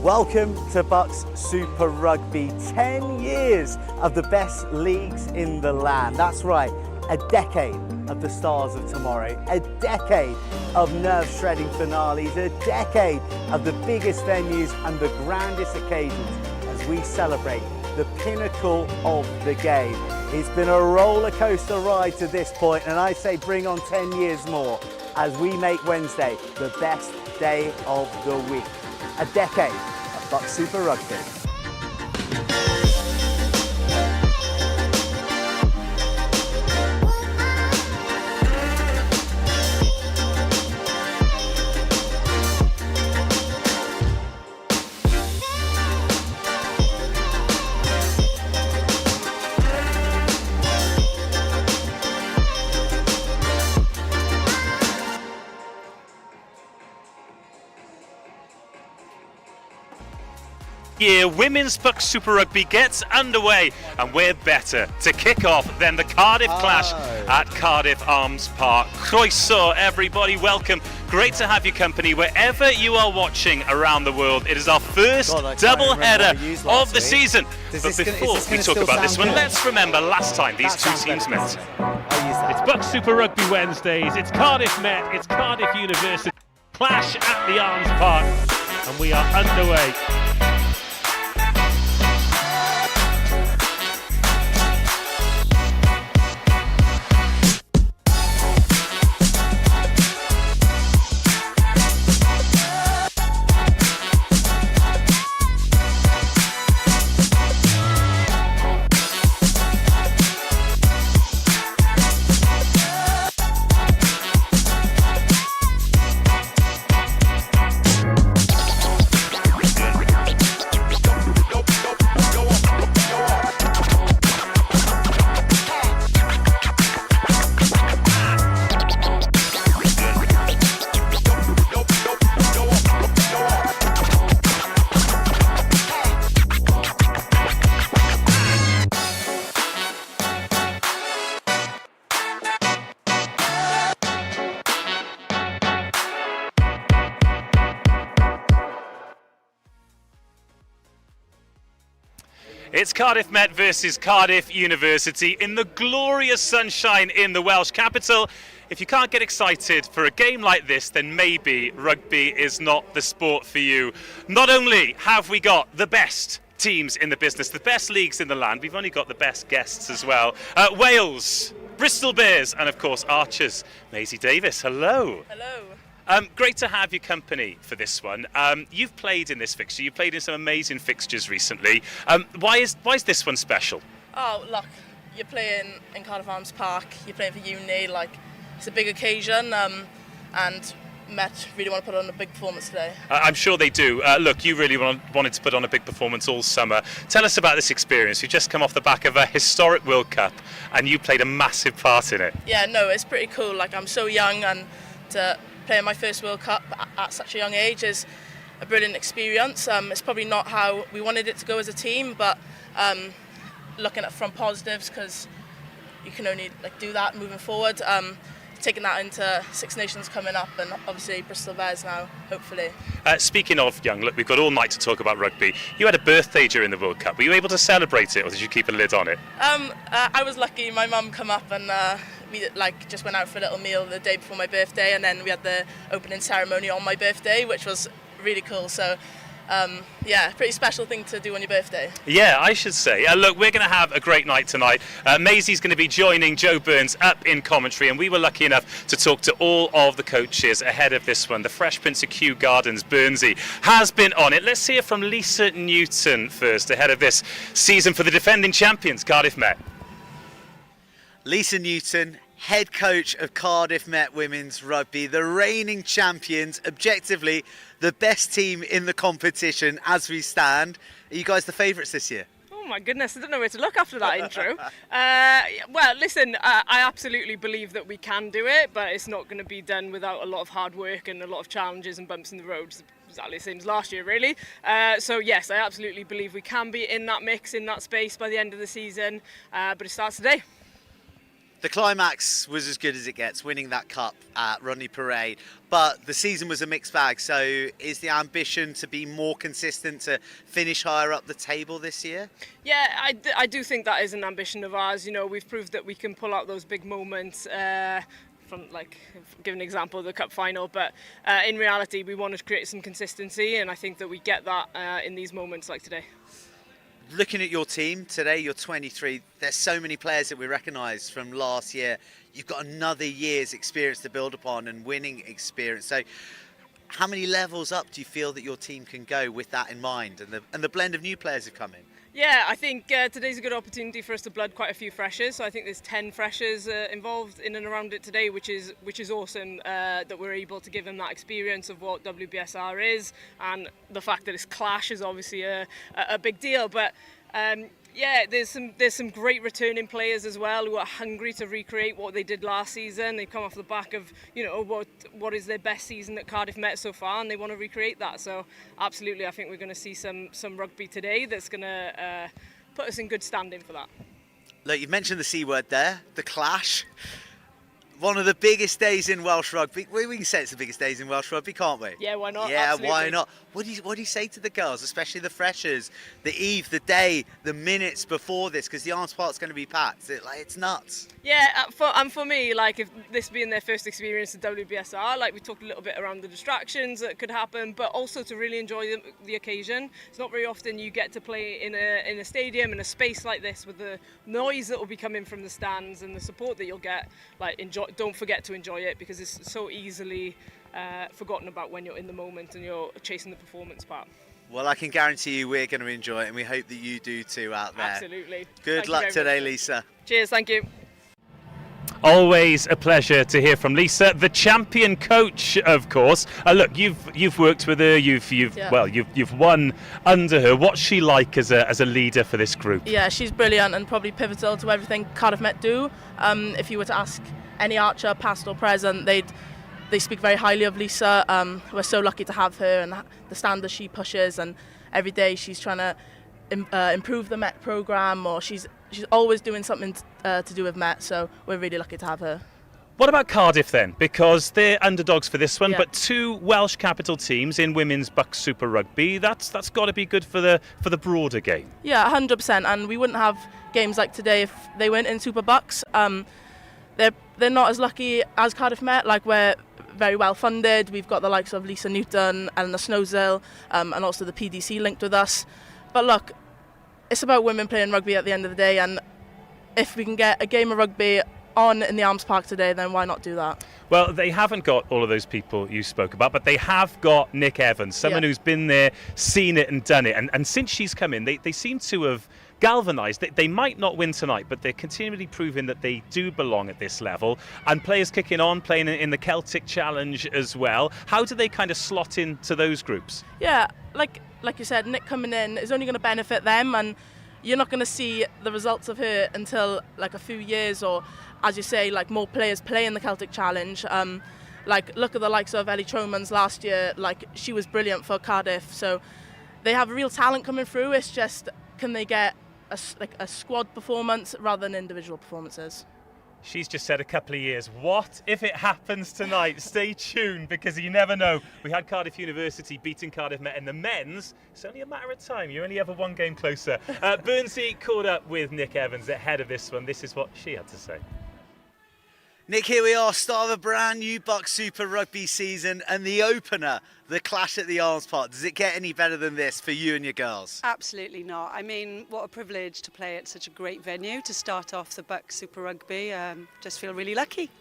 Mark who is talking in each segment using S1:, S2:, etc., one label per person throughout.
S1: Welcome to BUCS Super Rugby. 10 years of the best leagues in the land. That's right, a decade of the stars of tomorrow, a decade of nerve-shredding finales, a decade of the biggest venues and the grandest occasions as we celebrate the pinnacle of the game. It's been a roller coaster ride to this point, and I say bring on 10 years more as we make Wednesday the best day of the week. A decade of BUCS Super Rugby.
S2: Year Women's BUCS Super Rugby gets underway, and we're better to kick off than the Cardiff Clash at Cardiff Arms Park. Croeso, everybody, welcome. Great to have your company wherever you are watching around the world. It is our first double header of the season. But before we talk about this one, let's remember last time these two teams met.
S3: It's BUCS Super Rugby Wednesdays, it's Cardiff Met, it's Cardiff University. Clash at the Arms Park, and we are underway.
S2: It's Cardiff Met versus Cardiff University in the glorious sunshine in the Welsh capital. If you can't get excited for a game like this, then maybe rugby is not the sport for you. Not only have we got the best teams in the business, the best leagues in the land, we've only got the best guests as well. Wales, Bristol Bears, and of course Archers. Maisie Davis, hello.
S4: Hello.
S2: Great to have your company for this one. You've played in this fixture. You've played in some amazing fixtures recently. Why is this one special?
S4: Oh, look, you're playing in Cardiff Arms Park. You're playing for uni. Like, it's a big occasion, and Met really want to put on a big performance today.
S2: I'm sure they do. Look, you really wanted to put on a big performance all summer. Tell us about this experience. You've just come off the back of a historic World Cup, and you played a massive part in it.
S4: Yeah, no, it's pretty cool. Like, I'm so young, and to play in my first World Cup at such a young age is a brilliant experience. It's probably not how we wanted it to go as a team, but looking at from positives, because you can only do that moving forward. Taking that into Six Nations coming up, and obviously Bristol Bears now, hopefully.
S2: Speaking of young, look, we've got all night to talk about rugby. You had a birthday during the World Cup. Were you able to celebrate it, or did you keep a lid on it?
S4: I was lucky. My mum come up and we just went out for a little meal the day before my birthday, and then we had the opening ceremony on my birthday, which was really cool. So yeah, pretty special thing to do on your birthday.
S2: Yeah, I should say. Look, we're going to have a great night tonight. Maisie's going to be joining Joe Burns up in commentary, and we were lucky enough to talk to all of the coaches ahead of this one. The Fresh Prince of Kew Gardens, Burnsy, has been on it. Let's hear from Lisa Newton first, ahead of this season for the defending champions, Cardiff Met.
S1: Lisa Newton, head coach of Cardiff Met Women's Rugby, the reigning champions, objectively the best team in the competition as we stand. Are you guys the favourites this year?
S5: Oh my goodness, I don't know where to look after that intro. Well, listen, I absolutely believe that we can do it, but it's not going to be done without a lot of hard work and a lot of challenges and bumps in the road. Exactly the same as last year, really. So yes, I absolutely believe we can be in that mix, in that space by the end of the season, but it starts today.
S1: The climax was as good as it gets, winning that cup at Rodney Parade, but the season was a mixed bag. So is the ambition to be more consistent, to finish higher up the table this year?
S5: Yeah, I do think that is an ambition of ours. You know, we've proved that we can pull out those big moments. From, like, give an example of the cup final, but in reality we want to create some consistency, and I think that we get that in these moments like today.
S1: Looking at your team today, you're 23, there's so many players that we recognise from last year. You've got another year's experience to build upon and winning experience. So how many levels up do you feel that your team can go with that in mind, and the blend of new players have come in?
S5: Yeah, I think today's a good opportunity for us to blood quite a few freshers. So I think there's 10 freshers involved in and around it today, which is awesome that we're able to give them that experience of what WBSR is, and the fact that it's Clash is obviously a big deal. But yeah, there's some great returning players as well who are hungry to recreate what they did last season. They've come off the back of, you know, what is their best season at Cardiff Met so far, and they want to recreate that. So absolutely, I think we're going to see some rugby today that's going to put us in good standing for that.
S1: Look, you've mentioned the C word there, the Clash. One of the biggest days in Welsh rugby. We can say it's the biggest days in Welsh rugby, can't we?
S5: Yeah, why not?
S1: Yeah,
S5: Absolutely.
S1: why not? What do you say to the girls, especially the freshers, the eve, the day, the minutes before this? Because the Arms Park's going to be packed. It's nuts.
S5: Yeah, for me, like, if this being their first experience at WBSR, like, we talked a little bit around the distractions that could happen, but also to really enjoy the occasion. It's not very often you get to play in a stadium, in a space like this, with the noise that will be coming from the stands and the support that you'll get. Like, don't forget to enjoy it, because it's so easily forgotten about when you're in the moment and you're chasing the performance part.
S1: Well, I can guarantee you we're going to enjoy it, and we hope that you do too out there.
S5: Absolutely.
S1: Good luck today, Lisa.
S5: Cheers, thank you.
S2: Always a pleasure to hear from Lisa, the champion coach, of course. Look, you've worked with her. You've won under her. What's she like as a leader for this group?
S4: Yeah, she's brilliant and probably pivotal to everything Cardiff Met do. If you were to ask any archer, past or present, they speak very highly of Lisa. We're so lucky to have her and the standards she pushes, and every day she's trying to improve the Met programme, or she's always doing something to do with Met, so we're really lucky to have her.
S2: What about Cardiff then? Because they're underdogs for this one,
S4: Yeah.
S2: but two Welsh capital teams in women's BUCS Super Rugby. That's got to be good for the broader game.
S4: Yeah, 100%, and we wouldn't have games like today if they weren't in Super BUCS. They're not as lucky as Cardiff Met. Like, we're very well funded. We've got the likes of Lisa Newton, Eleanor Snowsill, and also the PDC linked with us. But look, it's about women playing rugby at the end of the day, and if we can get a game of rugby on in the Arms Park today, then why not do that?
S2: Well, they haven't got all of those people you spoke about, but they have got Nick Evans, someone who's been there, seen it and done it. And since she's come in, they seem to have galvanised. They might not win tonight, but they're continually proving that they do belong at this level. And players kicking on, playing in the Celtic Challenge as well. How do they kind of slot into those groups?
S4: Yeah, like you said, Nick coming in is only going to benefit them, and you're not going to see the results of her until like a few years, or as you say, like more players play in the Celtic Challenge. Like, look at the likes of Ellie Tromans last year. Like, she was brilliant for Cardiff, so they have real talent coming through. It's just, can they get a squad performance rather than individual performances?
S2: She's just said a couple of years. What if it happens tonight? Stay tuned, because you never know. We had Cardiff University beating Cardiff Met in the men's. It's only a matter of time. You're only ever one game closer. Burnsy caught up with Nick Evans ahead of this one. This is what she had to say.
S1: Nick, here we are, start of a brand new BUCS Super Rugby season, and the opener, the Clash at the Arms Park. Does it get any better than this for you and your girls?
S6: Absolutely not. I mean, what a privilege to play at such a great venue, to start off the BUCS Super Rugby. Just feel really lucky.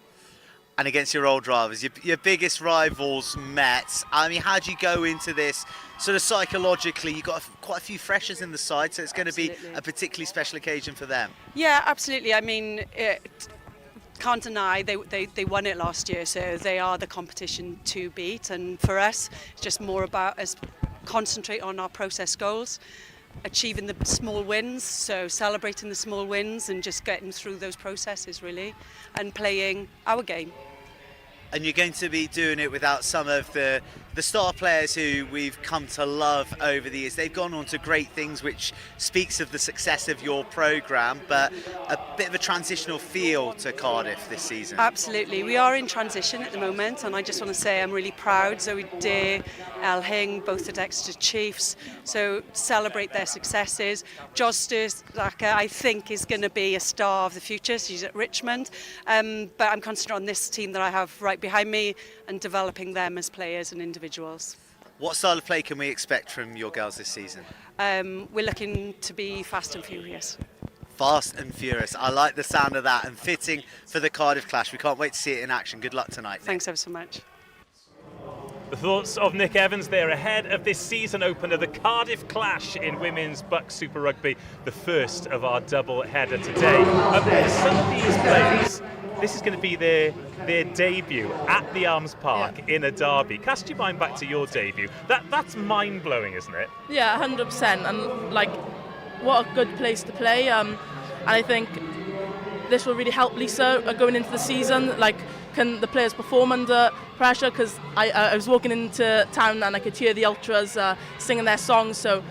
S1: And against your old rivals, your biggest rivals, Met. I mean, how do you go into this sort of psychologically? You've got quite a few freshers in the side, so it's going to be a particularly special occasion for them.
S6: Yeah, absolutely. I mean, can't deny they won it last year, so they are the competition to beat. And for us, it's just more about us concentrate on our process goals, achieving the small wins, so celebrating the small wins and just getting through those processes really, and playing our game.
S1: And you're going to be doing it without some of the the star players who we've come to love over the years, they've gone on to great things, which speaks of the success of your programme, but a bit of a transitional feel to Cardiff this season.
S6: Absolutely, we are in transition at the moment, and I just want to say I'm really proud. Zoe Day, El Hing, both the Dexter Chiefs, so celebrate their successes. Jos Sturzaka, I think, is going to be a star of the future. She's at Richmond, but I'm concentrating on this team that I have right behind me and developing them as players and individuals.
S1: What style of play can we expect from your girls this season?
S6: We're looking to be fast and furious.
S1: Fast and furious. I like the sound of that, and fitting for the Cardiff Clash. We can't wait to see it in action. Good luck tonight, Nick.
S6: Thanks ever so much.
S3: The thoughts of Nick Evans there ahead of this season opener, the Cardiff Clash in women's BUCS Super Rugby, the first of our double header today. For some of these players, this is going to be their debut at the Arms Park in a derby. Cast your mind back to your debut. That's mind-blowing, isn't it?
S4: Yeah, 100%. And like, what a good place to play. And I think this will really help Lisa going into the season. Like, can the players perform under pressure? Because I was walking into town and I could hear the ultras singing their songs. So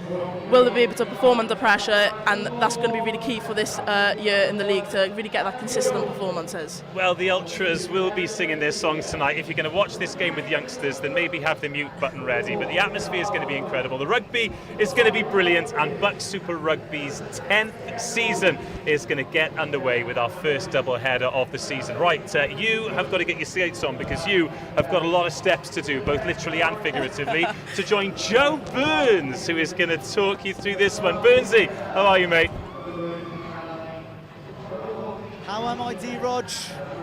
S4: will they be able to perform under pressure? And that's going to be really key for this year in the league, to really get that consistent performances.
S3: Well, the ultras will be singing their songs tonight. If you're going to watch this game with youngsters, then maybe have the mute button ready. But the atmosphere is going to be incredible. The rugby is going to be brilliant, and BUCS Super Rugby's 10th season is going to get underway with our first double header of the season. Right, you have got to get your skates on, because you have got a lot of steps to do, both literally and figuratively, to join Joe Burns, who is going to talk you through this one. Burnsy, how are you, mate?
S1: How am I, D-Rog?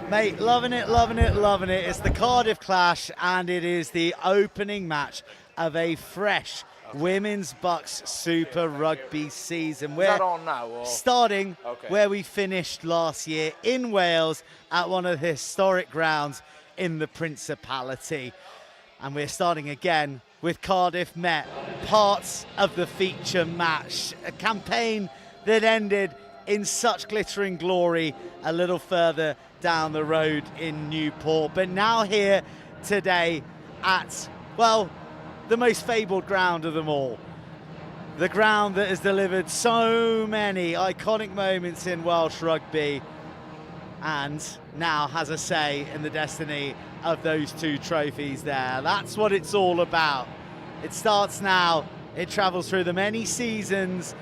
S1: Mate, loving it, loving it, loving it. It's the Cardiff Clash, and it is the opening match of a fresh women's BUCS Super Rugby season. We're
S7: on now, or?
S1: Starting where we finished last year in Wales at one of the historic grounds in the Principality. And we're starting again with Cardiff Met, parts of the feature match. A campaign that ended in such glittering glory a little further down the road in Newport. But now here today at, well, the most fabled ground of them all. The ground that has delivered so many iconic moments in Welsh rugby, and now has a say in the destiny of those two trophies there. That's what it's all about. It starts now, it travels through the many seasons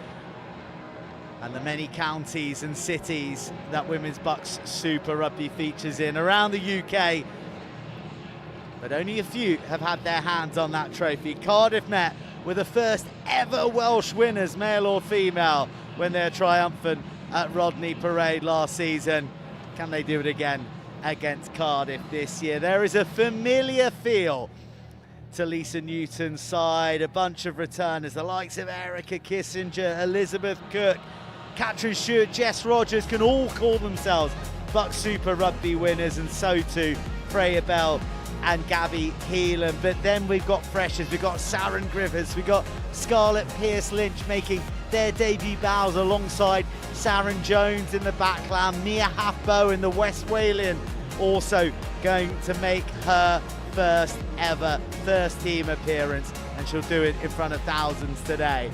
S1: and the many counties and cities that women's BUCS Super Rugby features in around the UK. But only a few have had their hands on that trophy. Cardiff Met were the first ever Welsh winners, male or female, when they're triumphant at Rodney Parade last season. Can they do it again against Cardiff this year? There is a familiar feel to Lisa Newton's side. A bunch of returners, the likes of Erica Kissinger, Elizabeth Cook, Catherine Stewart, Jess Rogers, can all call themselves BUCS Super Rugby winners, and so too Freya Bell and Gabby Heelan. But then we've got freshers, we've got Saren Griffiths, we've got Scarlett Pearce-Lynch making their debut bows alongside Saren Jones in the background, Mia Halfbow in the West Walian also going to make her first ever first team appearance, and she'll do it in front of thousands today.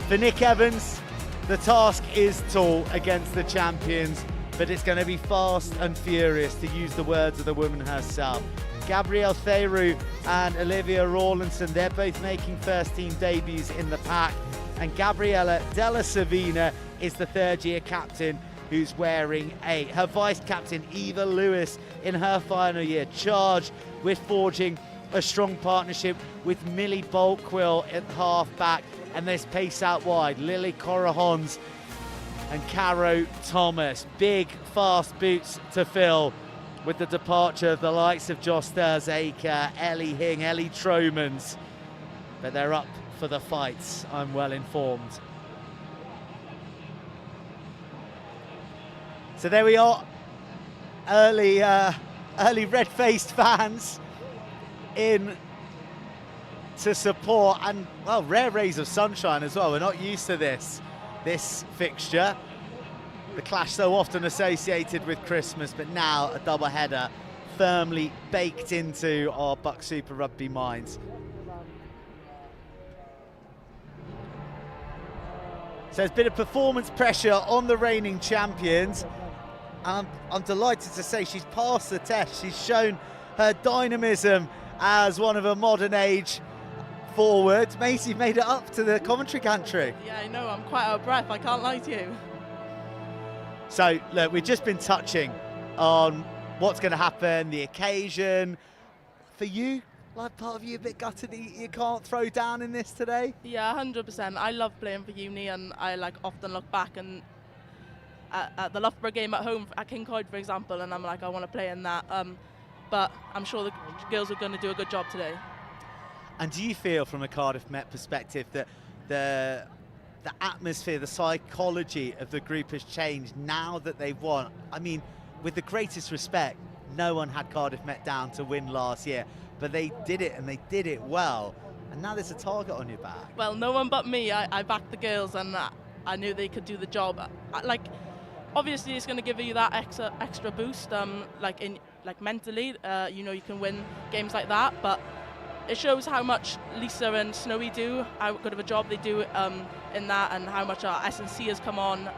S1: For Nick Evans, the task is tall against the champions, but it's going to be fast and furious, to use the words of the woman herself. Gabrielle Theroux and Olivia Rawlinson, they're both making first team debuts in the pack, and Gabriella Della Savina is the third year captain who's wearing 8. Her vice captain Eva Lewis in her final year, charged with forging a strong partnership with Millie Boltquill at half back, and there's pace out wide, Lily Corahons and Caro Thomas. Big fast boots to fill with the departure of the likes of Jos Sturzaka, Ellie Hing, Ellie Tromans, but they're up for the fights, I'm well informed. So there we are, early red-faced fans in to support, and well, rare rays of sunshine as well. We're not used to this fixture. The Clash so often associated with Christmas, but now a double header firmly baked into our BUCS Super Rugby minds. So there's been a performance pressure on the reigning champions. I'm delighted to say she's passed the test. She's shown her dynamism as one of a modern age forwards. Maisie made it up to the commentary country.
S4: Yeah, I know, I'm quite out of breath, I can't lie to you.
S1: So look, we've just been touching on what's going to happen, the occasion. For you, like part of you a bit gutted that you can't throw down in this today?
S4: Yeah, 100%. I love playing for uni, and I like often look back and at the Loughborough game at home at King Coyd, for example, and I'm like, I want to play in that. But I'm sure the girls are going to do a good job today.
S1: And do you feel, from a Cardiff Met perspective, that the atmosphere, the psychology of the group has changed now that they've won? I mean, with the greatest respect, no one had Cardiff Met down to win last year, but they did it, and they did it well. And now there's a target on your back.
S4: Well, no one but me. I backed the girls, and I knew they could do the job. Obviously, it's going to give you that extra boost, like mentally. You know, you can win games like that, but it shows how much Lisa and Snowy do, how good of a job they do in that, and how much our S&C has come on,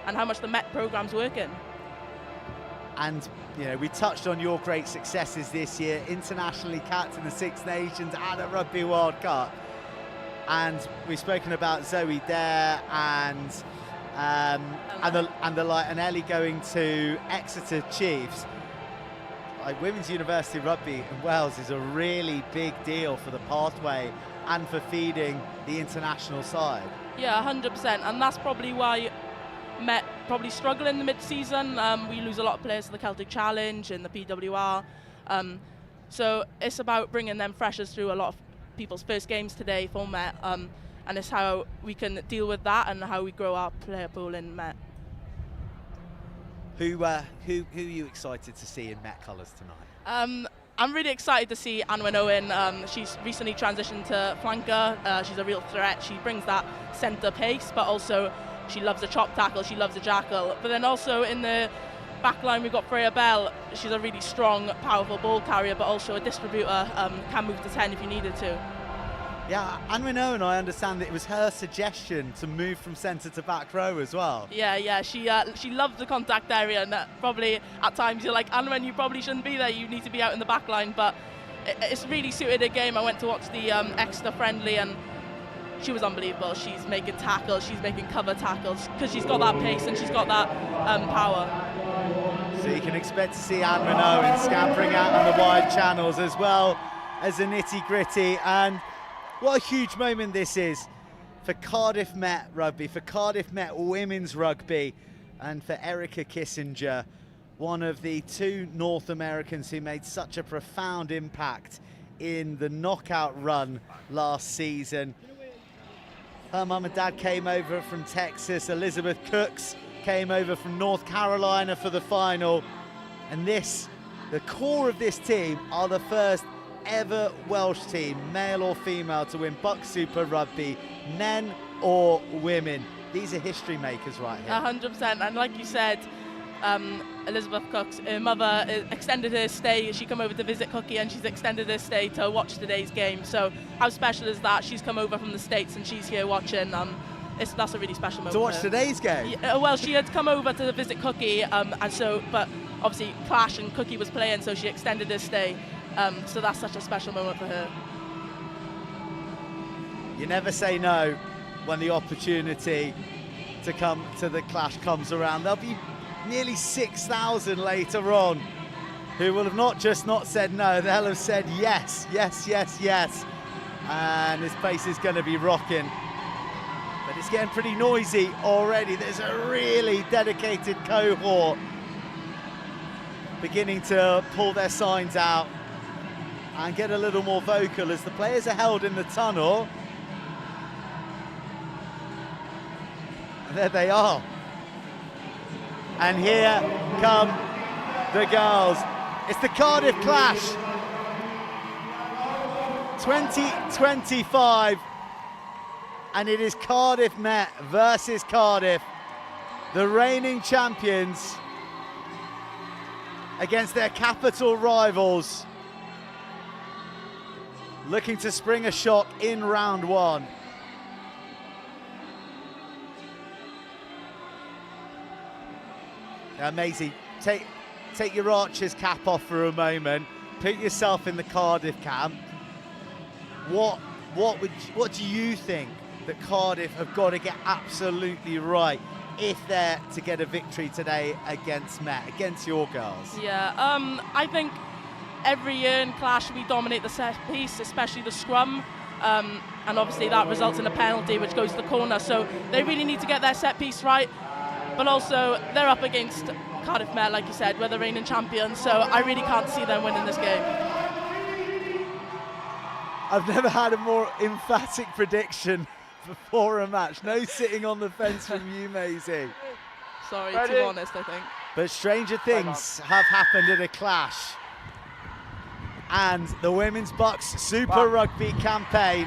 S4: and how much the Met program's working.
S1: And you know, we touched on your great successes this year, internationally capped in the Six Nations and a Rugby World Cup. And we've spoken about Zoe Dare and Ellie going to Exeter Chiefs. Like, Women's University Rugby in Wales is a really big deal for the pathway and for feeding the international side.
S4: Yeah, 100%, and that's probably why Met probably struggle in the mid-season. We lose a lot of players to the Celtic Challenge and the PWR. So it's about bringing them freshers through a lot of people's first games today for Met, and it's how we can deal with that and how we grow our player pool in Met.
S1: Who are you excited to see in Met colours tonight?
S4: I'm really excited to see Anwen Owen. She's recently transitioned to flanker. She's a real threat. She brings that centre pace, but also she loves a chop tackle, she loves a jackal. But then also in the back line, we've got Freya Bell. She's a really strong, powerful ball carrier, but also a distributor, can move to 10 if you needed to.
S1: Yeah, Anwen Owen, I understand that it was her suggestion to move from centre to back row as well.
S4: Yeah, she loves the contact area, and probably at times you're like, Anwen, you probably shouldn't be there, you need to be out in the back line, but it's really suited her game. I went to watch the Exeter friendly, and she was unbelievable. She's making tackles, she's making cover tackles, because she's got that pace and she's got that power.
S1: So you can expect to see Anwen Owen scampering out on the wide channels as well as the nitty-gritty. And what a huge moment this is for Cardiff Met Rugby, for Cardiff Met Women's Rugby, and for Erica Kissinger, one of the two North Americans who made such a profound impact in the knockout run last season. Her mum and dad came over from Texas. Elizabeth Cooks came over from North Carolina for the final. And the core of this team are the first ever Welsh team, male or female, to win BUCS Super Rugby, men or women. These are history makers right here.
S4: 100%, and like you said, Elizabeth Cooks, her mother extended her stay. She came over to visit Cookie, and she's extended her stay to watch today's game. So how special is that? She's come over from the States and she's here watching. That's a really special moment.
S1: To watch today's game?
S4: Yeah, well, she had come over to visit Cookie, but obviously Clash and Cookie was playing, so she extended her stay. So that's such a special moment for her.
S1: You never say no when the opportunity to come to the Clash comes around. There'll be nearly 6,000 later on who will have not said no, they'll have said yes, yes, yes, yes. And this place is going to be rocking. But it's getting pretty noisy already. There's a really dedicated cohort beginning to pull their signs out and get a little more vocal as the players are held in the tunnel. And there they are. And here come the girls. It's the Cardiff Clash 2025, and it is Cardiff Met versus Cardiff, the reigning champions against their capital rivals, looking to spring a shock in round one. Amazing. Take your Archer's cap off for a moment. Put yourself in the Cardiff camp. What do you think that Cardiff have got to get absolutely right if they're to get a victory today against Met, against your girls?
S4: Yeah, I think every year in Clash we dominate the set piece, especially the scrum, and obviously that results in a penalty which goes to the corner, so they really need to get their set piece right, but also they're up against Cardiff Met, like you said, we're the reigning champions, so I really can't see them winning this game.
S1: I've never had a more emphatic prediction before a match. No sitting on the fence from you, Maisie.
S4: Sorry, too honest, I think.
S1: But stranger things have happened at a clash. And the Women's BUCS Super Rugby campaign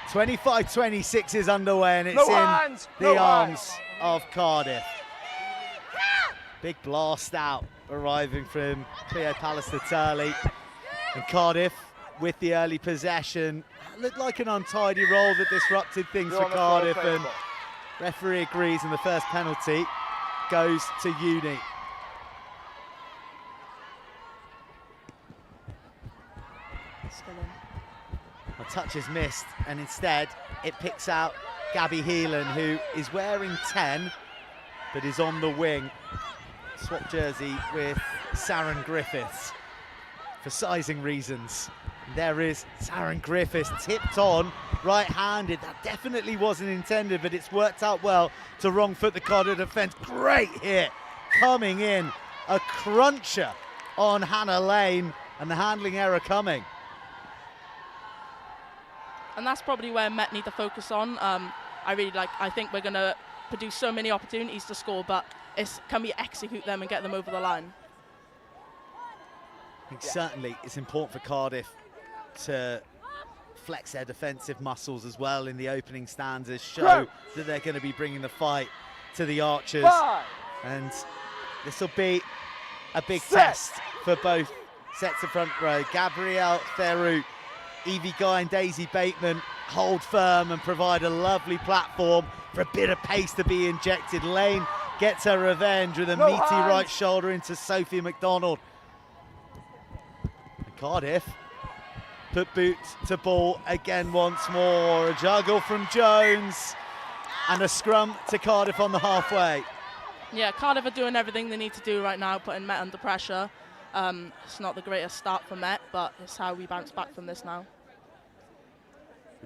S1: 25-26 is underway, and it's in the arms of Cardiff. Big blast out arriving from Cleo Pallister-Turley, and Cardiff with the early possession. Looked like an untidy roll that disrupted things for Cardiff, and referee agrees, and the first penalty goes to Uni. A touch is missed, and instead it picks out Gabby Heelan, who is wearing 10 but is on the wing. Swap jersey with Saren Griffiths for sizing reasons. There is Saren Griffiths tipped on, right-handed. That definitely wasn't intended, but it's worked out well to wrong foot the Cardiff defence. Great hit coming in, a cruncher on Hannah Lane, and the handling error coming.
S4: And that's probably where Met need to focus on. I think we're going to produce so many opportunities to score, but can we execute them and get them over the line?
S1: I think certainly it's important for Cardiff to flex their defensive muscles as well in the opening stanzas, show that they're going to be bringing the fight to the Archers. And this will be a big test for both sets of front row. Gabrielle Theroux, Evie Guy and Daisy Bateman hold firm and provide a lovely platform for a bit of pace to be injected. Lane gets her revenge with a meaty right shoulder into Sophie McDonald. And Cardiff put boot to ball again once more. A juggle from Jones and a scrum to Cardiff on the halfway.
S4: Yeah, Cardiff are doing everything they need to do right now, putting Met under pressure. It's not the greatest start for Met, but it's how we bounce back from this now.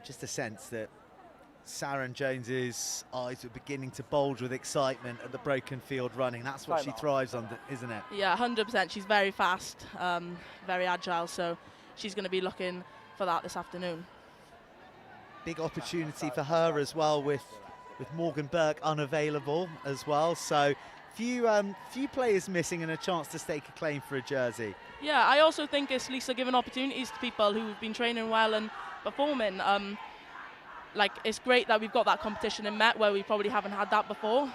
S1: Just a sense that Saren Jones's eyes were beginning to bulge with excitement at the broken field running. That's what she thrives on, isn't it?
S4: Yeah, 100%. She's very fast, very agile, so she's going to be looking for that this afternoon.
S1: Big opportunity for her as well, with Morgan Burke unavailable as well. So few players missing and a chance to stake a claim for a jersey.
S4: Yeah, I also think it's Lisa giving opportunities to people who've been training well and performing. It's great that we've got that competition in Met where we probably haven't had that before.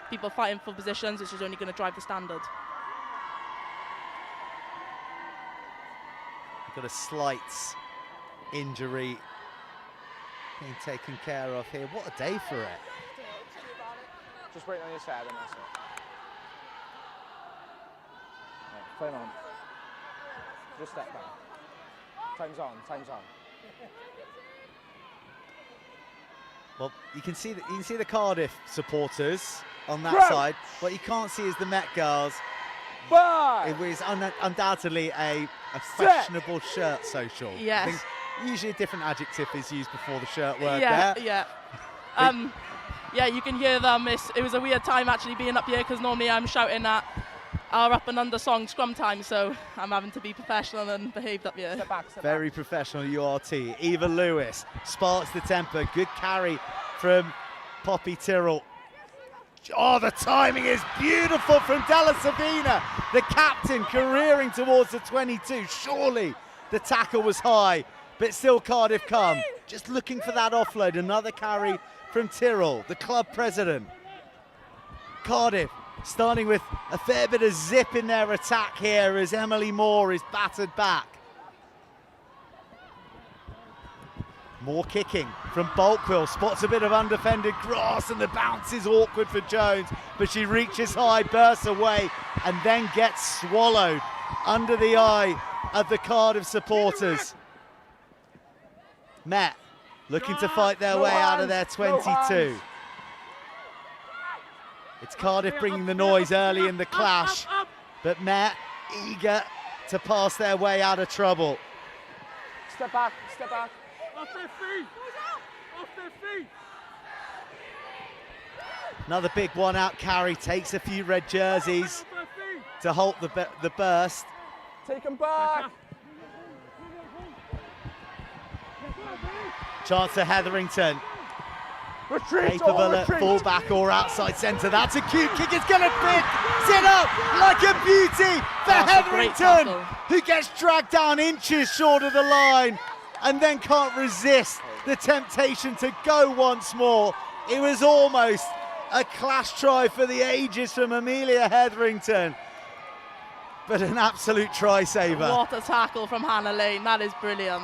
S4: People fighting for positions, which is only going to drive the standard.
S1: We've got a slight injury being taken care of here. What a day for it.
S7: Just wait on your side and that's it. Yeah, play on. Just step back. Time's on, time's on.
S1: Well, you can see the Cardiff supporters on that side. What you can't see is the Met girls. It was undoubtedly a fashionable shirt social.
S4: Yes.
S1: I think usually a different adjective is used before the shirt word
S4: Yeah,
S1: there.
S4: yeah. Yeah, you can hear them. It was a weird time actually being up here because normally I'm shouting at our up and under song scrum time, so I'm having to be professional and behaved up here.
S1: Very professional you are, T. Eva Lewis sparks the temper. Good carry from Poppy Tyrrell. Oh, the timing is beautiful from Della Savina, the captain, careering towards the 22. Surely the tackle was high, but still Cardiff come. Just looking for that offload. Another carry from Tyrrell, the club president. Cardiff starting with a fair bit of zip in their attack here as Emily Moore is battered back. More kicking from Bulkwill, spots a bit of undefended grass and the bounce is awkward for Jones, but she reaches high, bursts away and then gets swallowed under the eye of the Cardiff supporters. Met looking to fight their way out of their 22. It's Cardiff bringing the noise early in the clash, but Met eager to pass their way out of trouble.
S7: Step back, step back. Off their feet! Off their feet!
S1: Another big one out carry, takes a few red jerseys to halt the burst.
S7: Take them back!
S1: Chance for Hetherington.
S7: Retreat,
S1: Capable at fullback or outside centre. That's a cute kick, it's going to fit. Sit up like a beauty for
S4: That's a great
S1: Hetherington,
S4: tackle.
S1: who gets dragged down inches short of the line and then can't resist the temptation to go once more. It was almost a Clash try for the ages from Amelia Hetherington, but an absolute try saver.
S4: What a tackle from Hannah Lane. That is brilliant.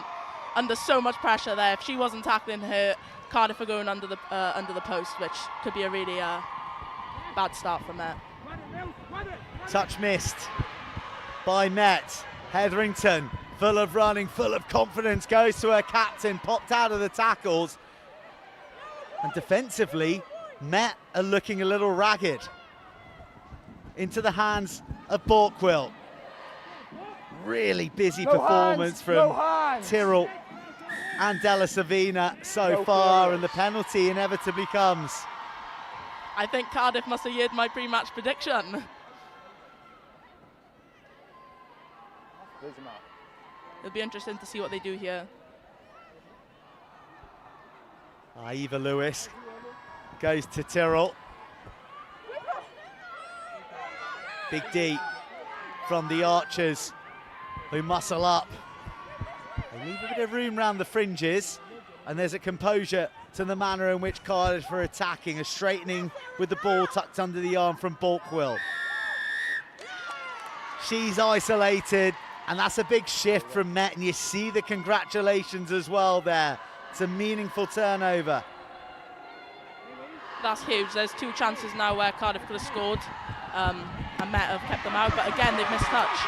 S4: Under so much pressure there. If she wasn't tackling her, Cardiff are going under the post, which could be a really bad start from there.
S1: Touch missed by Met. Hetherington, full of running, full of confidence, goes to her captain, popped out of the tackles. And defensively, Met are looking a little ragged. Into the hands of Borkwill. Really busy performance from Tyrrell and Della Savina so far, and the penalty inevitably comes.
S4: I think Cardiff must have heard my pre-match prediction. It'll be interesting to see what they do here.
S1: Eva Lewis goes to Tyrrell. Big D from the Archers, who muscle up. They leave a bit of room around the fringes, and there's a composure to the manner in which Cardiff are attacking, a straightening with the ball tucked under the arm from Bulkwill. She's isolated, and that's a big shift from Met, and you see the congratulations as well there. It's a meaningful turnover.
S4: That's huge. There's 2 chances now where Cardiff could have scored, and Met have kept them out, but again, they've missed touch.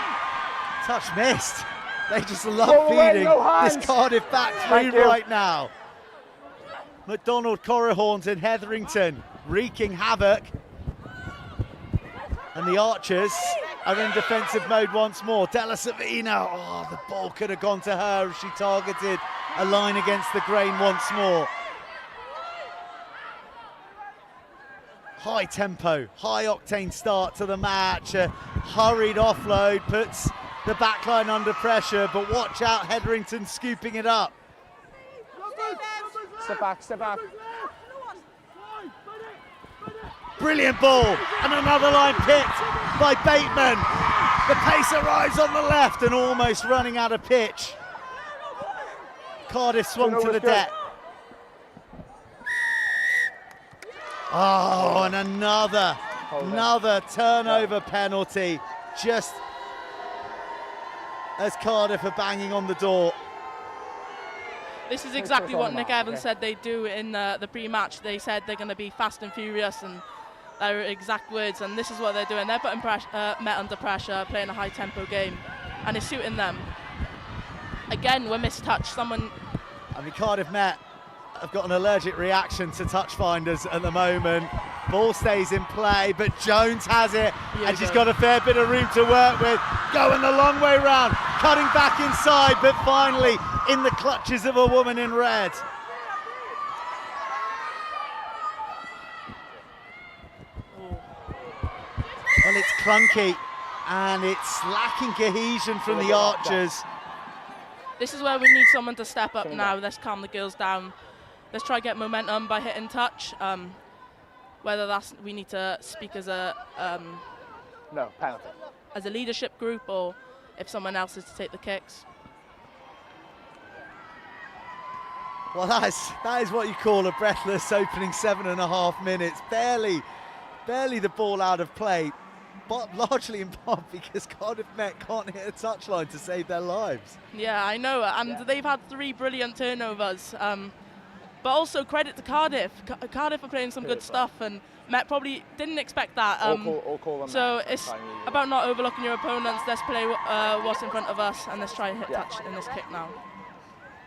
S1: Touch missed. They just love feeding this Cardiff back through right now. McDonald, Corrihorns and Hetherington wreaking havoc. And the Archers are in defensive mode once more. Della Savina, oh, the ball could have gone to her as she targeted a line against the grain once more. High tempo, high octane start to the match. A hurried offload puts the backline under pressure, but watch out, Hetherington scooping it up.
S7: Step back, step back.
S1: Brilliant ball, and another line picked by Bateman. The pace arrives on the left and almost running out of pitch. Cardiff swung to the deck. Oh, and another turnover penalty, just as Cardiff are banging on the door.
S4: This is exactly what Nick Evans said they'd do in the pre-match. They said they're going to be fast and furious, and their exact words, and this is what they're doing. They're putting Met under pressure, playing a high-tempo game, and it's suiting them. Again, we're mistouched.
S1: I mean, Cardiff Met have got an allergic reaction to touch finders at the moment. Ball stays in play, but Jones has it, and she's got a fair bit of room to work with. Going the long way round, cutting back inside, but finally in the clutches of a woman in red. Well, it's clunky, and it's lacking cohesion from the Archers.
S4: This is where we need someone to step up now. Let's calm the girls down. Let's try get momentum by hitting touch. Whether that's we need to speak as a
S7: penalty.
S4: As a leadership group, or if someone else is to take the kicks.
S1: Well, that is what you call a breathless opening 7.5 minutes. Barely barely the ball out of play, but largely in part because Cardiff Met can't hit a touchline to save their lives.
S4: Yeah, I know, and they've had 3 brilliant turnovers. But also credit to Cardiff. Cardiff are playing some good stuff, and Met probably didn't expect that.
S7: All call them
S4: so
S7: Met.
S4: it's about not overlooking your opponents. Let's play what's in front of us, and let's try and hit touch in this kick now.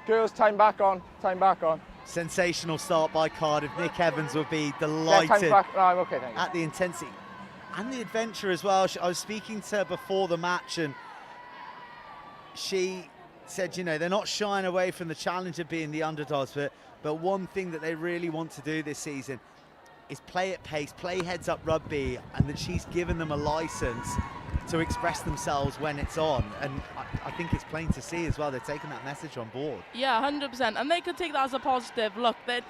S7: Girls, time back on. Time back on.
S1: Sensational start by Cardiff. Nick Evans would be
S7: Yeah,
S1: delighted
S7: time back. No, I'm okay, thank you.
S1: at the intensity and the adventure as well. I was speaking to her before the match, and she said, you know, they're not shying away from the challenge of being the underdogs, but one thing that they really want to do this season is play at pace, play heads-up rugby, and that she's given them a license to express themselves when it's on. And I think it's plain to see as well, they're taking that message on board.
S4: Yeah, 100%. And they could take that as a positive. Look, they're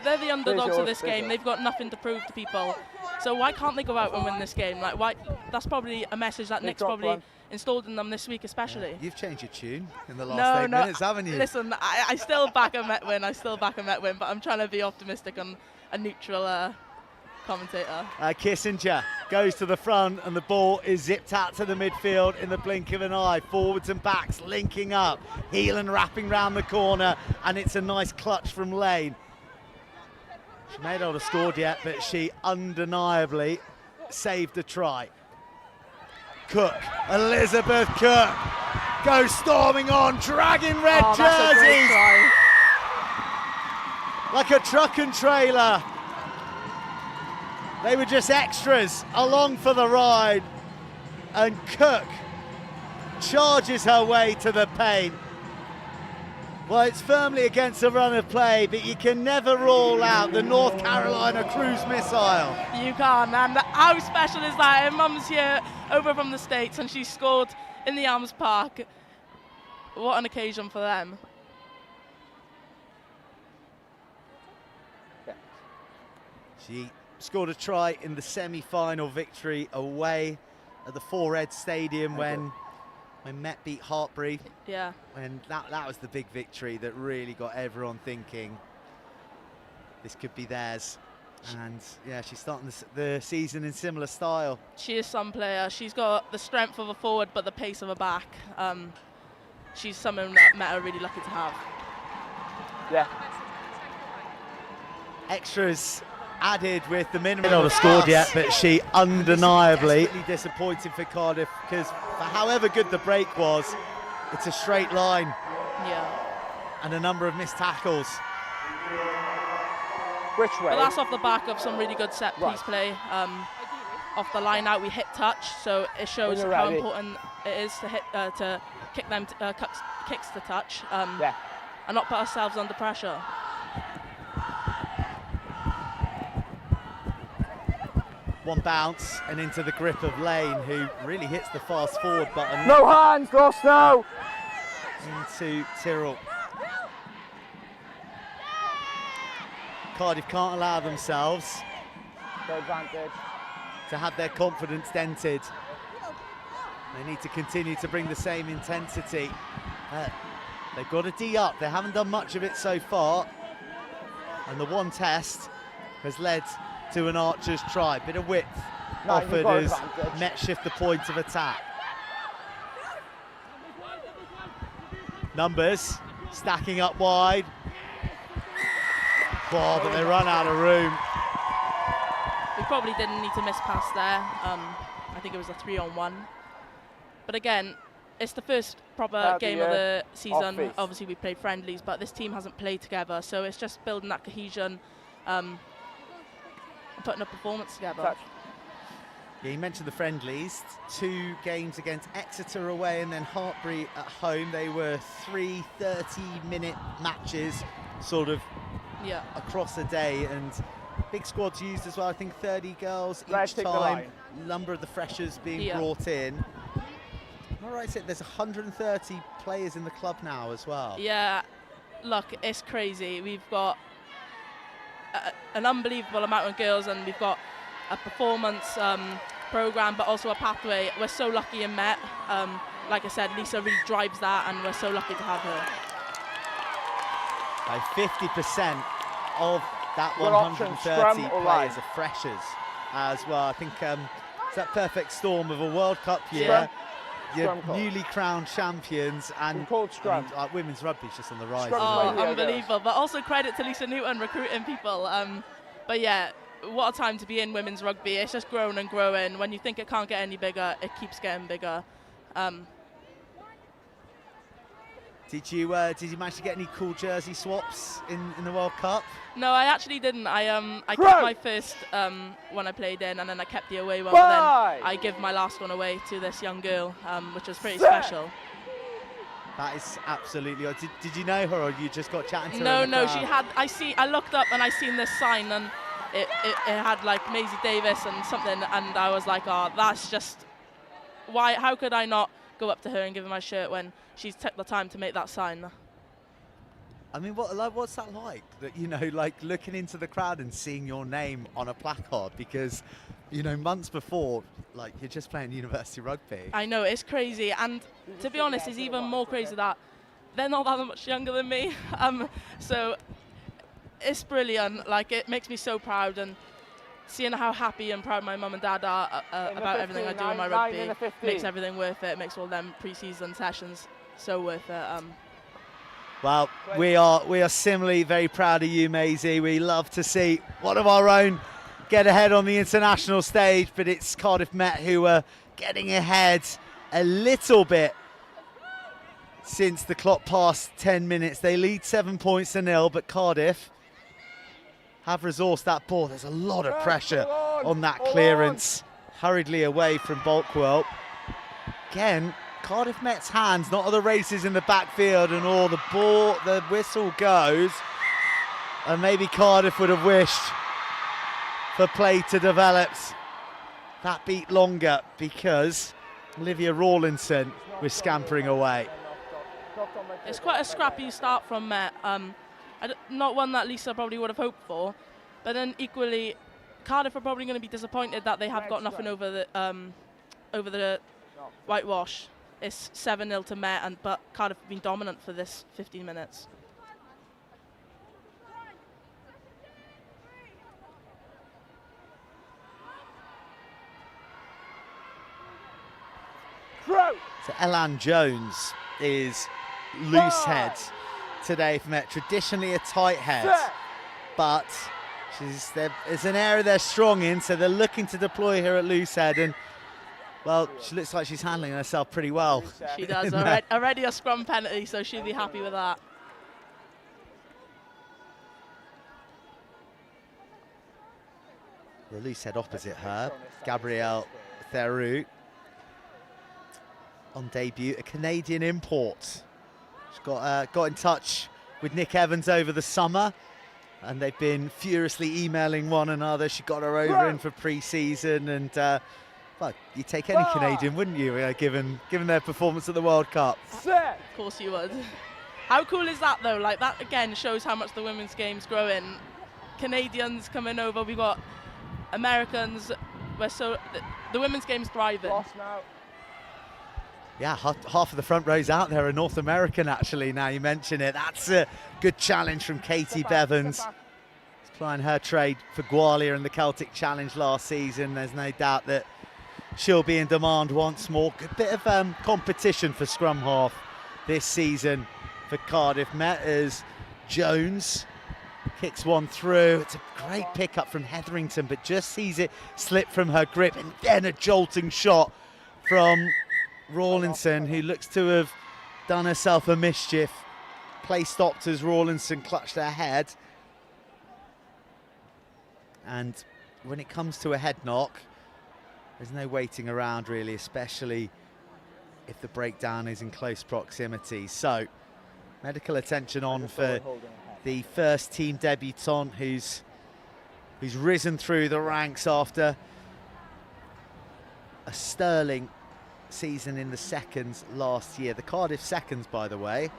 S4: the underdogs of this game. They've got nothing to prove to people. So why can't they go out and win this game? Like, why? That's probably a message that Nick's probably installed in them this week especially.
S1: Yeah. You've changed your tune in the last 8 minutes, haven't you?
S4: Listen, I still back a Met win. I still back a Met win, but I'm trying to be optimistic on a neutral commentator.
S1: Kissinger goes to the front, and the ball is zipped out to the midfield in the blink of an eye. Forwards and backs linking up. Heelan wrapping round the corner, and it's a nice clutch from Lane. She may not have scored yet, but she undeniably saved a try. Cook, Elizabeth Cook, goes storming on, dragging red jerseys like a truck and trailer. They were just extras along for the ride, and Cook charges her way to the paint. Well, it's firmly against the run of play, but you can never rule out the North Carolina cruise missile.
S4: You can't, and how special is that? Her mum's here over from the States, and she scored in the Arms Park. What an occasion for them.
S1: She scored a try in the semi-final victory away at the Four Red Stadium when Met beat Hartbury.
S4: Yeah.
S1: And that was the big victory that really got everyone thinking this could be theirs. And yeah, she's starting the season in similar style.
S4: She is some player. She's got the strength of a forward, but the pace of a back. She's someone that Met are really lucky to have.
S7: Yeah.
S1: Extras added with the minimum. Not scored yet, but she undeniably disappointing for Cardiff, because for however good the break was, it's a straight line.
S4: Yeah.
S1: And a number of missed tackles.
S7: Which way?
S4: But that's off the back of some really good set piece play. Off the line out, we hit touch, so it shows how important it is to hit to kick them kicks to touch, and not put ourselves under pressure.
S1: One bounce and into the grip of Lane, who really hits the fast forward button.
S7: No hands, lost now.
S1: Into Tyrrell. Cardiff can't allow themselves to have their confidence dented. They need to continue to bring the same intensity. They've got a D up. They haven't done much of it so far. And the one test has led to an Archer's try. Bit of width offered as Met shift the point of attack. Numbers stacking up wide. Oh, but they run out of room.
S4: We probably didn't need to miss pass there. I think it was a 3-on-1. But again, it's the first proper game of the season. Obviously we played friendlies, but this team hasn't played together, so it's just building that cohesion, and putting a performance together.
S1: Yeah, you mentioned the friendlies. 2 games against Exeter away and then Hartbury at home. They were 3 30-minute matches, sort of across a day, and big squads used as well. I think 30 girls each time. Number of the freshers being brought in. All right, so there's 130 players in the club now as well.
S4: Yeah, look, it's crazy. We've got an unbelievable amount of girls, and we've got a performance program, but also a pathway. We're so lucky in Met. Like I said, Lisa really drives that, and we're so lucky to have her.
S1: By 50% of that 130 players are freshers. as well. I think it's that perfect storm of a World Cup year.
S7: Scrum.
S1: You're
S7: Scrum call.
S1: newly crowned champions, and
S7: Called scrum.
S1: women's rugby's just on the rise.
S7: Scrum.
S4: Oh,
S7: Yeah,
S4: unbelievable. But also credit to Lisa Newton recruiting people. But yeah, what a time to be in women's rugby. It's just grown and growing. When you think it can't get any bigger, it keeps getting bigger.
S1: Did you manage to get any cool jersey swaps in the World Cup?
S4: No, I actually didn't. I
S7: Crow!
S4: kept my first one I played in, and then I kept the away one. But then I give my last one away to this young girl, which was pretty special.
S1: That is absolutely. Did you know her, or you just got chatting to her?
S4: No,
S1: in the
S4: no,
S1: crowd?
S4: she had. I looked up and I seen this sign, and it had like Maisie Davis and something, and I was like, oh, that's just why. How could I not go up to her and give her my shirt when she's took the time to make that sign?
S1: I mean, what's that like? That, you know, like looking into the crowd and seeing your name on a placard, because, you know, months before, like, you're just playing university rugby.
S4: I know, it's crazy, and to be honest, it's even more crazy that they're not that much younger than me. So it's brilliant. Like, it makes me so proud, and seeing how happy and proud my mum and dad are about everything I do in my rugby makes everything worth it. It makes all them pre-season sessions so worth it.
S1: Well, we are similarly very proud of you, Maisie. We love to see one of our own get ahead on the international stage, but it's Cardiff Met who are getting ahead a little bit since the clock passed 10 minutes. They lead 7 points to 0, but Cardiff have resourced that ball. There's a lot of pressure on that clearance. Hurriedly away from Bulkwell. Again, Cardiff Met's hands, not of the races in the backfield, and all the whistle goes. And maybe Cardiff would have wished for play to develop that beat longer, because Olivia Rawlinson was scampering away.
S4: It's quite a scrappy start from Met. Not one that Lisa probably would have hoped for, but then equally, Cardiff are probably going to be disappointed that they have got nothing over the whitewash. It's 7-0 to Met, but Cardiff have been dominant for this 15 minutes.
S1: So Elan Jones is loose head today for Met. Traditionally a tight head, but there's an area they're strong in, so they're looking to deploy her at loose head, and well, she looks like she's handling herself pretty well.
S4: She does. Already a scrum penalty, so she'll be happy with that.
S1: The loose head opposite her, Gabrielle Theroux, on debut, a Canadian import. She's got in touch with Nick Evans over the summer, and they've been furiously emailing one another. She got her over in for pre-season, and well, you'd take any Canadian, wouldn't you, given their performance at the World Cup?
S4: Of course you would. How cool is that, though? Like, that, again, shows how much the women's game's growing. Canadians coming over, we've got Americans. The women's game's thriving.
S1: Yeah, half of the front rows out there are North American, actually, now you mention it. That's a good challenge from Katie Bevans. Applying her trade for Gwalia in the Celtic Challenge last season. There's no doubt that she'll be in demand once more. Good bit of competition for scrum half this season for Cardiff Met, as Jones kicks one through. It's a great pickup from Hetherington, but just sees it slip from her grip, and then a jolting shot from Rawlinson, who looks to have done herself a mischief. Play stopped as Rawlinson clutched her head. And when it comes to a head knock, there's no waiting around really, especially if the breakdown is in close proximity. So, medical attention on for the first team debutant who's risen through the ranks after a sterling season in the seconds last year. The Cardiff seconds, by the way,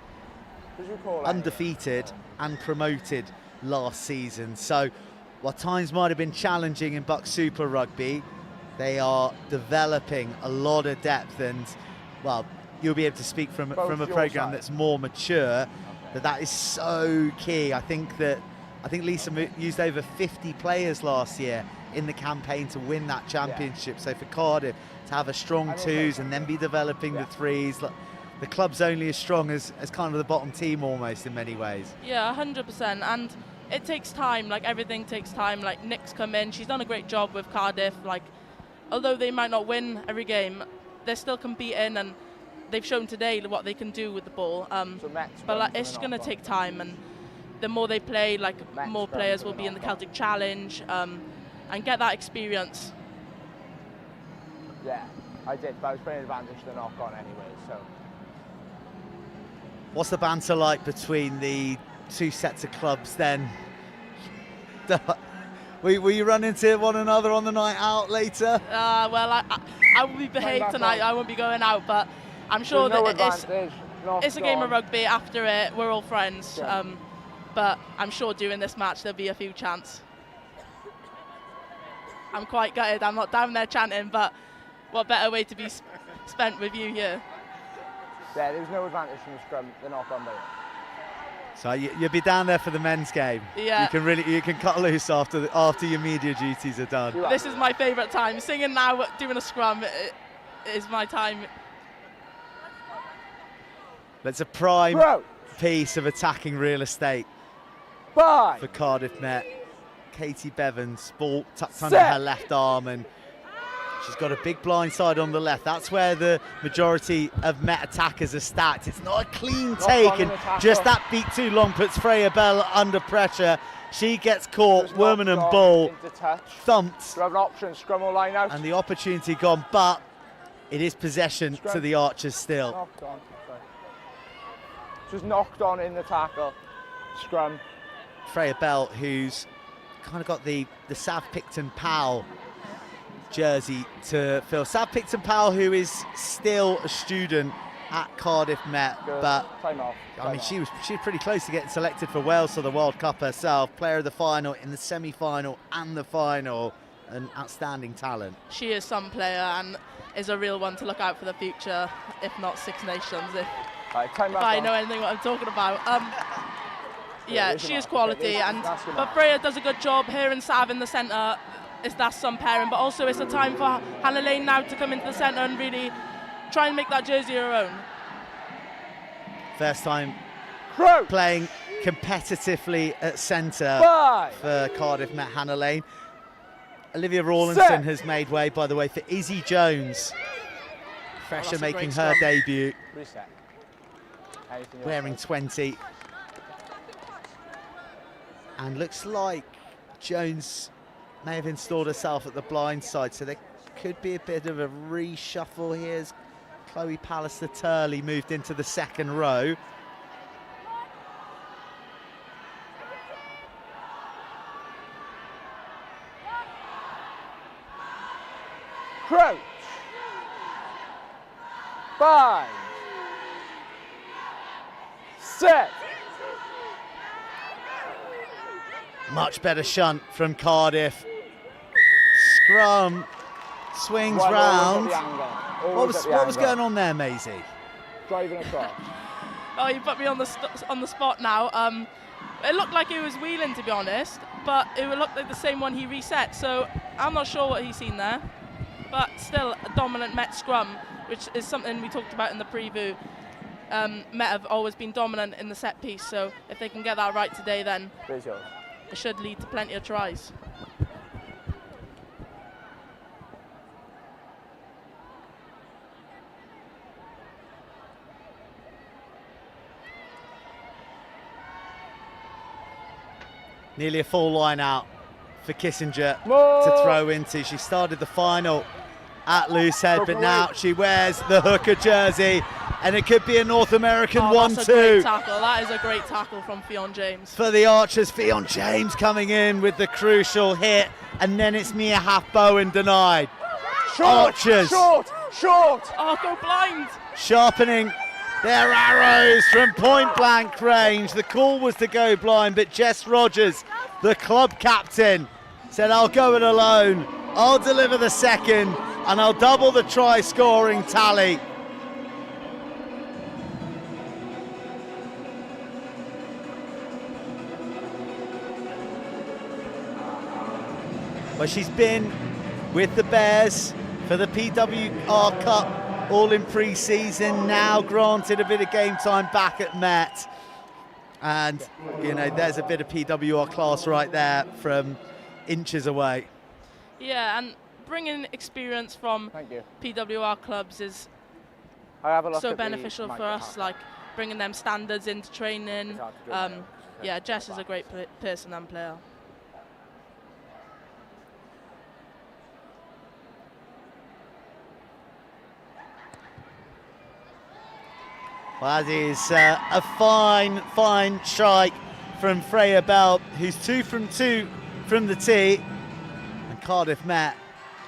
S1: undefeated and promoted last season. So, while times might have been challenging in BUCS Super Rugby, they are developing a lot of depth, and well, you'll be able to speak from a program that's more mature. That is so key. I think Lisa used over 50 players last year in the campaign to win that championship. So for Cardiff to have a strong twos and then be developing the threes, like, the club's only as strong as kind of the bottom team almost in many ways.
S4: Yeah, 100%. And it takes time, like everything takes time. Like Nick's come in, she's done a great job with Cardiff. Like, although they might not win every game, they're still competing, and they've shown today what they can do with the ball. But like, it's going to take time, and the more they play, like more players will be in the Celtic Challenge and get that experience.
S7: Yeah, I did, but I was playing advantage to the knock-on anyway, so.
S1: What's the banter like between the two sets of clubs then? Will you run into one another on the night out later?
S4: Well, I will be behaved tonight. I won't be going out, but I'm sure that it's a game of rugby. After it, we're all friends.
S7: Yeah.
S4: But I'm sure during this match there'll be a few chants. I'm quite gutted. I'm not down there chanting, but what better way to be spent with you here?
S7: Yeah, there was no advantage from the scrum, the knock-on there.
S1: So you'll be down there for the men's game.
S4: Yeah.
S1: You can cut loose after your media duties are done.
S4: This is my favourite time. Singing now, doing a scrum is my time.
S1: That's a prime piece of attacking real estate for Cardiff Met. Katie Bevans, ball tucked under her left arm, and she's got a big blind side on the left. That's where the majority of Met attackers are stacked. It's not a clean take, and just that beat too long puts Freya Bell under pressure. She gets caught, Worman and Bull, thumped.
S7: You have an option, scrum or line out.
S1: And the opportunity gone, but it is possession to the Archers still.
S7: Knocked on, sorry. Just knocked on in the tackle, scrum.
S1: Freya Bell, who's kind of got the Sav Picton Powell jersey to fill. Sav Picton Powell, who is still a student at Cardiff Met, but I mean, she was pretty close to getting selected for Wales for the World Cup herself. Player of the final in the semi-final and the final, an outstanding talent.
S4: She is some player and is a real one to look out for the future, if not Six Nations. If I know anything what I'm talking about. Yeah, she is quality, but Freya does a good job. Her and Sav in the centre, that's some pairing, but also it's a time for Hannah Lane now to come into the centre and really try and make that jersey her own.
S1: First time playing competitively at centre for Cardiff Met, Hannah Lane. Olivia Rawlinson has made way, by the way, for Izzy Jones. Fresher making her debut, wearing 20. And looks like Jones may have installed herself at the blind side, so there could be a bit of a reshuffle here as Chloe Pallister-Turley moved into the second row.
S7: Crouch. 5. 6.
S1: Much better shunt from Cardiff. Scrum swings round. What was going on there, Maisie?
S7: Driving across.
S4: Oh, you put me on the spot now. It looked like he was wheeling, to be honest, but it looked like the same one he reset. So I'm not sure what he's seen there, but still a dominant Met scrum, which is something we talked about in the preview. Met have always been dominant in the set piece, so if they can get that right today, then it should lead to plenty of tries.
S1: Nearly a full line out for Kissinger to throw into. She started the final at Loosehead, but now she wears the hooker jersey, and it could be a North American 1-2.
S4: That's a great tackle. That is a great tackle from Fionn James.
S1: For the Archers, Fionn James coming in with the crucial hit, and then it's Mia Half-Bowen denied. Archers.
S7: Short.
S4: Oh, go blind.
S1: Sharpening their arrows from point blank range. The call was to go blind, but Jess Rogers, the club captain, said, I'll go it alone. I'll deliver the second, and I'll double the try scoring tally. Well, she's been with the Bears for the PWR Cup all in pre-season, now granted a bit of game time back at Met. And, you know, there's a bit of PWR class right there from inches away.
S4: Yeah, and bringing experience from PWR clubs is so beneficial for us, like bringing them standards into training. Yeah, Jess is a great person and player.
S1: Well, that is a fine strike from Freya Bell, who's 2 from 2 from the tee. And Cardiff Met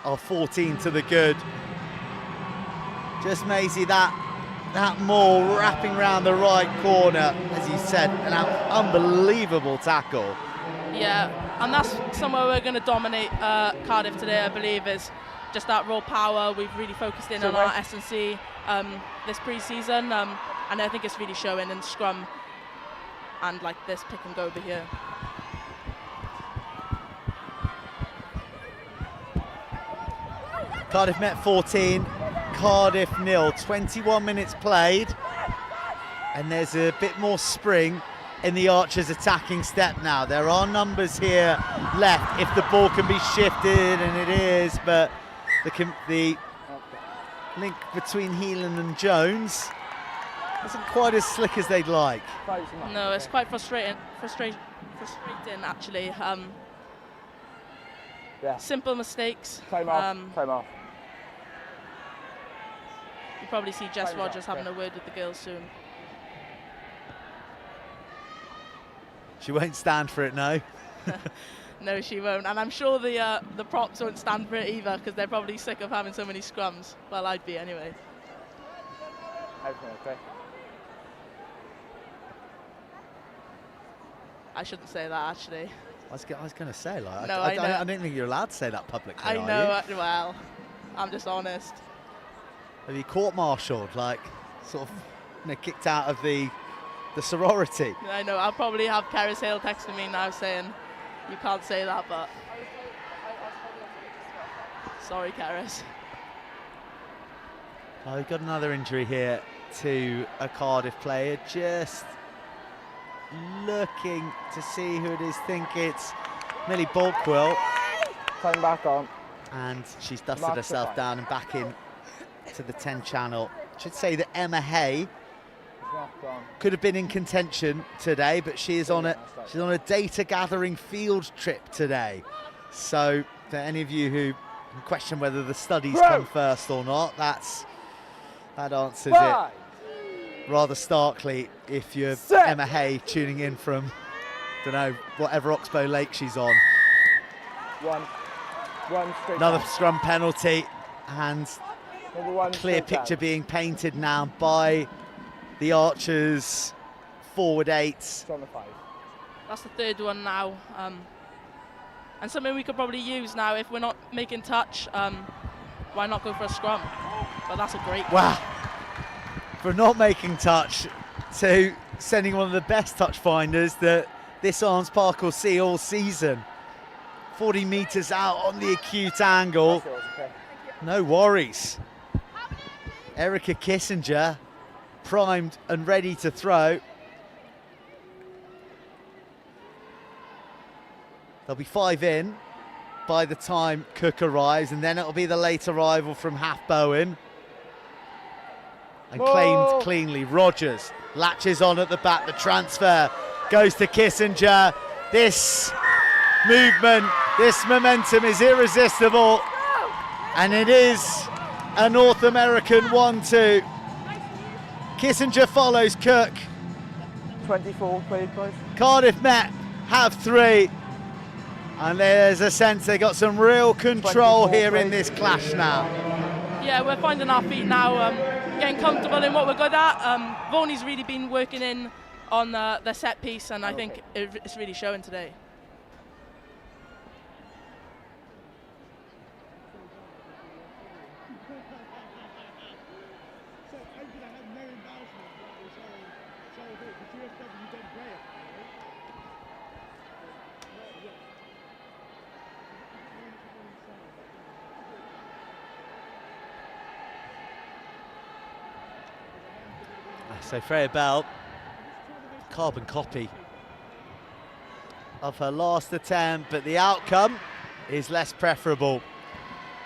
S1: are 14 to the good. Just Maisie, that maul wrapping around the right corner, as you said, an unbelievable tackle.
S4: Yeah, and that's somewhere we're going to dominate Cardiff today, I believe, is just that raw power. We've really focused in on our S&C this pre-season, and I think it's really showing in scrum and like this pick and go over here.
S1: Cardiff Met 14, Cardiff 0, 21 minutes played, and there's a bit more spring in the Archers' attacking step now. There are numbers here left if the ball can be shifted, and it is, but the link between Heelan and Jones isn't quite as slick as they'd like.
S4: No, it's quite frustrating actually. Simple mistakes.
S7: Time off.
S4: You probably see Jess Rogers having a word with the girls soon.
S1: She won't stand for it, no.
S4: No, she won't, and I'm sure the props won't stand for it either, because they're probably sick of having so many scrums. Well, I'd be anyway.
S7: Okay.
S4: I shouldn't say that, actually.
S1: I was going to say, like,
S4: No,
S1: I
S4: know.
S1: don't think you're allowed to say that publicly.
S4: I know. Well, I'm just honest.
S1: Have you court-martialed, like, sort of, kicked out of the sorority?
S4: I know. I'll probably have Karis Hale texting me now saying you can't say that, but sorry, Karis.
S1: Oh, we've got another injury here to a Cardiff player. Just looking to see who it is. Think it's Millie Balkwell.
S7: Time back on.
S1: And she's dusted herself down and back in to the 10 channel. Should say that Emma Hay could have been in contention today, but she is on a data gathering field trip today. So for any of you who question whether the studies come first or not, that answers it rather starkly if you're Emma Hay tuning in from, don't know, whatever Oxbow Lake she's on. Another scrum penalty, and clear picture being painted now by the Archers forward 8.
S4: That's the third one now, and something we could probably use now if we're not making touch. Why not go for a scrum? But that's a great one.
S1: Wow. For not making touch to sending one of the best touch finders that this Arms Park will see all season. 40 metres out on the acute angle. No worries. Erica Kissinger primed and ready to throw. There'll be 5 in by the time Cook arrives, and then it'll be the late arrival from Half Bowen. And claimed cleanly. Rogers latches on at the back. The transfer goes to Kissinger. This movement, this momentum is irresistible. And it is a North American 1-2. Kissinger follows Cook.
S7: 24 played, guys.
S1: Cardiff Met have 3. And there's a sense they got some real control here in this clash now.
S4: Yeah, we're finding our feet now, getting comfortable in what we're good at. Voni's really been working in on the set piece, and I think it's really showing today.
S1: So Freya Bell, carbon copy of her last attempt, but the outcome is less preferable.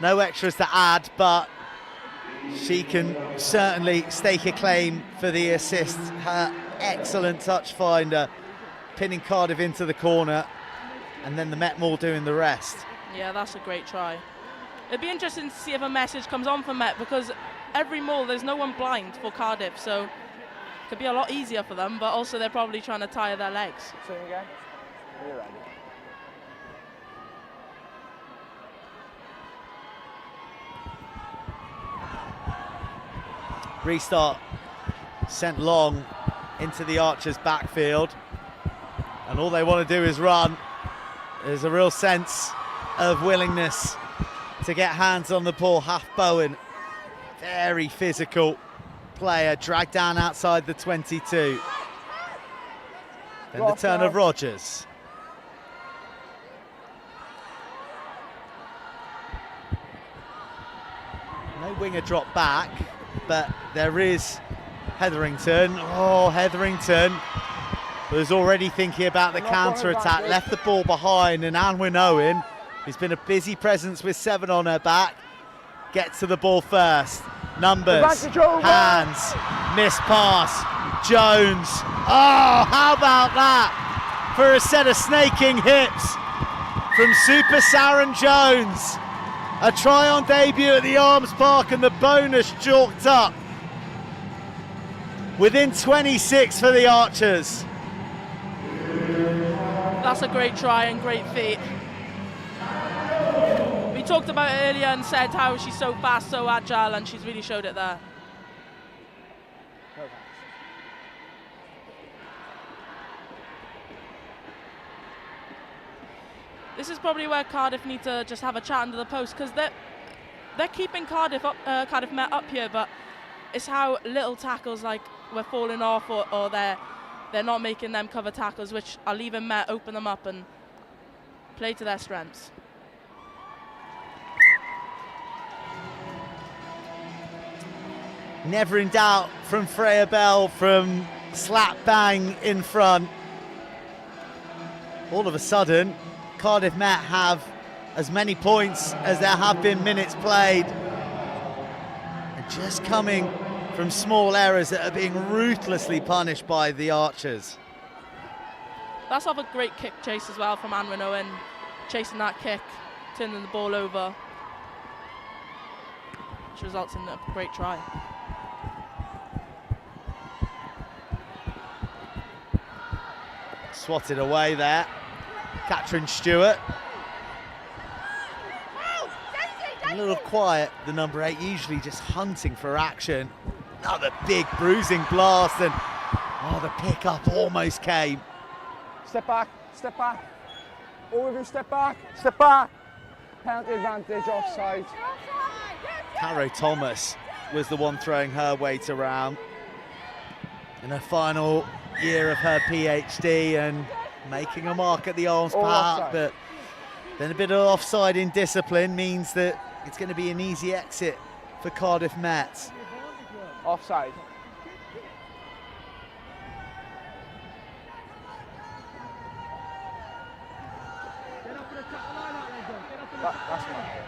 S1: No extras to add, but she can certainly stake a claim for the assist. Her excellent touch finder, pinning Cardiff into the corner, and then the Met Maul doing the rest.
S4: Yeah, that's a great try. It'd be interesting to see if a message comes on for Met, because every maul, there's no one blind for Cardiff, so it could be a lot easier for them, but also they're probably trying to tire their legs.
S7: Sing again. You're ready.
S1: Restart sent long into the Archers' backfield, and all they want to do is run. There's a real sense of willingness to get hands on the ball. Half Bowen, very physical player, dragged down outside the 22. Then the turn of Rogers. No winger drop back, but there is Hetherington. Oh, Hetherington was already thinking about the counter-attack, left the ball behind, and Anwyn Owen, who's been a busy presence with 7 on her back, gets to the ball first. Numbers, hands, missed pass, Jones. Oh, how about that for a set of snaking hips from Super Sharon Jones. A try on debut at the Arms Park, and the bonus chalked up within 26 for the Archers.
S4: That's a great try and great feat. We talked about it earlier and said how she's so fast, so agile, and she's really showed it there. This is probably where Cardiff need to just have a chat under the post, because they're keeping Cardiff Met up here, but it's how little tackles like we're falling off, or they're not making them cover tackles, which are leaving Met open them up and play to their strengths.
S1: Never in doubt from Freya Bell, from slap bang in front. All of a sudden, Cardiff Met have as many points as there have been minutes played. And just coming from small errors that are being ruthlessly punished by the Archers.
S4: That's off a great kick chase as well from Anwyn Owen, chasing that kick, turning the ball over, which results in a great try.
S1: Swatted away there, Catherine Stewart. A little quiet, the number 8, usually just hunting for action. Another big bruising blast, and the pick-up almost came.
S7: Step back, step back. All of you step back, step back. Penalty advantage, offside.
S1: Caro Thomas was the one throwing her weight around in her final year of her PhD and making a mark at the Arms Park, but then a bit of offside in discipline means that it's going to be an easy exit for Cardiff Met.
S7: Offside. That's fine.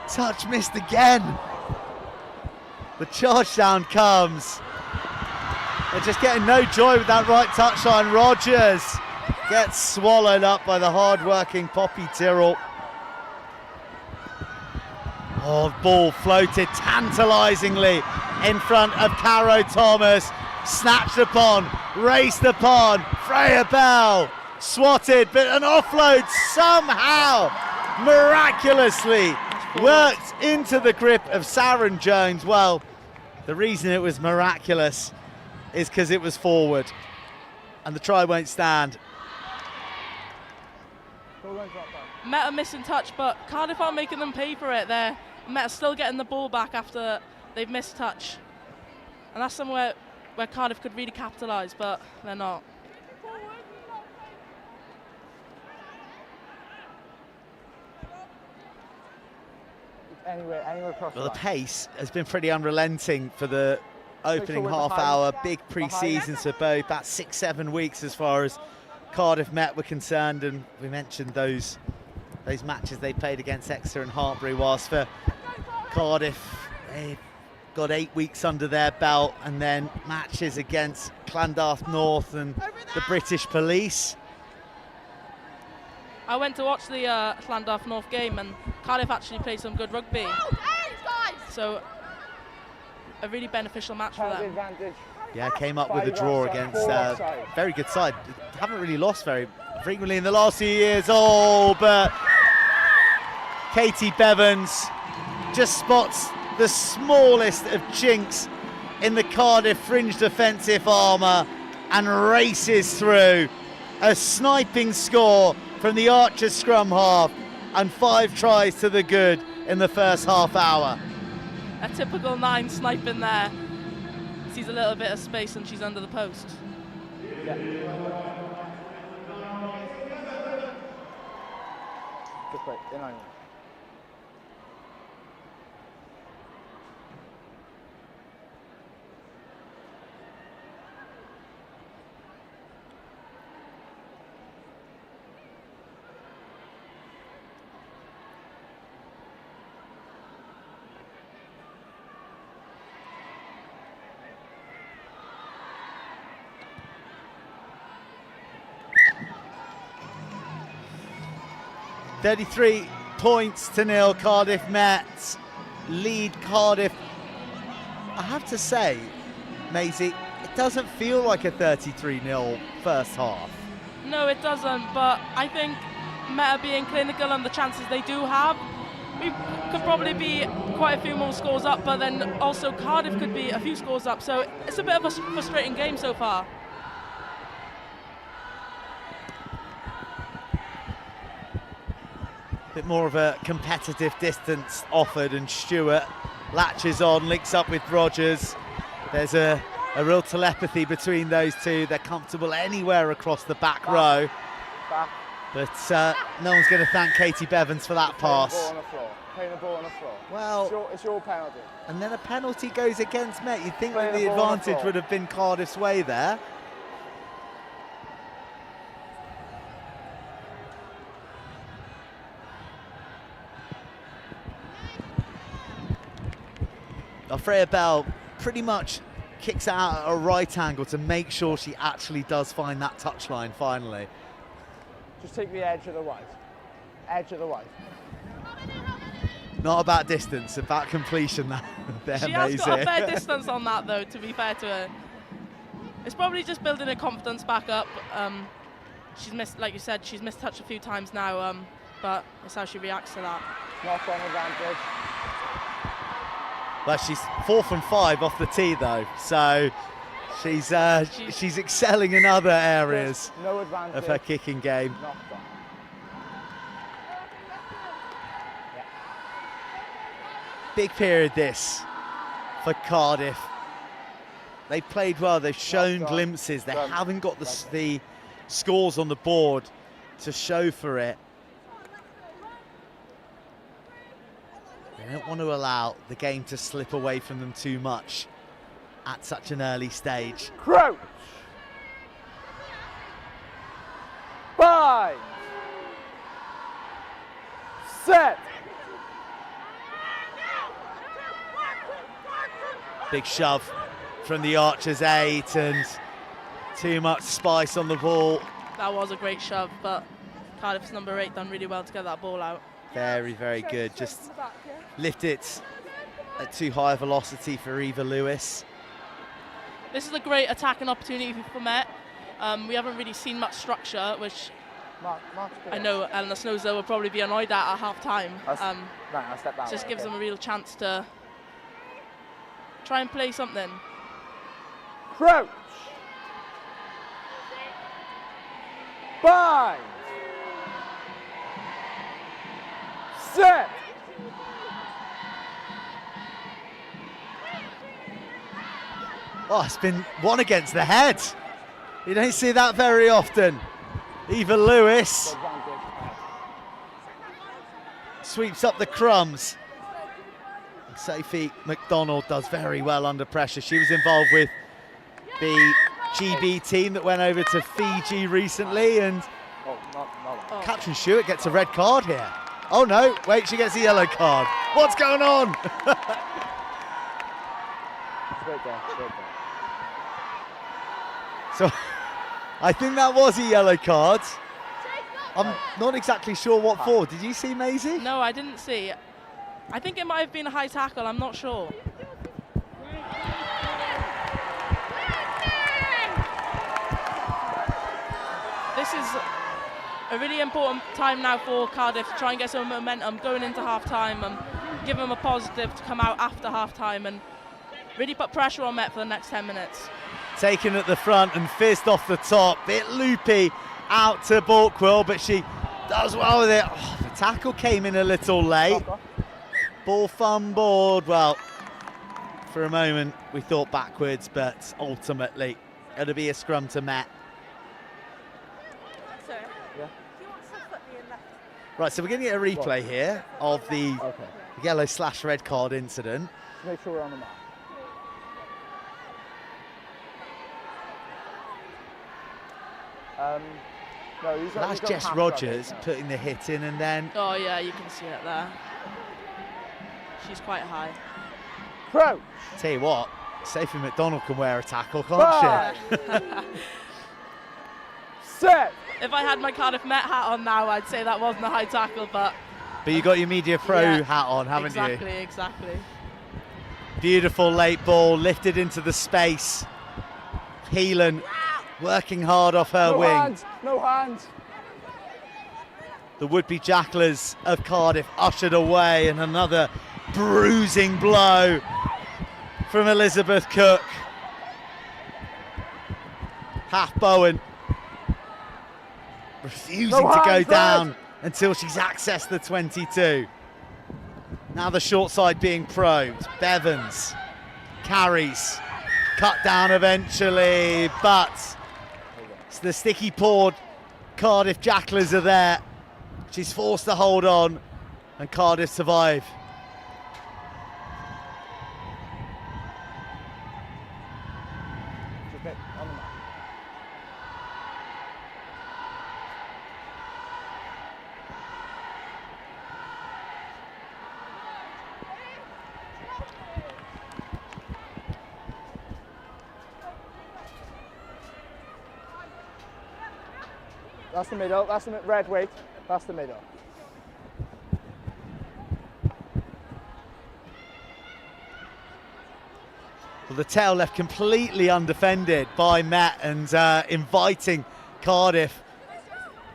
S1: Touch missed again. The charge down comes. They're just getting no joy with that right touchline. Rogers gets swallowed up by the hard-working Poppy Tyrrell. Oh, ball floated tantalisingly in front of Caro Thomas. Snatched upon, raced upon. Freya Bell swatted, but an offload somehow miraculously worked into the grip of Sharon Jones. Well, the reason it was miraculous is because it was forward, and the try won't stand.
S4: Met are missing touch, but Cardiff aren't making them pay for it. Met are still getting the ball back after they've missed touch, and that's somewhere where Cardiff could really capitalise, but they're not.
S7: Anywhere across
S1: Well,
S7: the
S1: the
S7: line.
S1: pace has been pretty unrelenting for the opening
S7: we're
S1: half
S7: behind.
S1: hour. Big pre-season for both, about 6-7 weeks as far as Cardiff Met were concerned, and we mentioned those matches they played against Exeter and Hartbury, whilst for Cardiff they've got 8 weeks under their belt, and then matches against Llandaff North and the British Police.
S4: I went to watch the Llandaff North game, and Cardiff actually played some good rugby. So a really beneficial match for
S7: Penalty
S4: them.
S7: advantage.
S1: Yeah, came up with a
S7: 5
S1: draw
S7: offside,
S1: against
S7: 4 offside.
S1: very good side. Haven't really lost very frequently in the last few years. Oh, but Katie Bevans just spots the smallest of chinks in the Cardiff fringe defensive armour and races through. A sniping score from the Archers scrum half and 5 tries to the good in the first half hour.
S4: A typical 9 sniping there. Sees a little bit of space and she's under the post.
S7: Yeah. Good play. In line.
S1: £33 to 0, Cardiff Met lead Cardiff. I have to say, Maisie, it doesn't feel like a 33-0 first half.
S4: No, it doesn't, but I think Met are being clinical on the chances they do have. We could probably be quite a few more scores up, but then also Cardiff could be a few scores up, so it's a bit of a frustrating game so far.
S1: Bit more of a competitive distance offered, and Stewart latches on, links up with Rogers. There's a real telepathy between those two. They're comfortable anywhere across the back row.
S7: Back.
S1: But no one's going to thank Katie Bevans for that pass.
S7: Playing the ball on the floor.
S1: Well,
S7: It's your penalty.
S1: and then a penalty goes against Met. You'd think that
S7: Playing
S1: the
S7: the ball on the
S1: advantage
S7: floor.
S1: would have been Cardiff's way there. Freya Bell pretty much kicks out at a right angle to make sure she actually does find that touchline finally.
S7: Just take the edge of the white. Edge of the white.
S1: Not about distance, about completion there,
S4: She has got a
S1: Maisie.
S4: fair distance on that, though, to be fair to her. It's probably just building her confidence back up. She's missed, like you said, she's missed touch a few times now, but it's how she reacts to that.
S7: Knock on advantage.
S1: Well, she's 4 from 5 off the tee though, so she's excelling in other areas
S7: No advantage.
S1: of her kicking game.
S7: Knocked on.
S1: Big period this for Cardiff. They played well, they've shown
S7: Knocked on.
S1: glimpses, they
S7: Done.
S1: haven't got the scores on the board to show for it. They don't want to allow the game to slip away from them too much at such an early stage.
S7: Crouch. Bind. Set.
S1: Big shove from the Archers 8 and too much spice on the ball.
S4: That was a great shove, but Cardiff's number 8 done really well to get that ball out.
S1: Very, very good. Just lift it at too high a velocity for Eva Lewis.
S4: This is a great attacking opportunity for Met. We haven't really seen much structure, which I know Eleanor Snowsdale will probably be annoyed at half time.
S7: I'll step down.
S4: Just gives them a real chance to try and play something.
S7: Crouch. Bind. Set.
S1: Oh, it's been one against the head. You don't see that very often. Eva Lewis
S7: Advantage.
S1: sweeps up the crumbs. Sophie McDonald does very well under pressure. She was involved with the GB team that went over to Fiji recently, and Captain Stewart gets a red card here. Oh no, wait, she gets a yellow card. What's going on? So I think that was a yellow card. I'm not exactly sure what for. Did you see, Maisie?
S4: No, I didn't see. I think it might have been a high tackle, I'm not sure. This is a really important time now for Cardiff to try and get some momentum going into half-time and give them a positive to come out after half-time and really put pressure on Met for the next 10 minutes.
S1: Taken at the front and fizzed off the top. Bit loopy out to Borkwell, but she does well with it. Oh, the tackle came in a little late. Ball fumbled. Well, for a moment we thought backwards, but ultimately it'll be a scrum to Met. Right, so we're going to get a replay here of the yellow/red card incident.
S7: Make sure we're on the map. No,
S1: That's Jess Rogers putting the hit in, and then...
S4: Oh yeah, you can see it there. She's quite high.
S7: Pro!
S1: Tell you what, Sophie McDonald can wear a tackle, can't she?
S7: Set!
S4: If I had my Cardiff Met hat on now, I'd say that wasn't a high tackle, but...
S1: But you got your Media Pro hat on, haven't you?
S4: Exactly.
S1: Beautiful late ball, lifted into the space. Heelan working hard off her wing.
S7: Hands, no hands.
S1: The would-be jacklers of Cardiff ushered away, and another bruising blow from Elizabeth Cook. Half Bowen refusing to go down until she's accessed the 22. Now the short side being probed. Bevans carries, cut down eventually, but the sticky-pawed Cardiff jacklers are there. She's forced to hold on, and Cardiff survive.
S7: That's the middle, that's the red weight, that's the middle.
S1: Well, the tail left completely undefended by Met, and inviting Cardiff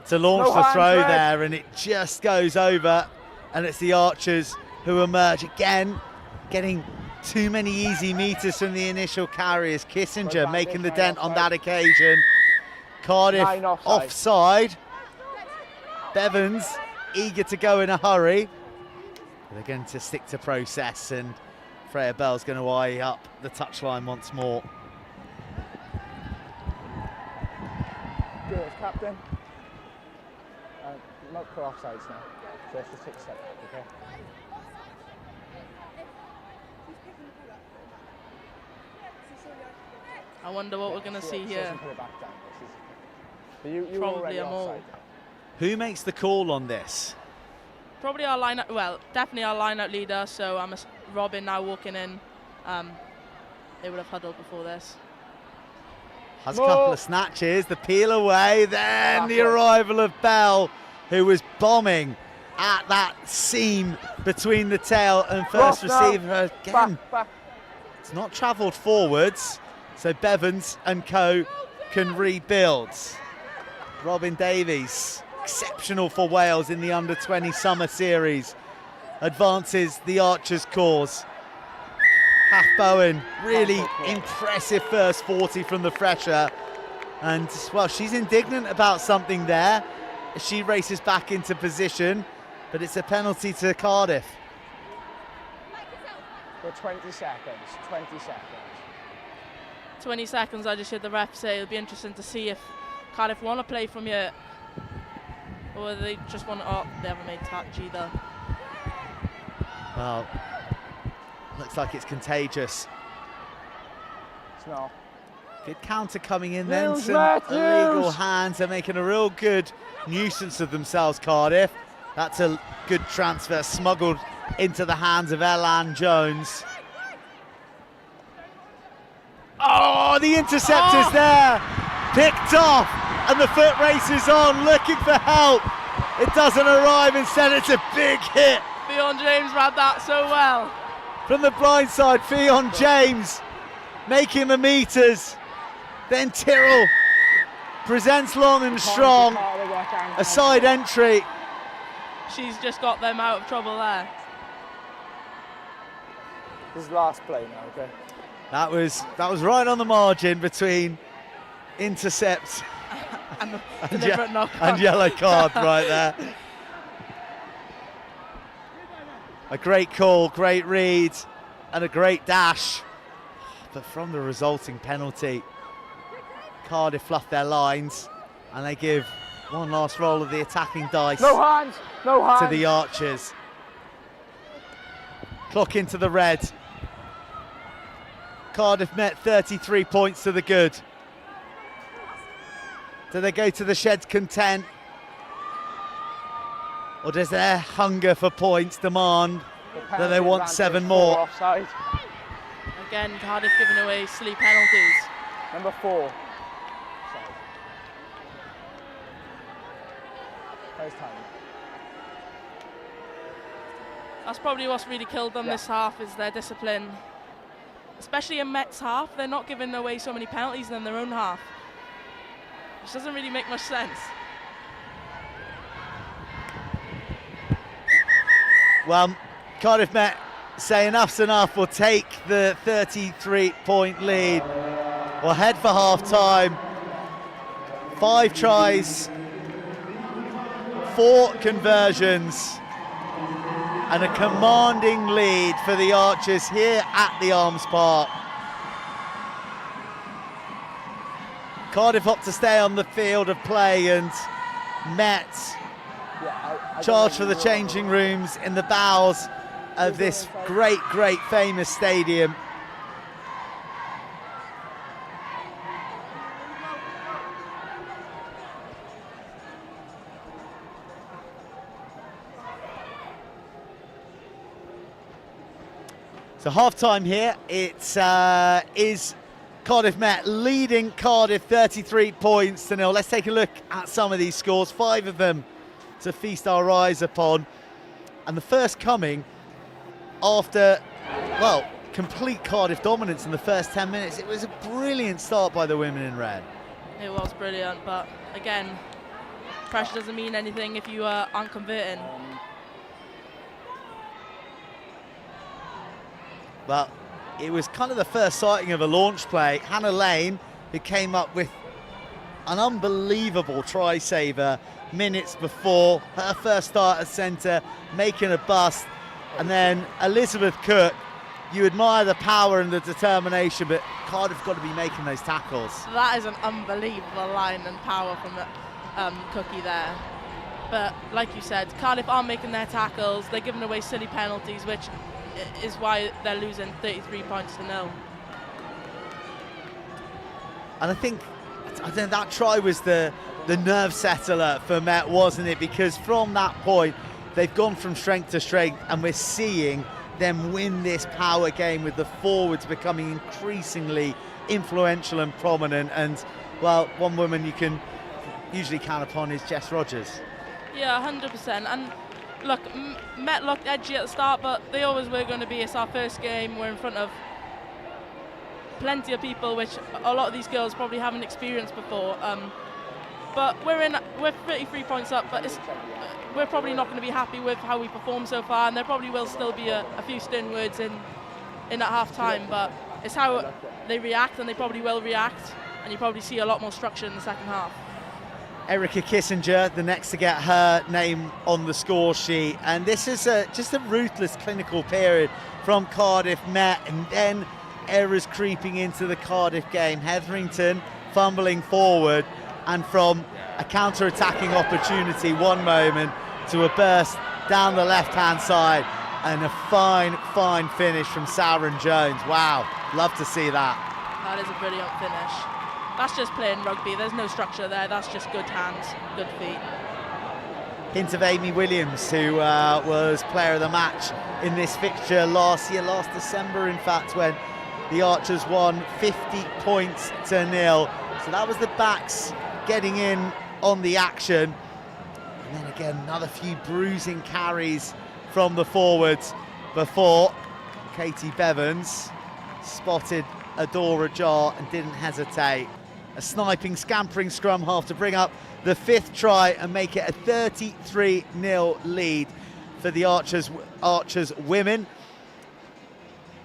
S1: to launch the throw there, and it just goes over, and it's the Archers who emerge again, getting too many easy meters from the initial carriers. Kissinger making the dent on that occasion. Cardiff offside. Bevans eager to go in a hurry. They're going to stick to process, and Freya Bell's going to eye up the touchline once more.
S7: Good, captain. Not for offsides now, so let's just take a step back, okay?
S4: I wonder what we're going to see here.
S7: Put it back down. You
S4: Probably a maul.
S1: Who makes the call on this?
S4: Probably our line-out, well, definitely our line-out leader, so Robin now walking in. They would have huddled before this.
S1: Has a couple of snatches, the peel away, then the arrival of Bell, who was bombing at that seam between the tail and first receiver again.
S7: Back.
S1: It's not travelled forwards, so Bevans and co can rebuild. Robin Davies, exceptional for Wales in the under-20 summer series, advances the Archers' cause. Half Bowen, really impressive first 40 from the fresher, and well, she's indignant about something there as she races back into position, but it's a penalty to Cardiff.
S7: For 20 seconds, 20 seconds.
S4: 20 seconds, I just heard the ref say it'll be interesting to see if Cardiff want to play from here, or they just want to, they haven't made touch either.
S1: Well, Looks like it's contagious.
S7: It's not.
S1: Good counter coming in then.
S7: Mills,
S1: Some
S7: Matthews.
S1: illegal hands are making a real good nuisance of themselves, Cardiff. That's a good transfer smuggled into the hands of Elan Jones. Oh, the intercept is there. Picked off, and the foot race is on, looking for help. It doesn't arrive, instead it's a big hit.
S4: Fionn James read that so well.
S1: From the blind side, Fionn James making the meters. Then Tyrrell presents long and strong. A side entry.
S4: She's just got them out of trouble there.
S7: This is last play now, okay?
S1: That was right on the margin between intercept
S4: And
S1: and,
S4: deliberate knock-on.
S1: and yellow card right there. A great call, great read, and a great dash. But from the resulting penalty, Cardiff fluff their lines, and they give one last roll of the attacking dice
S7: No hands, no hands.
S1: to the Archers. Clock into the red. Cardiff Met 33 points to the good. Do they go to the sheds content? Or does their hunger for points demand that they want 7 more?
S7: Offside.
S4: Again, Cardiff giving away silly penalties.
S7: Number 4. First time.
S4: That's probably what's really killed them this half, is their discipline. Especially in Met's half, they're not giving away so many penalties in their own half. Which doesn't really make much sense.
S1: Well, Cardiff Met say enough's enough. We'll take the 33-point lead. We'll head for half-time. 5 tries, 4 conversions, and a commanding lead for the Archers here at the Arms Park. Cardiff opt to stay on the field of play, and Met charge for the changing rooms in the bowels of this great, great, famous stadium. So half-time here, it is Cardiff Met leading Cardiff 33 points to 0. Let's take a look at some of these scores, 5 of them to feast our eyes upon. And the first coming after, well, complete Cardiff dominance in the first 10 minutes. It was a brilliant start by the women in red.
S4: It was brilliant, but again, pressure doesn't mean anything if you aren't converting.
S1: Well, it was kind of the first sighting of a launch play. Hannah Lane, who came up with an unbelievable try saver minutes before her first start at centre, making a bust. And then Elizabeth Cook, you admire the power and the determination, but Cardiff got to be making those tackles.
S4: That is an unbelievable line and power from Cookie there. But like you said, Cardiff are making their tackles. They're giving away silly penalties, which is why they're losing 33 points to 0.
S1: And I think that try was the nerve settler for Met, wasn't it? Because from that point, they've gone from strength to strength, and we're seeing them win this power game with the forwards becoming increasingly influential and prominent. And, well, one woman you can usually count upon is Jess Rogers.
S4: Yeah, 100%. And look, Met looked edgy at the start, but they always were going to be. It's our first game. We're in front of plenty of people, which a lot of these girls probably haven't experienced before. But we're 33 points up, but we're probably not going to be happy with how we performed so far, and there probably will still be a few stern words in at half-time, but it's how they react, and they probably will react, and you probably see a lot more structure in the second half.
S1: Erica Kissinger, the next to get her name on the score sheet. And this is just a ruthless clinical period from Cardiff Met, and then errors creeping into the Cardiff game. Hetherington fumbling forward, and from a counter-attacking opportunity one moment to a burst down the left-hand side. And a fine, fine finish from Sauron Jones. Wow, love to see that.
S4: That is a brilliant finish. That's just playing rugby. There's no structure there. That's just good hands, good feet.
S1: Hint of Amy Williams, who was player of the match in this fixture last December, in fact, when the Archers won 50 points to 0. So that was the backs getting in on the action. And then again, another few bruising carries from the forwards before Katie Bevans spotted a door ajar and didn't hesitate. A sniping, scampering scrum half to bring up the 5th try and make it a 33-0 lead for the Archers women.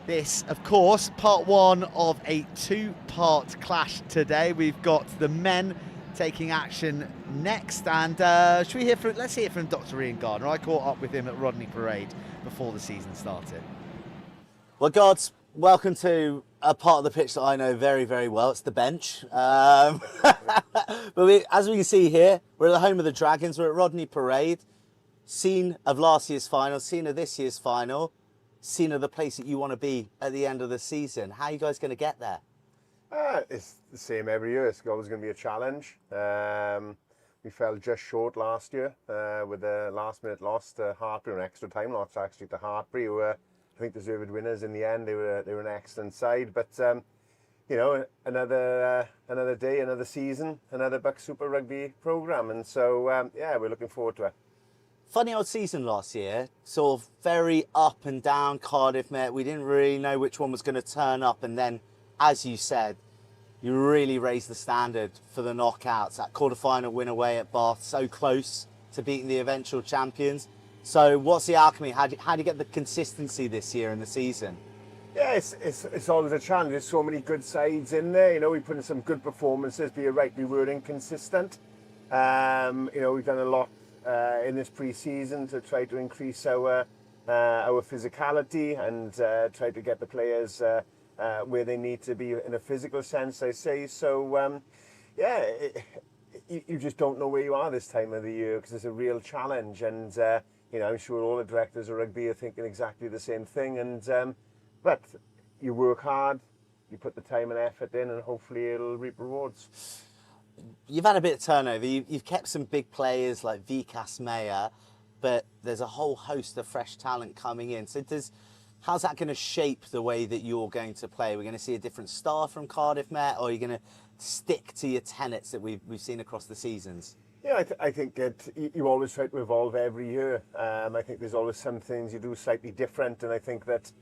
S1: This, of course, part 1 of a 2-part clash today. We've got the men taking action next, and let's hear from Dr. Ian Gardner. I caught up with him at Rodney Parade before the season started.
S8: Well, Gods, welcome to a part of the pitch that I know very, very well. It's the bench. But as we can see here, we're at the home of the Dragons. We're at Rodney Parade. Scene of last year's final, scene of this year's final, scene of the place that you want to be at the end of the season. How are you guys going to get there?
S9: It's the same every year. It's always going to be a challenge. We fell just short last year with a last-minute loss to Hartbury, an extra time loss actually to Hartbury, who were, I think, deserved winners in the end. They were an excellent side, but you know, another day, another season, another BUCS Super Rugby programme, and so yeah, we're looking forward to it.
S8: Funny old season last year, sort of very up and down. Cardiff Met, we didn't really know which one was going to turn up, and then, as you said, you really raised the standard for the knockouts. That quarter-final win away at Bath, so close to beating the eventual champions. So what's the alchemy? How do you get the consistency this year in the season?
S9: Yeah, it's always a challenge. There's so many good sides in there. You know, we put in some good performances, but you're right, we were inconsistent. You know, we've done a lot in this pre-season to try to increase our physicality and try to get the players where they need to be in a physical sense, I say. So, yeah, you just don't know where you are this time of the year because it's a real challenge. And, you know, I'm sure all the directors of rugby are thinking exactly the same thing. And but you work hard, you put the time and effort in, and hopefully it'll reap rewards.
S8: You've had a bit of turnover. You've kept some big players like BUCS Mayer, but there's a whole host of fresh talent coming in. So how's that going to shape the way that you're going to play? We're going to see a different style from Cardiff Met, or are you going to stick to your tenets that we've seen across the seasons?
S9: Yeah, I think that you always try to evolve every year. I think there's always some things you do slightly different, and I think that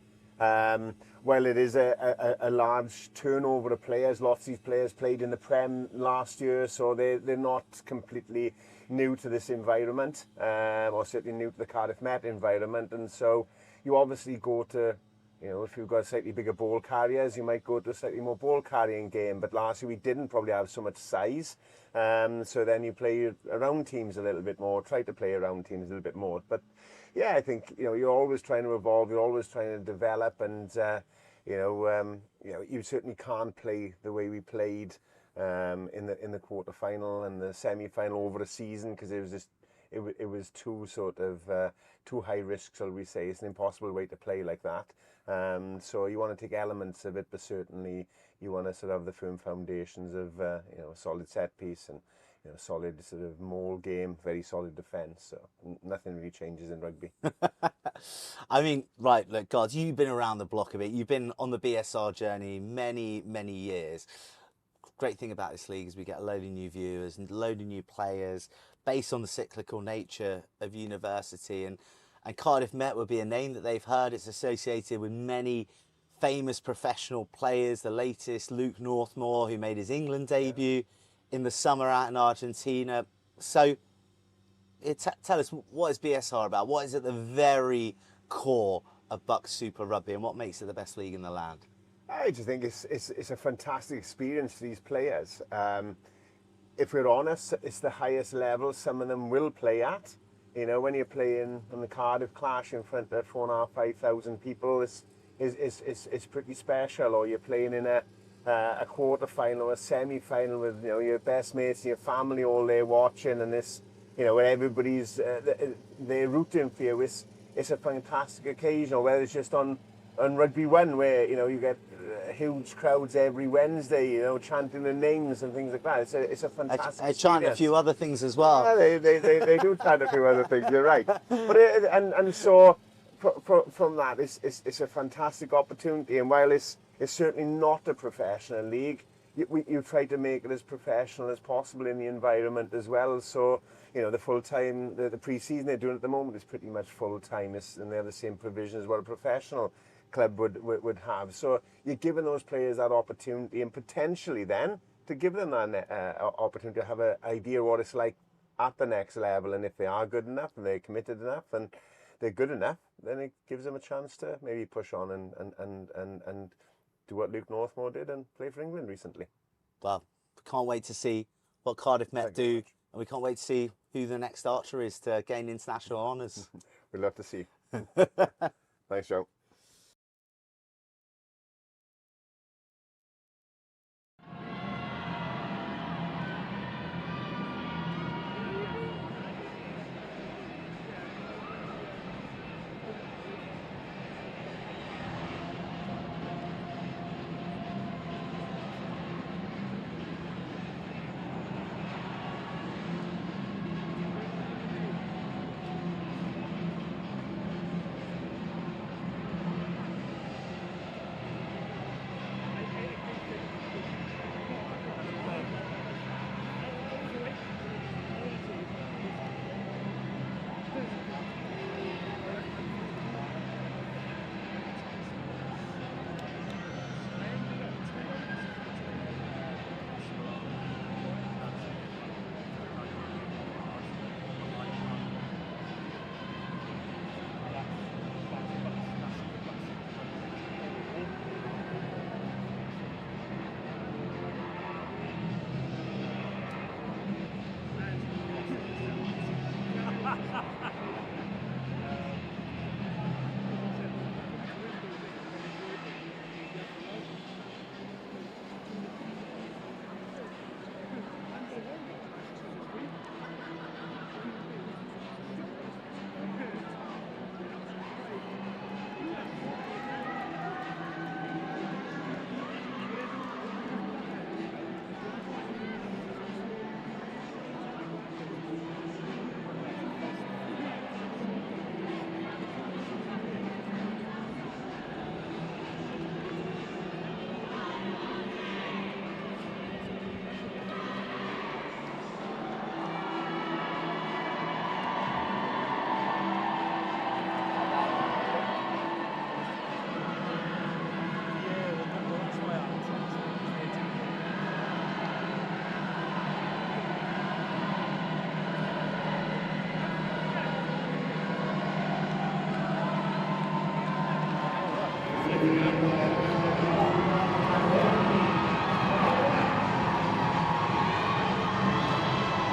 S9: while it is a large turnover of players, lots of these players played in the Prem last year, so they're not completely new to this environment, or certainly new to the Cardiff Met environment, and so you obviously go to, you know, if you've got slightly bigger ball carriers, you might go to a slightly more ball carrying game, but last year we didn't probably have so much size, so then you play around teams a little bit more, try to play around teams a little bit more, but yeah, I think, you know, you're always trying to evolve, you're always trying to develop, and you certainly can't play the way we played in the quarter final and the semi final over a season, because it was too sort of too high risk, shall we say. It's an impossible way to play like that. So you want to take elements of it, but certainly you want to sort of have the firm foundations of you know, a solid set piece and, you know, solid sort of maul game, very solid defence. So nothing really changes in rugby.
S8: I mean, right, look, God, you've been around the block a bit. You've been on the BSR journey many, many years. Great thing about this league is we get a load of new viewers and a load of new players based on the cyclical nature of university. And Cardiff Met would be a name that they've heard. It's associated with many famous professional players. The latest, Luke Northmore, who made his England debut in the summer out in Argentina. So tell us, what is BSR about? What is at the very core of BUCS Super Rugby, and what makes it the best league in the land?
S9: I just think it's a fantastic experience for these players. If we're honest, it's the highest level some of them will play at. You know, when you're playing on the Cardiff Clash in front of 4,500, 5,000 people, it's pretty special. Or you're playing in a quarter final or a semi final with, you know, your best mates and your family all there watching, and this, you know, where everybody's they're rooting for you. It's it's a fantastic occasion, or whether it's just on Rugby One, where you get huge crowds every Wednesday, chanting the names and things like that. It's a fantastic.
S8: I chant a few other things as well.
S9: Yeah, they do chant a few other things. You're right. But so from that, it's a fantastic opportunity. And while it's certainly not a professional league, you try to make it as professional as possible in the environment as well. So the full time, the pre-season they're doing at the moment is pretty much full time, and they have the same provision as what a professional club would have. So you're giving those players that opportunity, and potentially then to give them that opportunity to have an idea what it's like at the next level, and if they are good enough and they're committed enough and they're good enough, then it gives them a chance to maybe push on and do what Luke Northmore did and play for England recently.
S8: Well, we can't wait to see what Cardiff Met do, and we can't wait to see who the next archer is to gain international honours.
S9: We'd love to see. Thanks, Joe.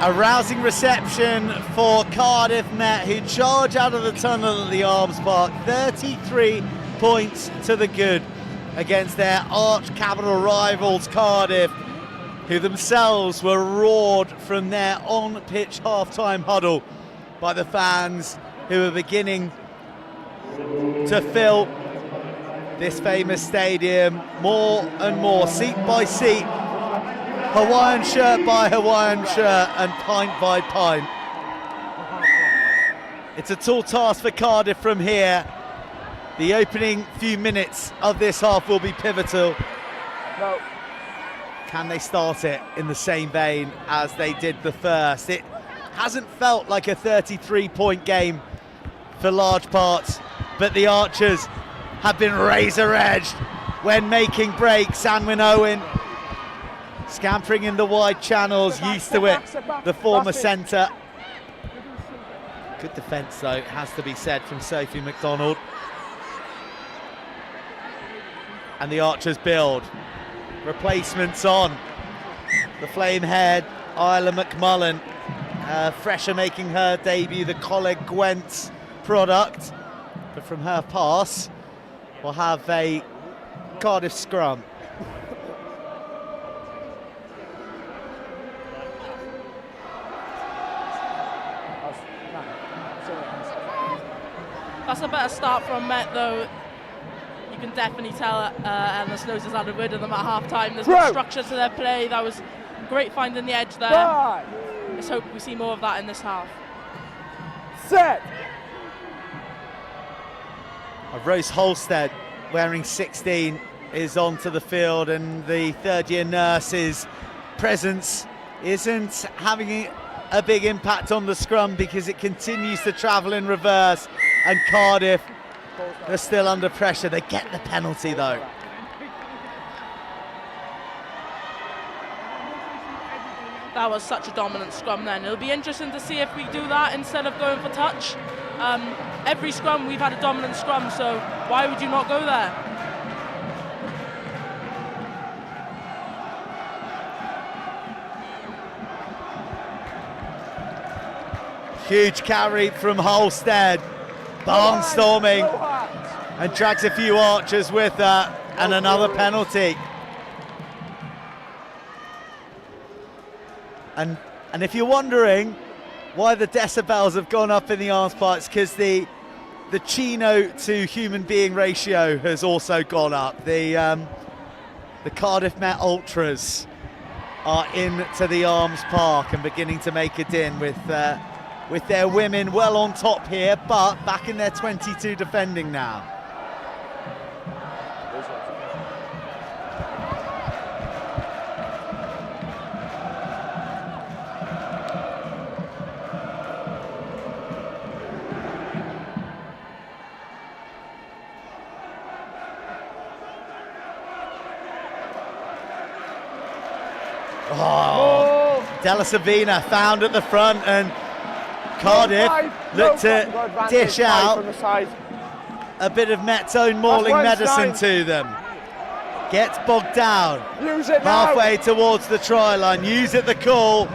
S1: A rousing reception for Cardiff Met, who charge out of the tunnel at the Arms Park. 33 points to the good against their arch capital rivals Cardiff, who themselves were roared from their on-pitch half-time huddle by the fans who were beginning to fill this famous stadium more and more, seat by seat, Hawaiian shirt by Hawaiian shirt and pint by pint. It's a tall task for Cardiff from here. The opening few minutes of this half will be pivotal.
S7: No.
S1: Can they start it in the same vein as they did the first? It hasn't felt like a 33-point game for large parts, but the Archers have been razor-edged when making breaks. Anwyn Owen scampering in the wide channels, used to it, the former centre. Good defence though, has to be said, from Sophie McDonald. And the Archers build. Replacements on. The flame-haired Isla McMullen, fresher making her debut, the Coleg Gwent product. But from her pass, we'll have a Cardiff scrum.
S4: That's a better start from Met, though. You can definitely tell Eleanor Snows has had a word of them at half-time. There's no structure to their play. That was great finding the edge there. Let's hope we see more of that in this half.
S7: Set.
S1: Rose Holstead, wearing 16, is onto the field, and the third-year nurse's presence isn't having a big impact on the scrum because it continues to travel in reverse, and Cardiff are still under pressure. They get the penalty though.
S4: That was such a dominant scrum then. It'll be interesting to see if we do that instead of going for touch. Every scrum we've had a dominant scrum, so why would you not go there?
S1: Huge carry from Holstead, barnstorming, and drags a few archers with her, and another penalty. And if you're wondering why the decibels have gone up in the arms part, it's because the Chino to human being ratio has also gone up. The Cardiff Met Ultras are into the arms park and beginning to make a din with their women well on top here, but back in their 22 defending now. Della Sabina found at the front, and Cardiff looked to dish out a bit of Met's own mauling medicine to them. Gets bogged down halfway towards the try line. Use it the call.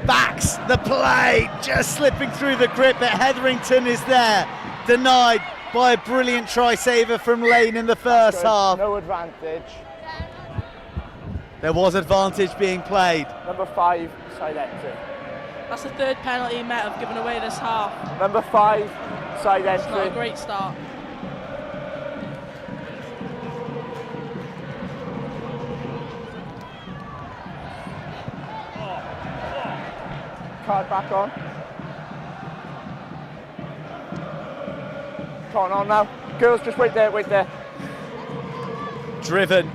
S1: Backs the play, just slipping through the grip, but Hetherington is there. Denied by a brilliant try saver from Lane in the first half.
S7: No advantage.
S1: There was advantage being played.
S7: Number 5, side exit.
S4: That's the third penalty Met have given away this half.
S7: Number 5, side
S4: It's
S7: entry.
S4: not a great start.
S7: Card back on. Come on now. Girls, just wait there, wait there.
S1: Driven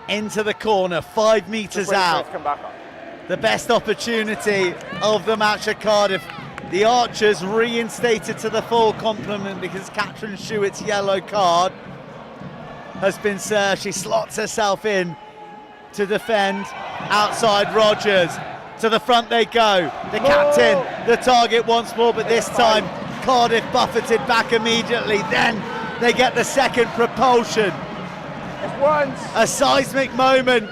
S1: into the corner, 5 metres out.
S7: Come back on.
S1: The best opportunity of the match at Cardiff. The Archers reinstated to the full complement because Catherine Shewitt's yellow card has been served. She slots herself in to defend outside Rogers. To the front they go. The captain, the target once more, but this time Cardiff buffeted back immediately. Then they get the second propulsion. A seismic moment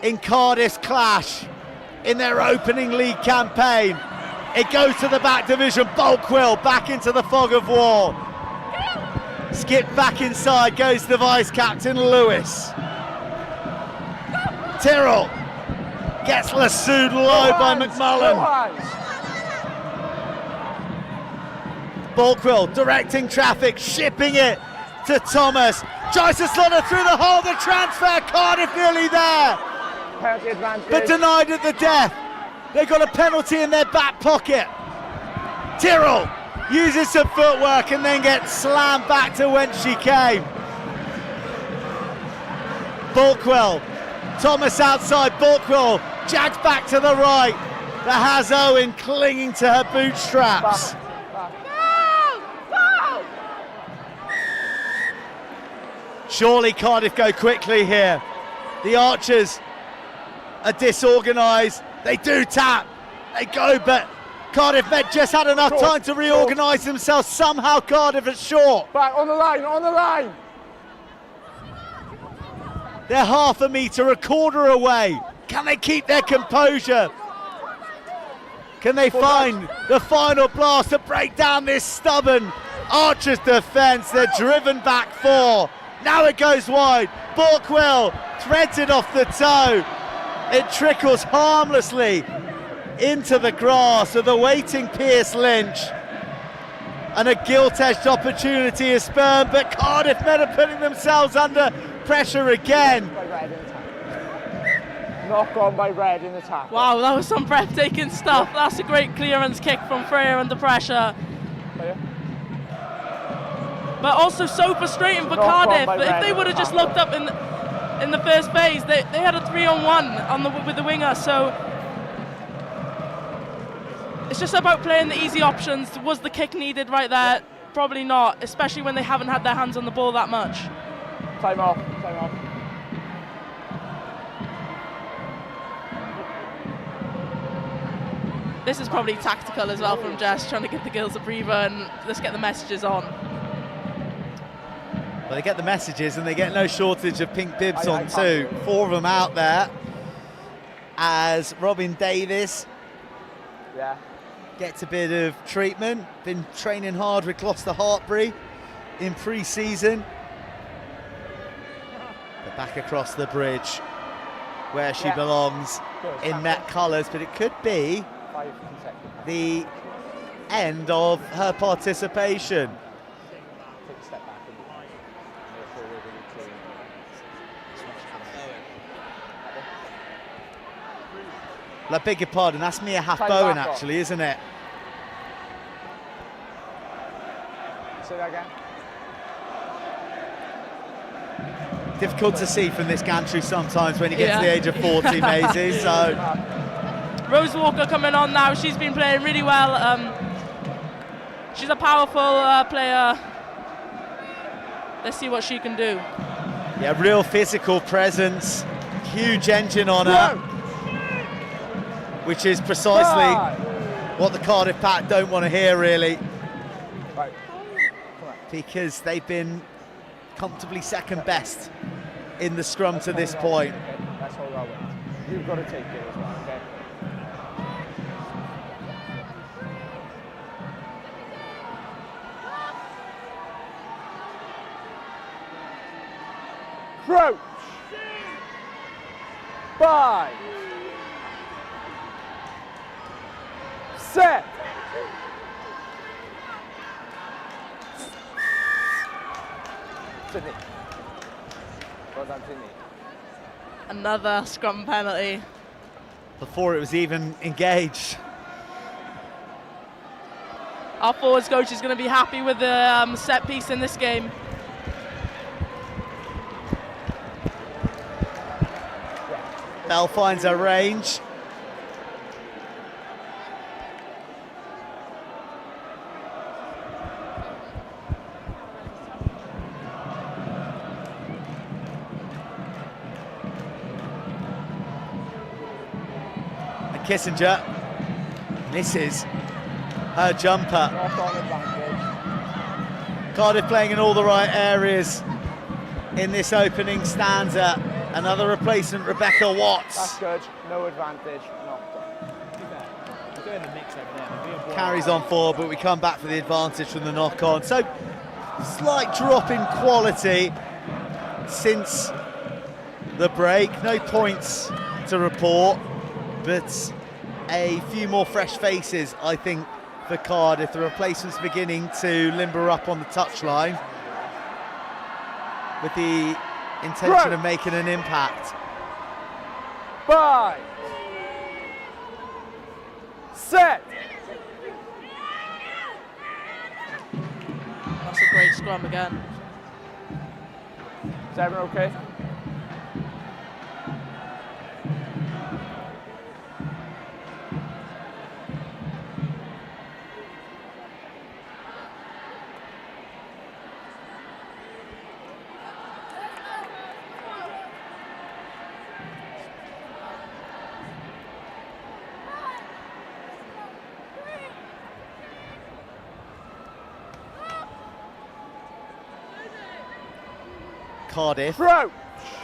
S1: in Cardiff's Clash in their opening league campaign. It goes to the back division. Bulkwill back into the fog of war. Skip back inside goes the vice captain Lewis. Tyrrell gets lassoed low by McMullen. Bulkwill directing traffic, shipping it to Thomas. Tries to slot her through the hole. The transfer, Cardiff nearly there, but denied at the death. They got a penalty in their back pocket. Tyrrell uses some footwork and then gets slammed back to whence she came. Bulkwill, Thomas outside. Bulkwill jags back to the right. The Has Owen clinging to her bootstraps. Surely Cardiff go quickly here. The Archers are disorganised. They do tap. They go, but Cardiff Met just had enough time to reorganise themselves. Somehow Cardiff is short.
S7: Back on the line, on the line.
S1: They're half a metre, a quarter away. Can they keep their composure? Can they find the final blast to break down this stubborn Archers defence? They're driven back 4. Now it goes wide. Bulkwill threads it off the toe. It trickles harmlessly
S8: into the grass with a waiting Pierce Lynch. And a gilt-edged opportunity is spurned, but Cardiff Met are putting themselves under pressure again.
S7: Knock on by Red in the tackle.
S4: Wow, that was some breathtaking stuff. That's a great clearance kick from Freya under pressure. But also so frustrating for Cardiff. If they would have just looked up in the first phase, they had a 3-on-1 with the winger. So it's just about playing the easy options. Was the kick needed right there? Probably not, especially when they haven't had their hands on the ball that much.
S7: Time off, time off.
S4: This is probably tactical as well from Jess, trying to give the girls a breather and let's get the messages on.
S8: Well, they get the messages and they get no shortage of pink bibs on too. 4 of them out there as Robin Davis gets a bit of treatment. Been training hard with Gloucester Hartbury in pre-season. But back across the bridge where she belongs in Met colours, but it could be the end of her participation. I beg your pardon, that's Mia Half-Bowen actually, isn't it?
S7: Say that again.
S8: Difficult to see from this gantry sometimes when you get to the age of 40, Maisie, so...
S4: Rose Walker coming on now, she's been playing really well. She's a powerful player. Let's see what she can do.
S8: Yeah, real physical presence, huge engine on her. Which is precisely what the Cardiff pack don't want to hear, really.
S7: Right.
S8: Because they've been comfortably second best in the scrum to this point.
S7: Okay. That's all I want. You've got to take it as well, okay? Crouch! Bye! Set! Sydney. Well done, Sydney.
S4: Another scrum penalty.
S8: Before it was even engaged.
S4: Our forwards coach is going to be happy with the set piece in this game.
S8: Bell finds her range. Kissinger misses her jumper. Cardiff playing in all the right areas in this opening stanza. Another replacement, Rebecca Watts.
S7: That's good. No advantage.
S8: Carries on forward, but we come back for the advantage from the knock-on. So, slight drop in quality since the break. No points to report, but a few more fresh faces, I think, for Cardiff. The replacements beginning to limber up on the touchline with the intention of making an impact.
S7: 5. Set.
S4: That's a great scrum again.
S7: Is everyone okay?
S8: Cardiff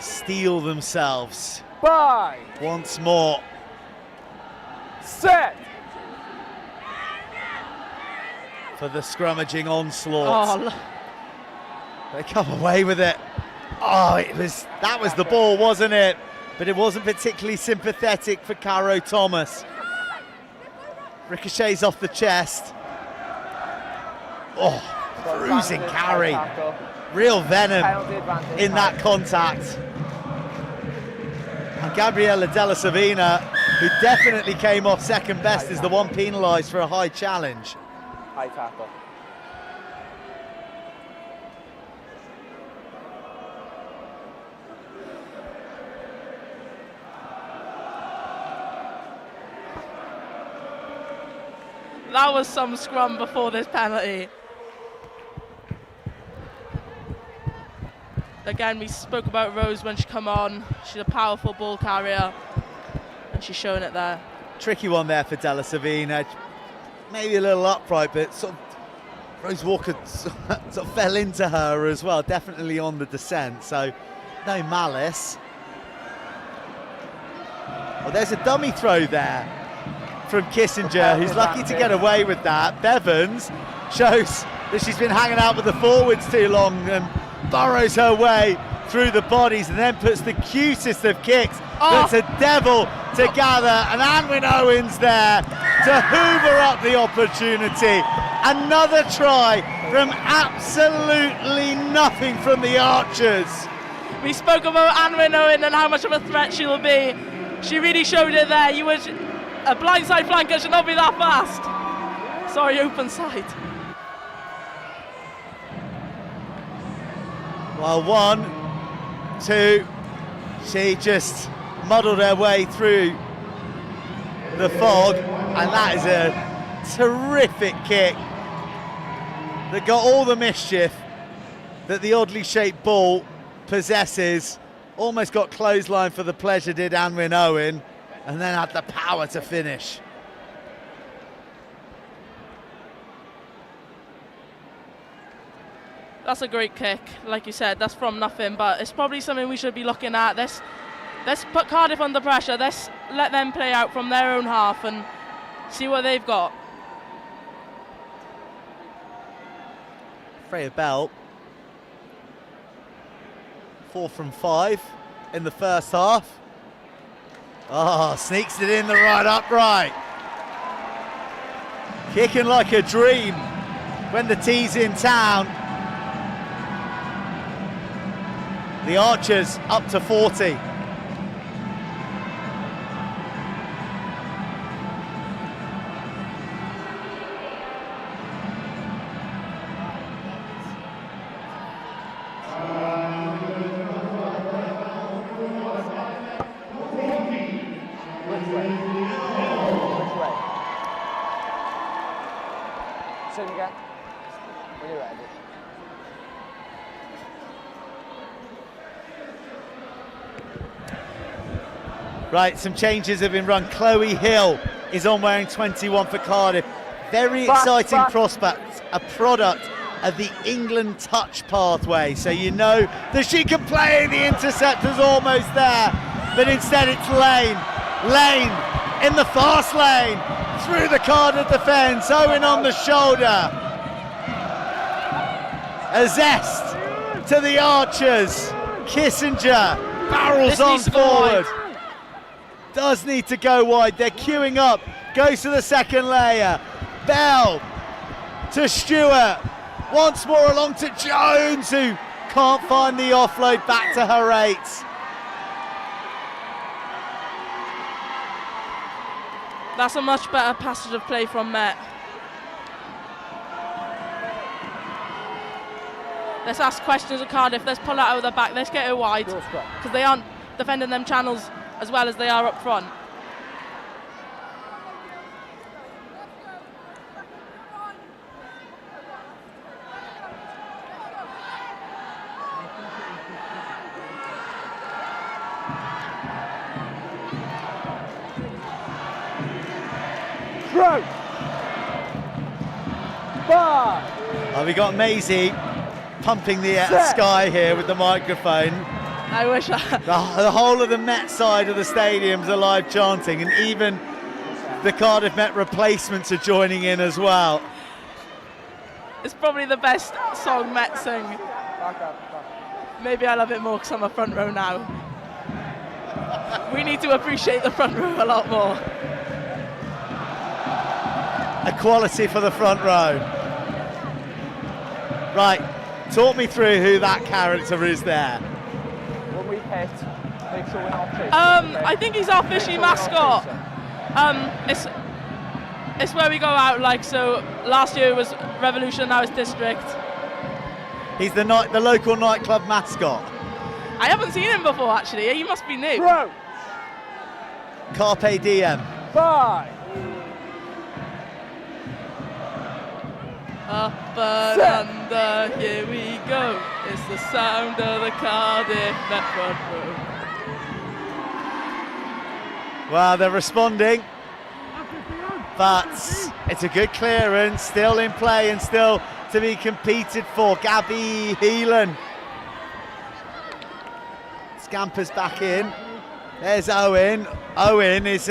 S8: steal themselves
S7: 5.
S8: once more.
S7: Set.
S8: For the scrummaging onslaught.
S4: Oh,
S8: they come away with it. Oh, that was the ball, wasn't it? But it wasn't particularly sympathetic for Caro Thomas.
S1: Ricochets off the chest. Oh, bruising carry. Real venom in that contact. And Gabriella Della Savina, who definitely came off second best, is the one penalised for a high challenge.
S7: High tackle.
S4: That was some scrum before this penalty. Again, we spoke about Rose when she come on. She's a powerful ball carrier, and she's showing it there.
S1: Tricky one there for Della Savina. Maybe a little upright, but sort of Rose Walker sort of fell into her as well, definitely on the descent, so no malice. Well, there's a dummy throw there from Kissinger, who's lucky to get away with that. Bevans shows that she's been hanging out with the forwards too long and burrows her way through the bodies and then puts the cutest of kicks. That's a devil to gather, and Anwin Owens there to hoover up the opportunity. Another try from absolutely nothing from the Archers.
S4: We spoke about Anwin Owen and how much of a threat she'll be. She really showed it there. A blindside flanker should not be that fast. Sorry, open side.
S1: Well, 1, 2, she just muddled her way through the fog, and that is a terrific kick that got all the mischief that the oddly shaped ball possesses. Almost got clothesline for the pleasure, did Anwin Owen, and then had the power to finish.
S4: That's a great kick. Like you said, that's from nothing, but it's probably something we should be looking at. Let's put Cardiff under pressure. Let's let them play out from their own half and see what they've got.
S1: Freya Bell, 4 from 5 in the first half. Oh, sneaks it in the right upright. Kicking like a dream when the tee's in town. The Archers up to 40.
S7: Say it again. When you're ready.
S1: Right, some changes have been run. Chloe Hill is on wearing 21 for Cardiff. Very exciting prospect, a product of the England touch pathway. So you know that she can play, the interceptor's almost there, but instead it's Lane. Lane in the fast lane, through the Cardiff defence, Owen on the shoulder. A zest to the Archers. Kissinger barrels on forward. Does need to go wide. They're queuing up. Goes to the second layer. Bell to Stewart. Once more along to Jones, who can't find the offload back to her 8.
S4: That's a much better passage of play from Met. Let's ask questions of Cardiff. Let's pull it out of the back. Let's get it wide, because they aren't defending them channels as well as they are up front.
S7: Throw. Bar.
S1: Oh, we got Maisie pumping the sky here with the microphone.
S4: I wish I...
S1: The whole of the Met side of the stadium's are live chanting, and even the Cardiff Met replacements are joining in as well.
S4: It's probably the best song Met sing. Maybe I love it more because I'm a front row now. We need to appreciate the front row a lot more.
S1: equality for the front row. Right, talk me through who that character is there.
S7: When we hit, make sure we're not chasing.
S4: I think he's our fishy mascot. It's where we go out, like, so last year was Revolution, now it's District.
S1: He's the local nightclub mascot.
S4: I haven't seen him before, actually. He must be new.
S7: Throw.
S1: Carpe diem.
S7: 5.
S4: Up and under, here we go. It's the sound of the Cardiff Met front row.
S1: Well, they're responding, but it's a good clearance, still in play and still to be competed for. Gabby Heelan scampers back in. There's Owen. Owen is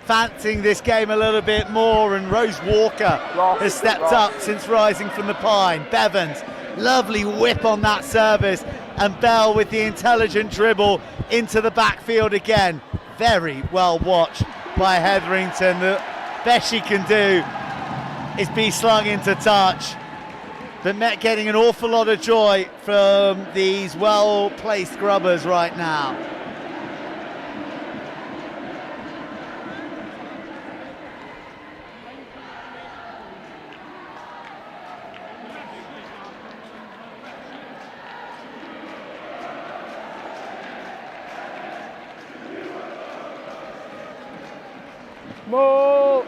S1: fancying this game a little bit more, and Rose Walker has stepped up since rising from the pine. Bevans, lovely whip on that service, and Bell with the intelligent dribble into the backfield again. Very well watched by Hetherington. The best she can do is be slung into touch. But Met getting an awful lot of joy from these well-placed grubbers right now.
S7: Maul.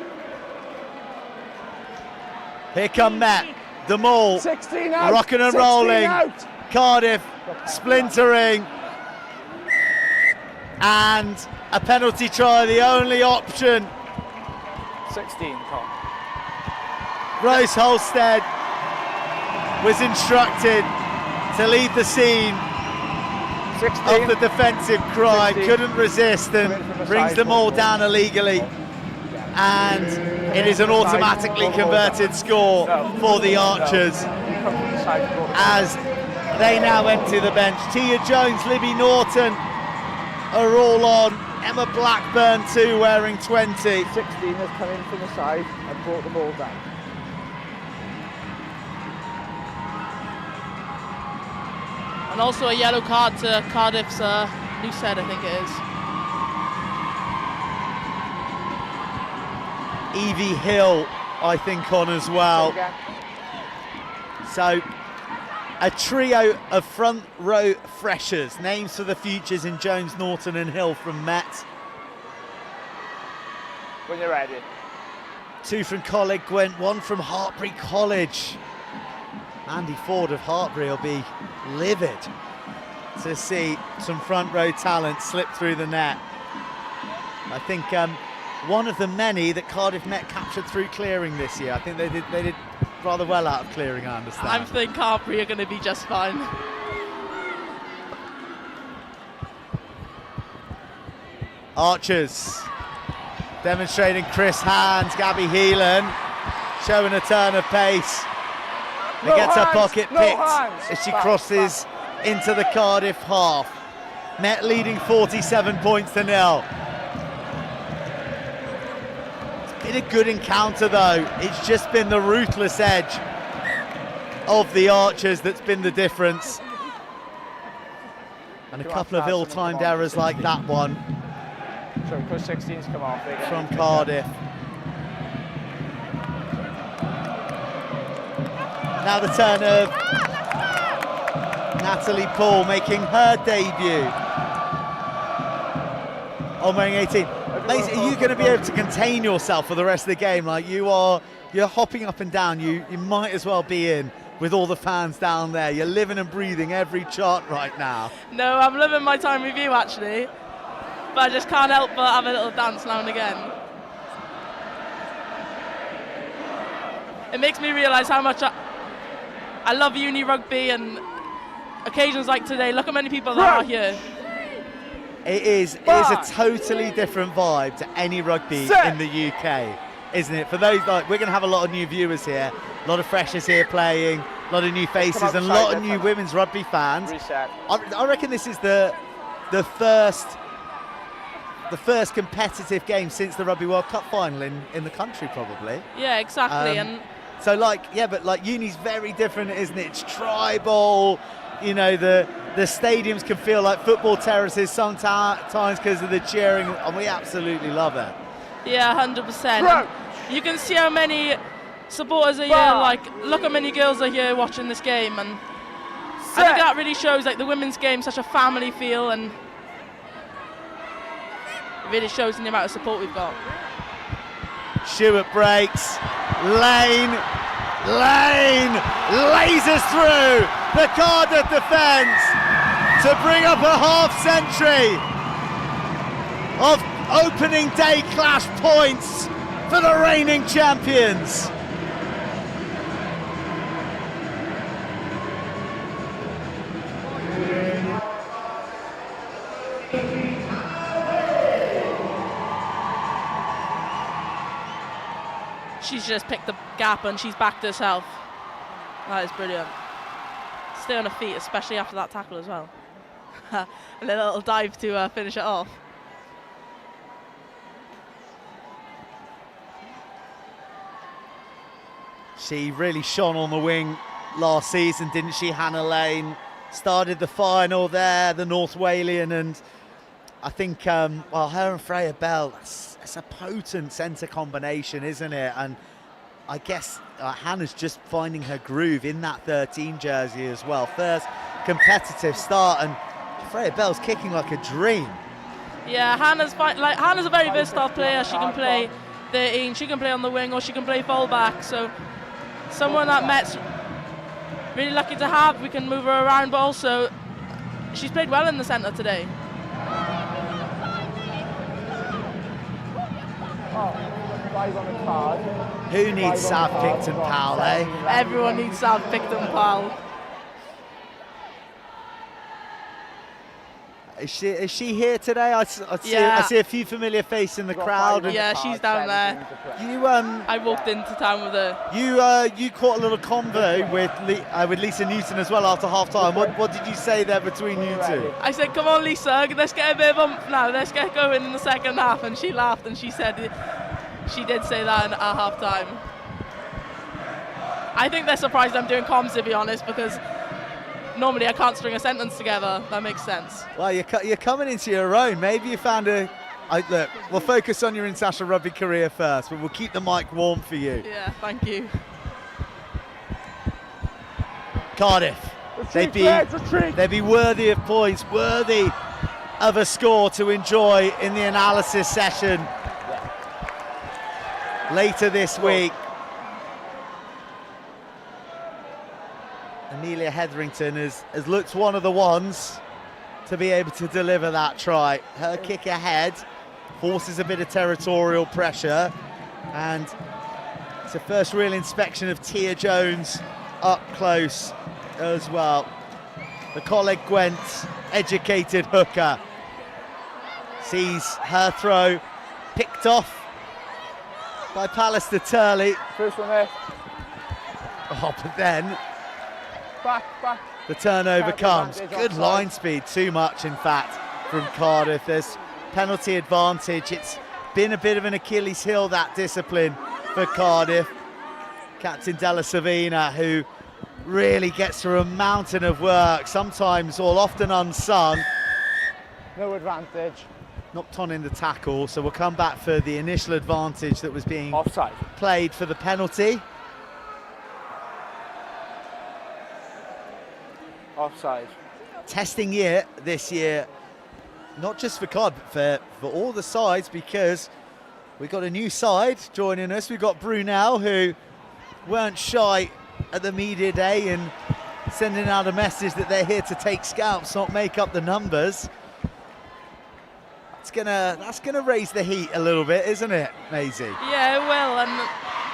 S1: Here come Met, the maul,
S7: 16 out.
S1: rocking and
S7: 16
S1: rolling.
S7: Out.
S1: Cardiff splintering, and a penalty try, the only option.
S7: 16, Tom.
S1: Rose Holstead was instructed to leave the scene
S7: 16.
S1: of the defensive cry,
S7: 16.
S1: couldn't resist and brings them all down illegally. And it is an automatically converted score for the Archers as they now empty the bench. Tia Jones, Libby Norton are all on. Emma Blackburn too, wearing 20.
S7: 16 has come in from the side and brought the ball down.
S4: And also a yellow card to Cardiff's loose head, I think it is.
S1: Evie Hill, I think, on as well. So a trio of front row freshers, names for the futures in Jones, Norton and Hill from Met.
S7: When you're ready.
S1: 2 from Coleg Gwent, 1 from Hartbury College. Andy Ford of Hartbury will be livid to see some front row talent slip through the net. I think one of the many that Cardiff Met captured through clearing this year. I think they did rather well out of clearing, I understand.
S4: I think Hartbury are going to be just fine.
S1: Archers demonstrating Chris Hands, Gabby Heelan showing a turn of pace. It gets her pocket picked as she crosses into the Cardiff half. Met leading 47 points to 0. It's been a good encounter though. It's just been the ruthless edge of the Archers that's been the difference. And a couple of ill-timed errors like that one
S7: So because 16's come off
S1: from Cardiff. Now the turn of Natalie Paul making her debut on wearing 18. Maisie, are you going to be able to contain yourself for the rest of the game? Like you're hopping up and down. You might as well be in with all the fans down there. You're living and breathing every chant right now.
S4: No, I'm loving my time with you actually, but I just can't help but have a little dance now and again. It makes me realise how much I love uni rugby, and occasions like today, look how many people there are here.
S1: It is a totally different vibe to any rugby in the UK, isn't it? For those, like, we're going to have a lot of new viewers here, a lot of freshers here playing, a lot of new faces, and a lot of new women's rugby fans. I reckon this is the first the first competitive game since the Rugby World Cup final in the country, probably.
S4: Yeah, exactly. And
S1: so, but uni's very different, isn't it? It's tribal. You know, the stadiums can feel like football terraces sometimes because of the cheering, and we absolutely love it.
S4: Yeah, 100%. You can see how many supporters are here. Like, look how many girls are here watching this game, and I think that really shows like the women's game such a family feel, and it really shows in the amount of support we've got.
S1: Stewart breaks. Lane lasers through the Cardiff defence to bring up a half century of opening day clash points for the reigning champions.
S4: She's just picked the gap and she's backed herself. That is brilliant. Stay on her feet, especially after that tackle as well. A little dive to finish it off.
S1: She really shone on the wing last season, didn't she, Hannah Lane? Started the final there, the North Walian, and I think, her and Freya Bell, it's a potent centre combination, isn't it? And I guess Hannah's just finding her groove in that 13 jersey as well. First competitive start, and Freya Bell's kicking like a dream.
S4: Yeah, Hannah's a very versatile player. She can play 13, she can play on the wing, or she can play fullback. So someone that Met's really lucky to have. We can move her around, but also she's played well in the centre today.
S1: Who needs Sav Picton Powell, eh?
S4: Everyone needs Sav Picton Powell.
S1: Is she here today? I see a few familiar faces in the crowd.
S4: Yeah, she's down there. I walked into town with her.
S1: You caught a little convo with Lisa Newton as well after half time. What did you say there between you two?
S4: I said, come on Lisa, let's get a bit of bump now, let's get going in the second half, and she laughed and she said she did say that at half time. I think they're surprised I'm doing comms, to be honest, because normally I can't string a sentence together. That makes sense.
S1: Well, you're coming into your own. Maybe you found look, we'll focus on your international rugby career first, but we'll keep the mic warm for you.
S4: Yeah, thank you.
S1: Cardiff, they'd be worthy of points, worthy of a score to enjoy in the analysis session later this week. Amelia Hetherington has looked one of the ones to be able to deliver that try. Her kick ahead forces a bit of territorial pressure, and it's a first real inspection of Tia Jones up close as well. The Coleg Gwent educated hooker sees her throw picked off by Pallister Turley.
S7: First one there.
S1: Oh, but then
S7: Back.
S1: the turnover comes. Good line speed, too much in fact from Cardiff. There's penalty advantage. It's been a bit of an Achilles heel, that discipline for Cardiff. Captain Della Savina, who really gets through a mountain of work, sometimes often unsung.
S7: No advantage.
S1: Knocked on in the tackle, so we'll come back for the initial advantage that was being
S7: Offside.
S1: played for the penalty.
S7: Offside.
S1: Testing year this year, not just for Cardiff, but for all the sides, because we've got a new side joining us. We've got Brunel, who weren't shy at the media day and sending out a message that they're here to take scalps, not make up the numbers. That's gonna raise the heat a little bit, isn't it, Maisie?
S4: Yeah, it will, and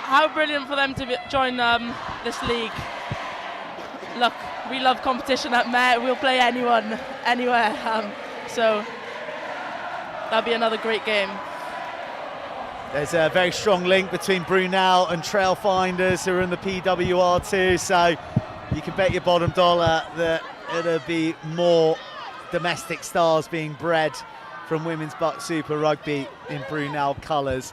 S4: how brilliant for them to join this league. Look, we love competition at Met. We'll play anyone, anywhere. So that'll be another great game.
S1: There's a very strong link between Brunel and Trailfinders, who are in the PWR2, so you can bet your bottom dollar that it'll be more domestic stars being bred from Women's BUCS Super Rugby in Brunel colours.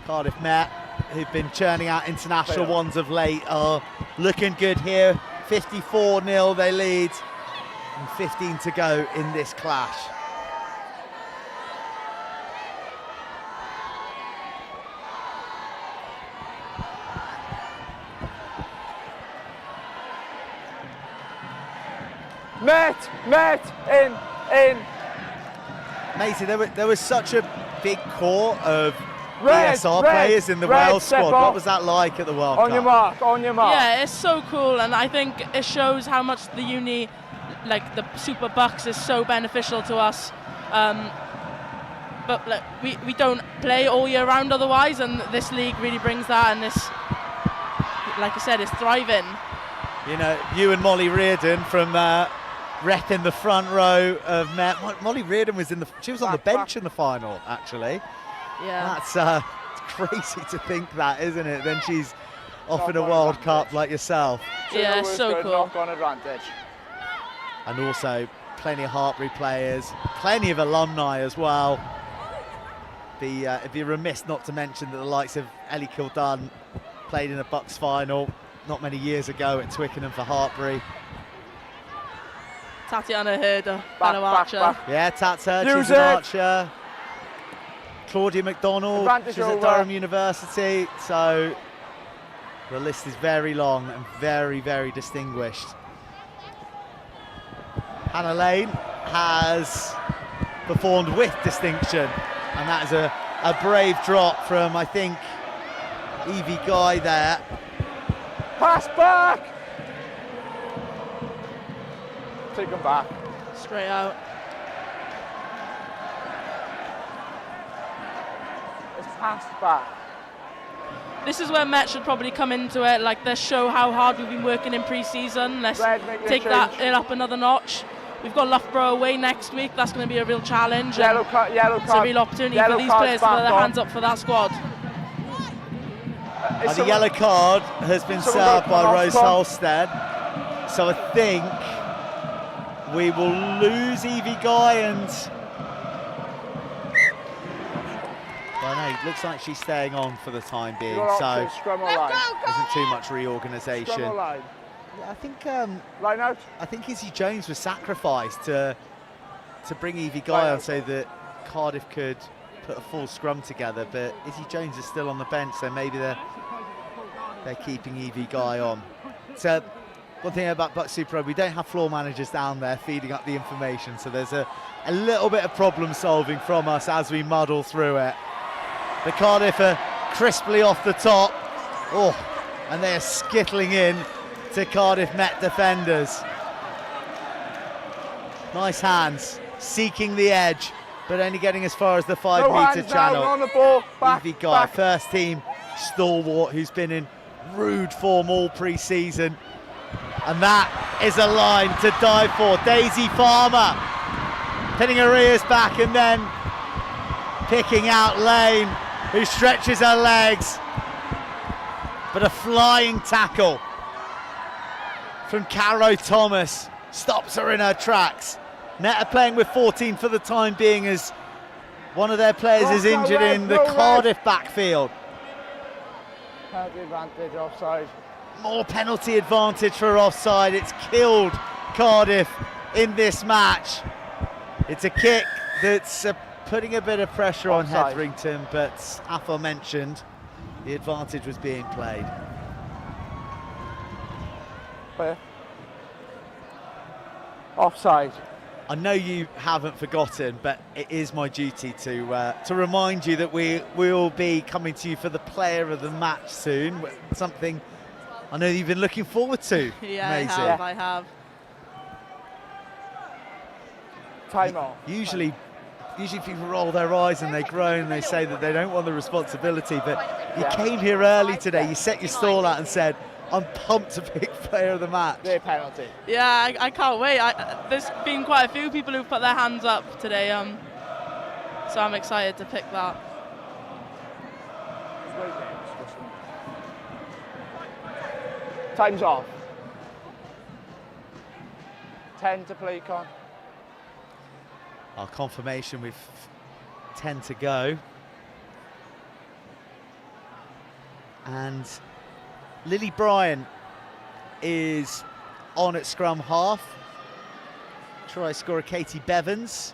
S1: Cardiff Met, who've been churning out international ones of late, are looking good here. 54-0 they lead, and 15 to go in this clash.
S7: Met, in.
S1: Matey, there was such a big core of BSR players in the Welsh squad. What was that like at the World Cup?
S7: On your mark.
S4: Yeah, it's so cool, and I think it shows how much the uni, like the Super BUCS, is so beneficial to us. But like, we don't play all year round otherwise, and this league really brings that, and this, like I said, it's thriving.
S1: You know, you and Molly Reardon from repping the front row of Met. Molly Reardon was she was on the bench in the final, actually.
S4: Yeah.
S1: That's crazy to think that, isn't it? Then she's off in a World Cup like yourself.
S4: Yeah, so cool.
S7: Knock-on advantage.
S1: And also plenty of Hartbury players, plenty of alumni as well. It'd be remiss not to mention that the likes of Ellie Kildun played in a BUCS final not many years ago at Twickenham for Hartbury.
S4: Tatiana Herder, fellow archer.
S1: Yeah, Tats Herder, she's an archer. Claudia McDonald, she's at Durham University. So the list is very long and very, very distinguished. Hannah Lane has performed with distinction, and that is a brave drop from, I think, Evie Guy there.
S7: Pass back! Take them back.
S4: Straight out.
S7: It's passed back.
S4: This is where Met should probably come into it. Like, let's show how hard we've been working in pre-season. Let's take that up another notch. We've got Loughborough away next week. That's going to be a real challenge.
S7: Yellow card.
S4: It's a real opportunity for these players to put their hands up for that squad.
S1: And the yellow card has been served by Rose Holstead. So I think we will lose Evie Guy and... Well, no, it looks like she's staying on for the time being, so isn't too much reorganisation. Yeah, I think
S7: line out.
S1: I think Izzy Jones was sacrificed to bring Evie Guy on so that Cardiff could put a full scrum together, but Izzy Jones is still on the bench, so maybe they're keeping Evie Guy on. So one thing about BUCS Super Rugby, we don't have floor managers down there feeding up the information, so there's a little bit of problem solving from us as we muddle through it. The Cardiff are crisply off the top. Oh, and they're skittling in to Cardiff Met defenders. Nice hands, seeking the edge, but only getting as far as the 5-metre channel.
S7: On the ball. Back,
S1: Evie Guy, first team stalwart who's been in rude form all pre-season. And that is a line to die for. Daisy Farmer pinning her ears back and then picking out Lane, who stretches her legs. But a flying tackle from Caro Thomas stops her in her tracks. Met are playing with 14 for the time being as one of their players is injured in the Cardiff backfield.
S7: Penalty advantage, offside.
S1: More penalty advantage for offside. It's killed Cardiff in this match. It's a kick that's putting a bit of pressure on Hetherington, but aforementioned, the advantage was being played.
S7: Clear. Offside.
S1: I know you haven't forgotten, but it is my duty to remind you that we will be coming to you for the player of the match soon. Something I know you've been looking forward to.
S4: Yeah,
S1: Maisie.
S4: I have.
S7: Time off.
S1: Usually people roll their eyes and they groan and they say that they don't want the responsibility, but you came here early today, you set your stall out and said, I'm pumped to pick player of the match.
S7: Their penalty.
S4: Yeah, I can't wait. There's been quite a few people who've put their hands up today, so I'm excited to pick that.
S7: Time's off. 10 to play, Con.
S1: Our confirmation with 10 to go. And Lily Bryan is on at scrum half. Try scorer Katie Bevans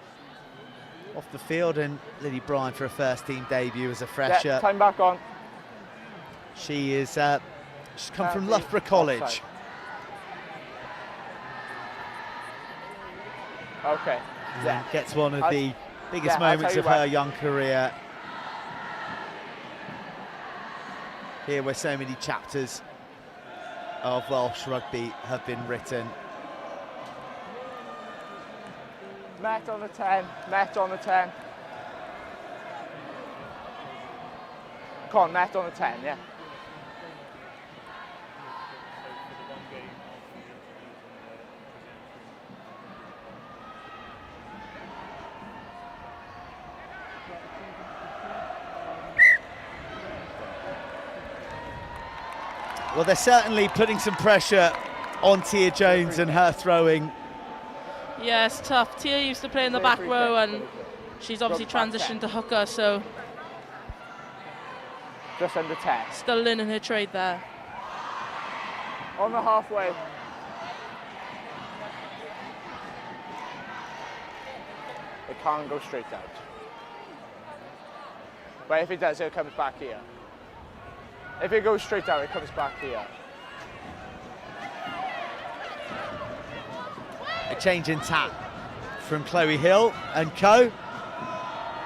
S1: off the field, and Lily Bryan for a first team debut as a fresher.
S7: Yeah, time back on.
S1: She is she's come from Loughborough College.
S7: Offside. Okay.
S1: And gets one of the biggest
S7: yeah, I'll
S1: moments
S7: tell
S1: of
S7: you
S1: her
S7: what.
S1: young career. Here where so many chapters of Welsh rugby have been written.
S7: Met on the 10, Met on the 10. Come on, Met on the 10, yeah.
S1: Well, they're certainly putting some pressure on Tia Jones and her throwing.
S4: Yeah, it's tough. Tia used to play in the back row, and she's obviously transitioned to hooker, so
S7: Just under 10.
S4: still learning her trade there.
S7: On the halfway. It can't go straight out. But if it does, it comes back here. If it goes straight out, it comes back here.
S1: A change in tap from Chloe Hill and co.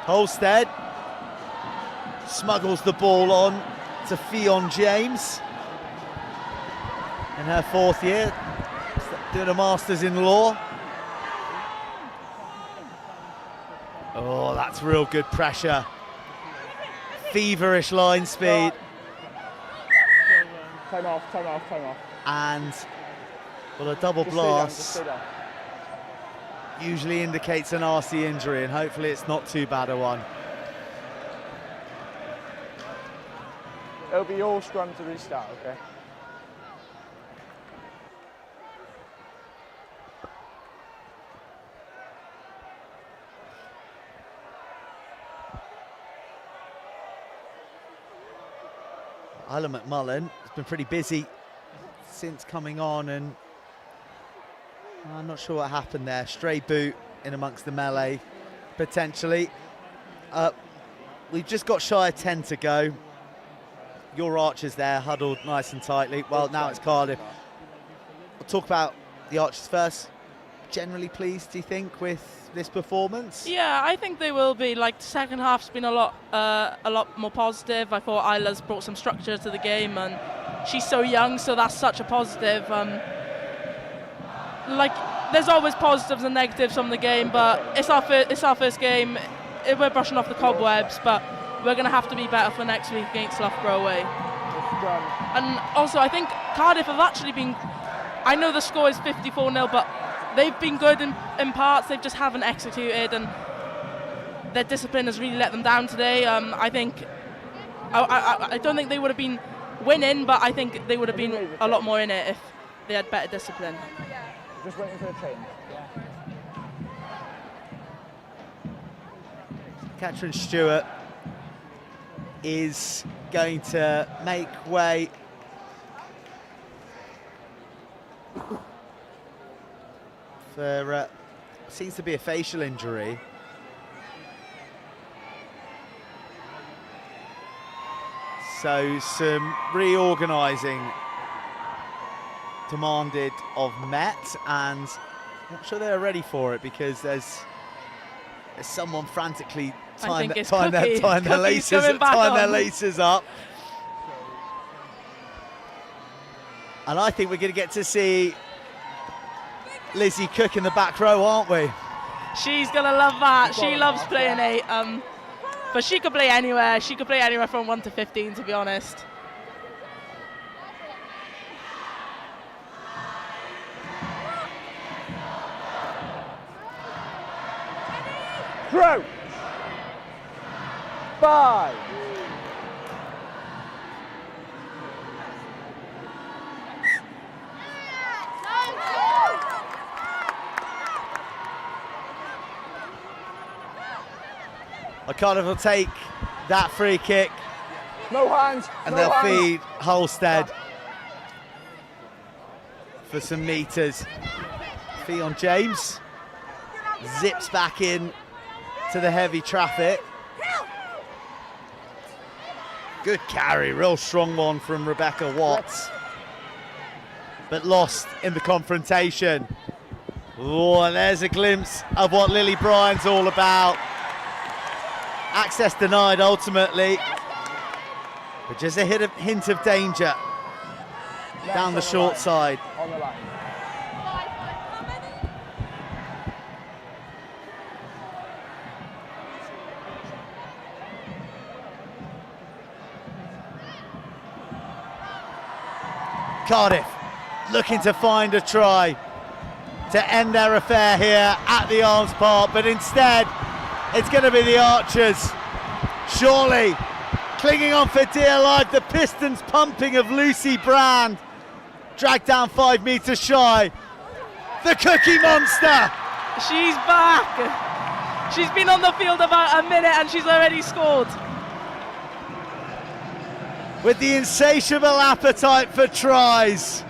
S1: Holstead smuggles the ball on to Fionn James in her 4th year, doing a Masters in Law. Oh, that's real good pressure. Feverish line speed.
S7: Time off, time off, time off.
S1: And, well, a double
S7: Just stay down,
S1: blast
S7: just stay down.
S1: usually indicates an RC injury, and hopefully it's not too bad a one.
S7: It'll be all scrum to restart, okay?
S1: Isla McMullen has been pretty busy since coming on, and I'm not sure what happened there. Stray boot in amongst the melee, potentially. We've just got shy of 10 to go. Your Archers there, huddled nice and tightly. Well, now it's Cardiff. We'll talk about the Archers first. Generally pleased, do you think, with this performance?
S4: Yeah, I think they will be. Like, the second half's been a lot more positive. I thought Isla's brought some structure to the game, and she's so young, so that's such a positive. Like, there's always positives and negatives from the game, but it's our first game. We're brushing off the cobwebs, but we're going to have to be better for next week against Loughborough away. And also, I think Cardiff have actually been. I know the score is 54-0, but they've been good in parts. They just haven't executed, and their discipline has really let them down today. I think I don't think they would have been winning, but I think they would have been a lot more in it if they had better discipline.
S7: Just waiting for the train.
S1: Catherine Stewart is going to make way for seems to be a facial injury. So some reorganising demanded of Met, and I'm not sure they're ready for it because there's someone frantically tying their laces up. And I think we're going to get to see Lizzie Cook in the back row, aren't we?
S4: She's going to love that. She loves playing 8. But she could play anywhere. She could play anywhere from 1 to 15, to be honest.
S7: Throw! 5.
S1: Cardiff will take that free kick
S7: No hands.
S1: and
S7: no
S1: they'll
S7: hands.
S1: feed Holstead for some metres. Fee on James. Zips back in to the heavy traffic. Good carry, real strong one from Rebecca Watts. But lost in the confrontation. Oh, and there's a glimpse of what Lily Bryan's all about. Access denied ultimately. But just a hint of danger down the short side.
S7: On the line.
S1: Cardiff looking to find a try to end their affair here at the Arms Park, but instead it's going to be the Archers. Surely clinging on for dear life, the Pistons pumping of Lucy Brand, dragged down 5 metres shy. The Cookie Monster.
S4: She's back. She's been on the field about a minute and she's already scored.
S1: With the insatiable appetite for tries.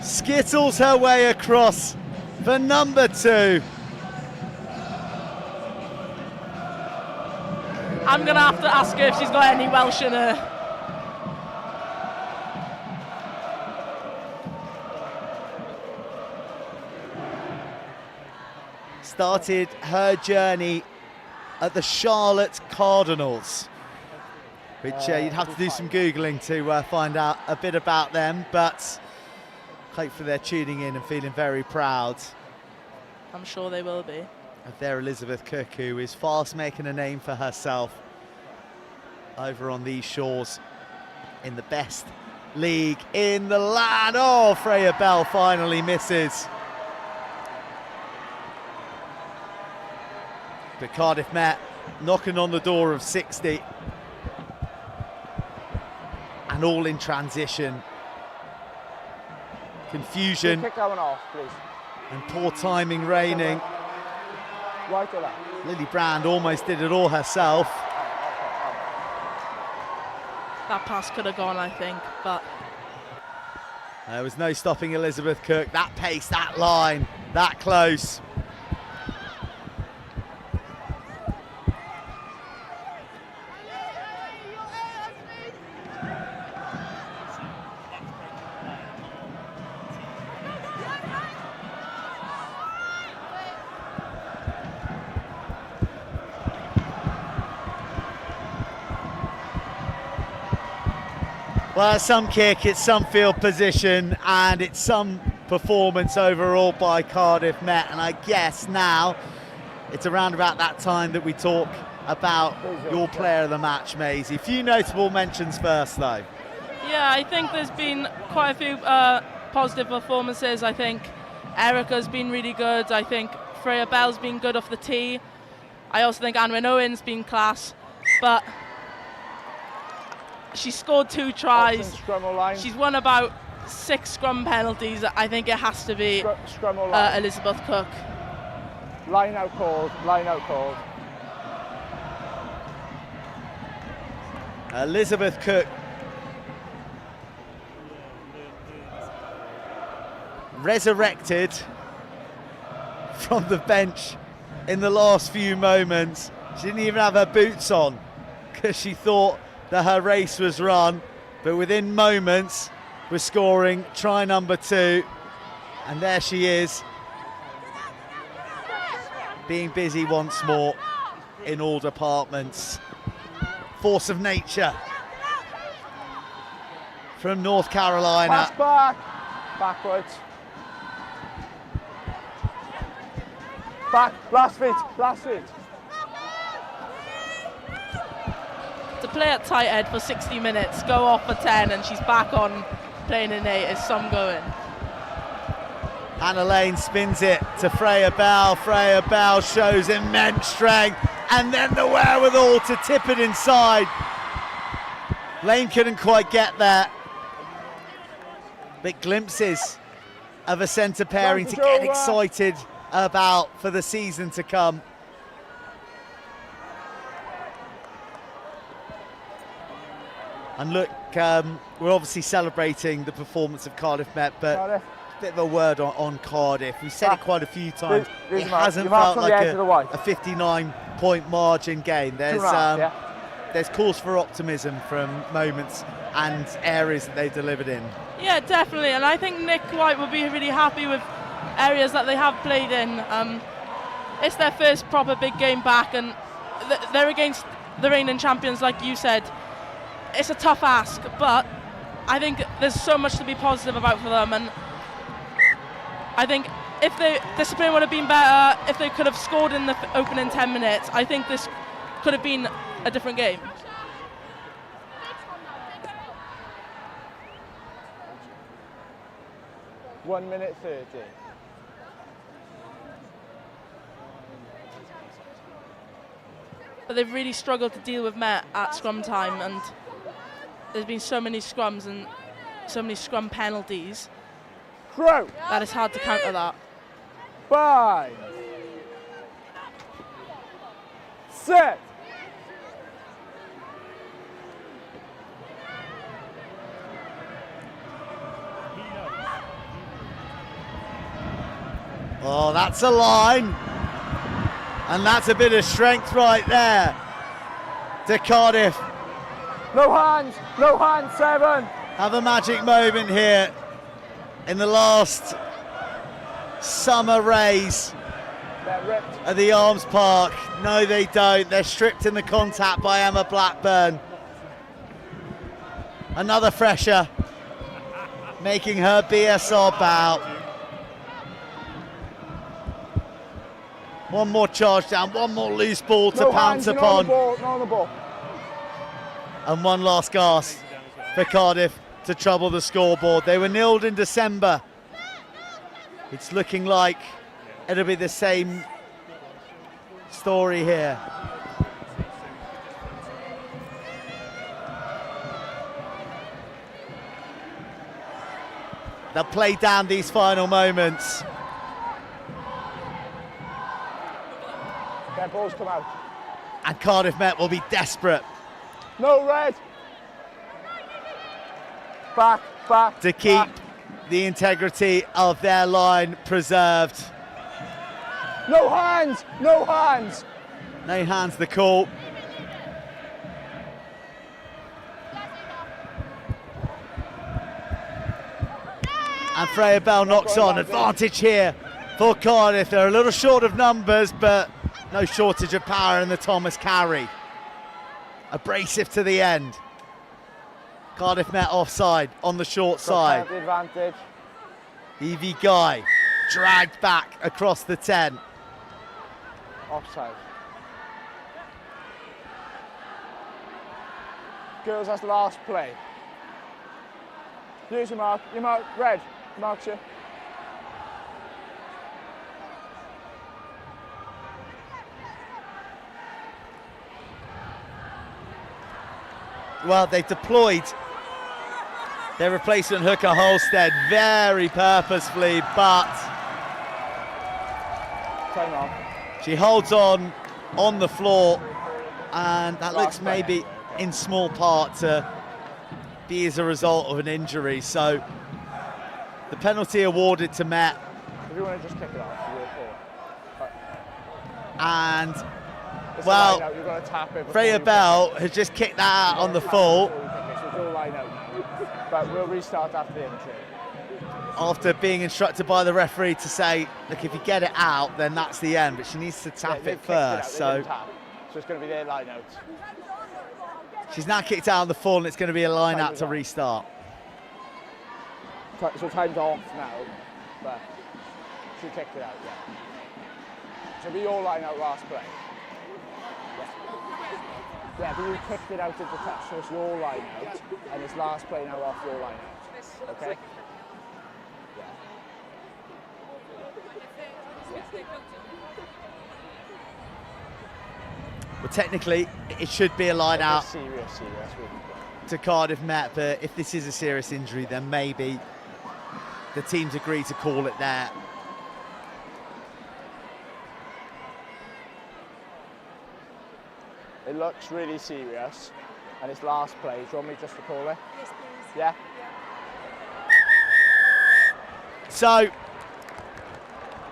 S1: Skittles her way across for number 2.
S4: I'm going to have to ask her if she's got any Welsh in her.
S1: Started her journey at the Charlotte Cardinals, which you'd have to do some Googling to find out a bit about them, but hopefully they're tuning in and feeling very proud
S4: I'm sure they will be.
S1: of their Elizabeth Cook, who is fast making a name for herself over on these shores in the best league in the land. Oh, Freya Bell finally misses. But Cardiff Met knocking on the door of 60. And all in transition. Confusion
S7: Kick that one off, please.
S1: and poor timing reigning.
S7: Right or left?
S1: Lily Brand almost did it all herself.
S4: That pass could have gone, I think, but
S1: There was no stopping Elizabeth Cook. That pace, that line, that close. Well, it's some kick, it's some field position, and it's some performance overall by Cardiff Met. And I guess now it's around about that time that we talk about your player of the match, Maisie. Few notable mentions first, though.
S4: yeah, I think there's been quite a few positive performances. I think Erica's been really good. I think Freya Bell's been good off the tee. I also think Anwen Owen's been class, but she scored 2 tries.
S7: Scrum or line?
S4: She's won about 6 scrum penalties. I think it has to be
S7: Scrum or line?
S4: Elizabeth Cook.
S7: Line out called. Line out called.
S1: Elizabeth Cook resurrected from the bench in the last few moments. She didn't even have her boots on because she thought that her race was run, but within moments was scoring try number 2, and there she is, being busy once more in all departments. Force of nature from North Carolina.
S7: Pass back. Backwards. Back. Last feet. Last feet.
S4: To play at tight head for 60 minutes, go off for 10, and she's back on playing in 8 is some going.
S1: Hannah Lane spins it to Freya Bell. Freya Bell shows immense strength and then the wherewithal to tip it inside. Lane couldn't quite get there, but glimpses of a centre pairing to get excited about for the season to come. And look, we're obviously celebrating the performance of Cardiff Met, but
S7: Cardiff.
S1: a bit of a word on Cardiff. We've said it quite a few times.
S7: There's
S1: It
S7: Mark.
S1: hasn't
S7: Your mark's
S1: felt
S7: on the
S1: like
S7: edge of the white.
S1: a 59-point margin game. There's cause for optimism from moments and areas that they delivered in.
S4: Yeah, definitely, and I think Nick White will be really happy with areas that they have played in. It's their first proper big game back, and they're against the reigning champions, like you said. It's a tough ask, but I think there's so much to be positive about for them, and I think if the discipline would have been better, if they could have scored in the opening 10 minutes, I think this could have been a different game.
S7: One minute 30.
S4: But they've really struggled to deal with Met at scrum time, and there's been so many scrums and so many scrum penalties
S7: Throw.
S4: that it's hard to counter that.
S7: 5. Set.
S1: Oh, that's a line. And that's a bit of strength right there to Cardiff.
S7: No hands. No hands. 7.
S1: Have a magic moment here in the last summer rays
S7: They're ripped.
S1: at the Arms Park. No, they don't. They're stripped in the contact by Emma Blackburn. Another fresher, making her BSR bout. One more charge down, one more loose ball to
S7: No
S1: pounce
S7: hands,
S1: upon.
S7: Not on the ball.
S1: And one last gasp for Cardiff to trouble the scoreboard. They were nilled in December. It's looking like it'll be the same story here. They'll play down these final moments.
S7: Their balls come out.
S1: And Cardiff Met will be desperate
S7: No red. Back.
S1: to keep the integrity of their line preserved.
S7: No hands. No hands.
S1: No hands the call. And Freya Bell knocks on. Advantage here for Cardiff. They're a little short of numbers, but no shortage of power in the Thomas carry. Abrasive to the end. Cardiff Met offside on the short side.
S7: The advantage.
S1: Evie Guy dragged back across the 10.
S7: Offside. Girls, that's the last play. Use your mark. Your mark. Red. Marks you.
S1: Well, they deployed their replacement hooker Holstead very purposefully, but
S7: Time off.
S1: she holds on the floor, and that looks maybe in small part to be as a result of an injury. So the penalty awarded to Met,
S7: If you want to just kick it off, you're cool.
S1: and
S7: It's
S1: well,
S7: a line out. You've got to tap it before
S1: Freya
S7: you
S1: Bell has just kicked that out on the full
S7: So it's all line out now. But we'll restart after the injury.
S1: after being instructed by the referee to say, look, if you get it out, then that's the end, but she needs to tap
S7: They've
S1: it
S7: kicked out,
S1: first.
S7: they
S1: So
S7: didn't tap. So it's going to be their line out.
S1: she's now kicked out on the full, and it's going to be a line out to restart.
S7: So time's off now, but she kicked it out, yeah. So it'll be your line out last play. Yeah, but you kicked it out at the touch, so it's your line out, and it's last play now off your line out. Okay?
S1: Well, technically, it should be a line out
S7: Serious.
S1: to Cardiff Met, but if this is a serious injury, then maybe the teams agree to call it there.
S7: It looks really serious, and it's last play. Do you want me just to call it? Yes, please. Yeah?
S1: So,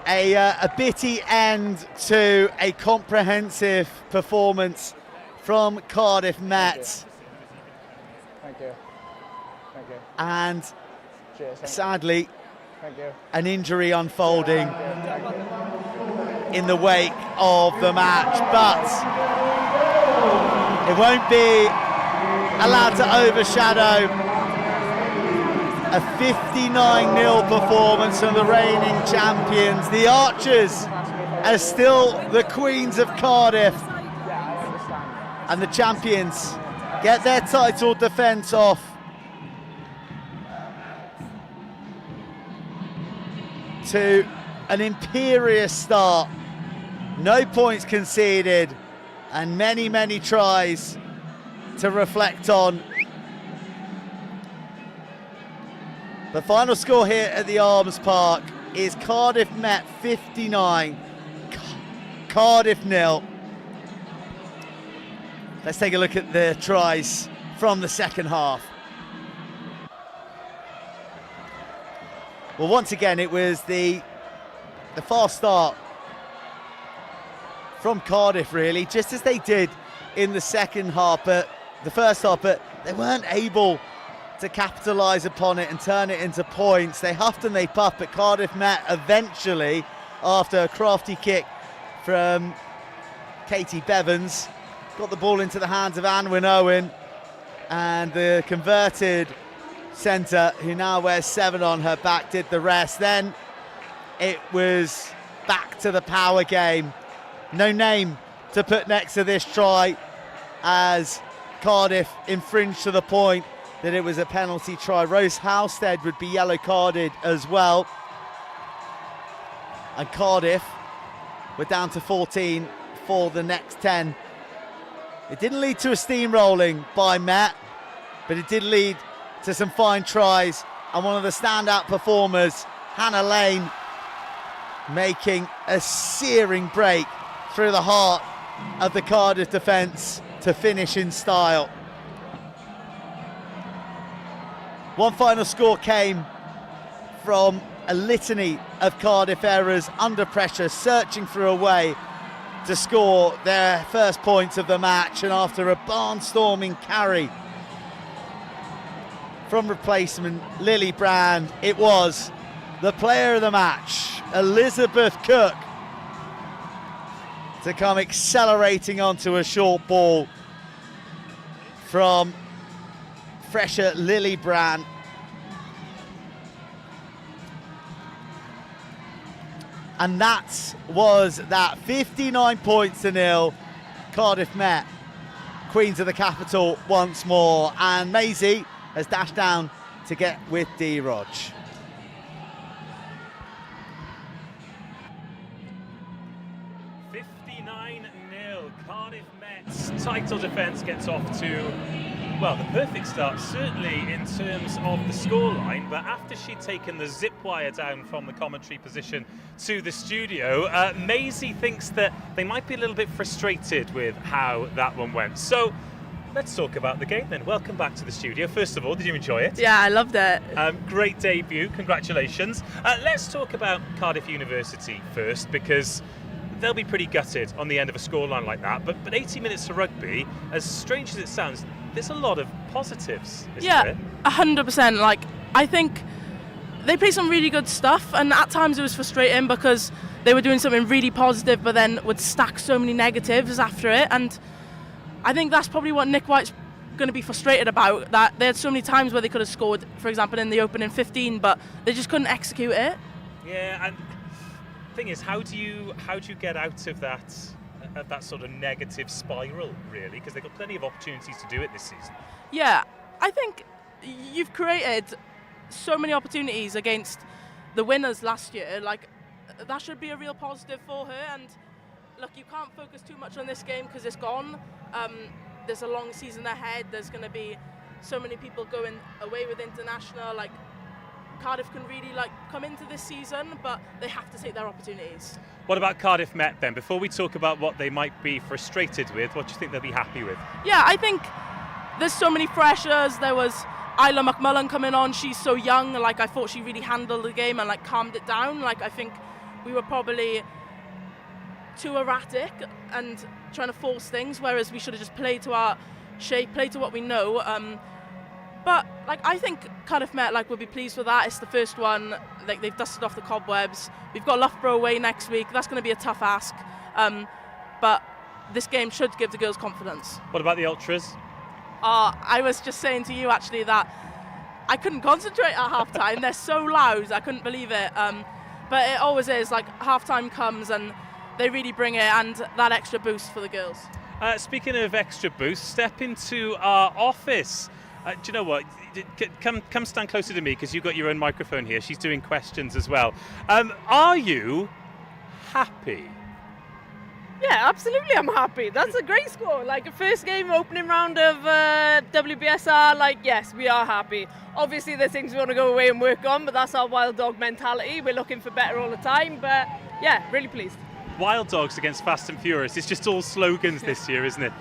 S1: a bitty end to a comprehensive performance from Cardiff Met.
S7: Thank you. Thank you.
S1: And
S7: Cheers.
S1: sadly,
S7: Thank you.
S1: an injury unfolding
S7: Thank you.
S1: in the wake of the match, but it won't be allowed to overshadow a 59-0 performance from the reigning champions. The Archers are still the Queens of Cardiff, and the champions get their title defence off to an imperious start. No points conceded and many, many tries to reflect on. The final score here at the Arms Park is Cardiff Met 59, Cardiff 0. Let's take a look at the tries from the second half. Well, once again, it was the fast start from Cardiff, really, just as they did in the second half, but the first half, but they weren't able to capitalise upon it and turn it into points. They huffed and they puffed, but Cardiff Met eventually, after a crafty kick from Katie Bevans, got the ball into the hands of Anwyn Owen, and the converted centre, who now wears 7 on her back, did the rest. Then it was back to the power game. No name to put next to this try, as Cardiff infringed to the point that it was a penalty try. Rose Halstead would be yellow carded as well. And Cardiff were down to 14 for the next 10. It didn't lead to a steamrolling by Met, but it did lead to some fine tries, and one of the standout performers, Hannah Lane, making a searing break through the heart of the Cardiff defence to finish in style. One final score came from a litany of Cardiff errors under pressure, searching for a way to score their first points of the match, and after a barnstorming carry from replacement Lily Brand, it was the player of the match, Elizabeth Cook, to come accelerating onto a short ball from fresher Lily Brand. And that was that. 59 points to 0. Cardiff Met, Queens of the capital once more. And Maisie has dashed down to get with D-Rog.
S3: Cardiff Met's title defence gets off to, well, the perfect start, certainly in terms of the scoreline, but after she'd taken the zip wire down from the commentary position to the studio, Maisie thinks that they might be a little bit frustrated with how that one went. So let's talk about the game then. Welcome back to the studio. First of all, did you enjoy it?
S4: Yeah, I loved it.
S3: Great debut, congratulations. Let's talk about Cardiff University first, because they'll be pretty gutted on the end of a scoreline like that. But 80 minutes of rugby, as strange as it sounds, there's a lot of positives, isn't there?
S4: 100%. Like, I think they played some really good stuff, and at times it was frustrating because they were doing something really positive but then would stack so many negatives after it. And I think that's probably what Nick White's going to be frustrated about, that they had so many times where they could have scored, for example, in the opening 15, but they just couldn't execute it.
S3: Yeah, and the thing is, how do you get out of that sort of negative spiral, really? Because they've got plenty of opportunities to do it this season.
S4: Yeah, I think you've created so many opportunities against the winners last year. Like, that should be a real positive for her. And look, you can't focus too much on this game because it's gone. There's a long season ahead. There's going to be so many people going away with international. Like, Cardiff can really like come into this season, but they have to take their opportunities.
S3: What about Cardiff Met then? Before we talk about what they might be frustrated with, what do you think they'll be happy with?
S4: Yeah, I think there's so many freshers. There was Isla McMullen coming on. She's so young. Like, I thought she really handled the game and like calmed it down. Like, I think we were probably too erratic and trying to force things, whereas we should have just played to our shape, played to what we know. But like, I think Cardiff Met like will be pleased with that. It's the first one. Like, they've dusted off the cobwebs. We've got Loughborough away next week. That's going to be a tough ask. But this game should give the girls confidence.
S3: What about the Ultras?
S4: I was just saying to you actually that I couldn't concentrate at half time. They're so loud, I couldn't believe it. But it always is, like, half time comes and they really bring it, and that extra boost for the girls.
S3: Speaking of extra boost, step into our office. Do you know what? Come stand closer to me, because you've got your own microphone here. She's doing questions as well. Are you happy?
S5: Yeah, absolutely, I'm happy. That's a great score. Like, a first game opening round of WBSR, like, yes, we are happy. Obviously, there's things we want to go away and work on, but that's our wild dog mentality. We're looking for better all the time, but yeah, really pleased.
S3: Wild Dogs against Fast and Furious. It's just all slogans this year, isn't it?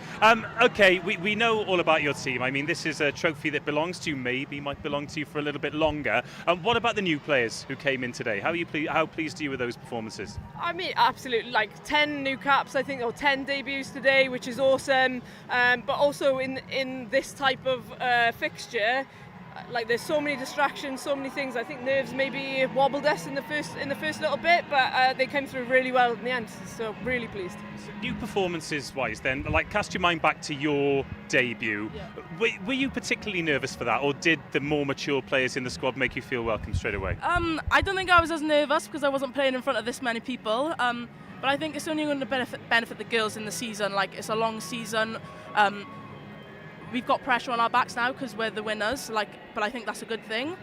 S3: Okay, we know all about your team. I mean, this is a trophy that belongs to you, maybe might belong to you for a little bit longer. What about the new players who came in today? How pleased are you with those performances?
S5: I mean, absolutely. Like 10 new caps, I think, or 10 debuts today, which is awesome. But also in this type of fixture, like, there's so many distractions, so many things. I think nerves maybe wobbled us in the first little bit, but they came through really well in the end. So really pleased.
S3: So new performances wise, then, like, cast your mind back to your debut. Yeah. Were you particularly nervous for that, or did the more mature players in the squad make you feel welcome straight away?
S4: I don't think I was as nervous because I wasn't playing in front of this many people. But I think it's only going to benefit the girls in the season. Like, it's a long season. We've got pressure on our backs now because we're the winners, but I think that's a good thing.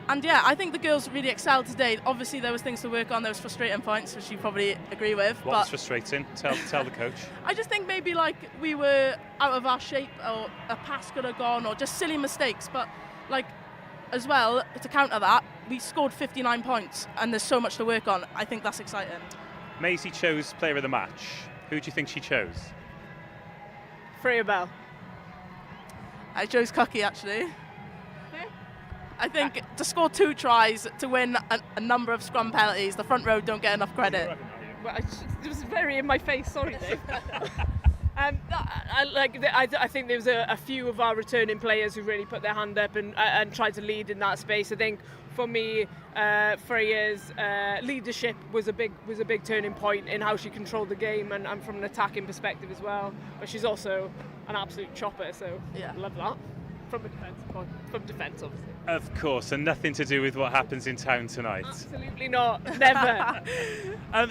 S4: And yeah, I think the girls really excelled today. Obviously, there was things to work on. There was frustrating points, which you probably agree with.
S3: What was frustrating? Tell the coach.
S4: I just think maybe like we were out of our shape, or a pass could have gone, or just silly mistakes. But like, as well, to counter that, we scored 59 points, and there's so much to work on. I think that's exciting.
S3: Maisie chose player of the match. Who do you think she chose?
S5: Freya Bell.
S4: I chose Cucky, actually. I think to score 2 tries, to win a number of scrum penalties, the front row don't get enough credit.
S5: Well, it was very in my face, sorry, Dave. I think there was a few of our returning players who really put their hand up and tried to lead in that space. I think for me, Freya's leadership was a big turning point in how she controlled the game and from an attacking perspective as well. But she's also an absolute chopper, so yeah, love that. From defence, obviously.
S3: Of course, and nothing to do with what happens in town tonight.
S5: Absolutely not, never.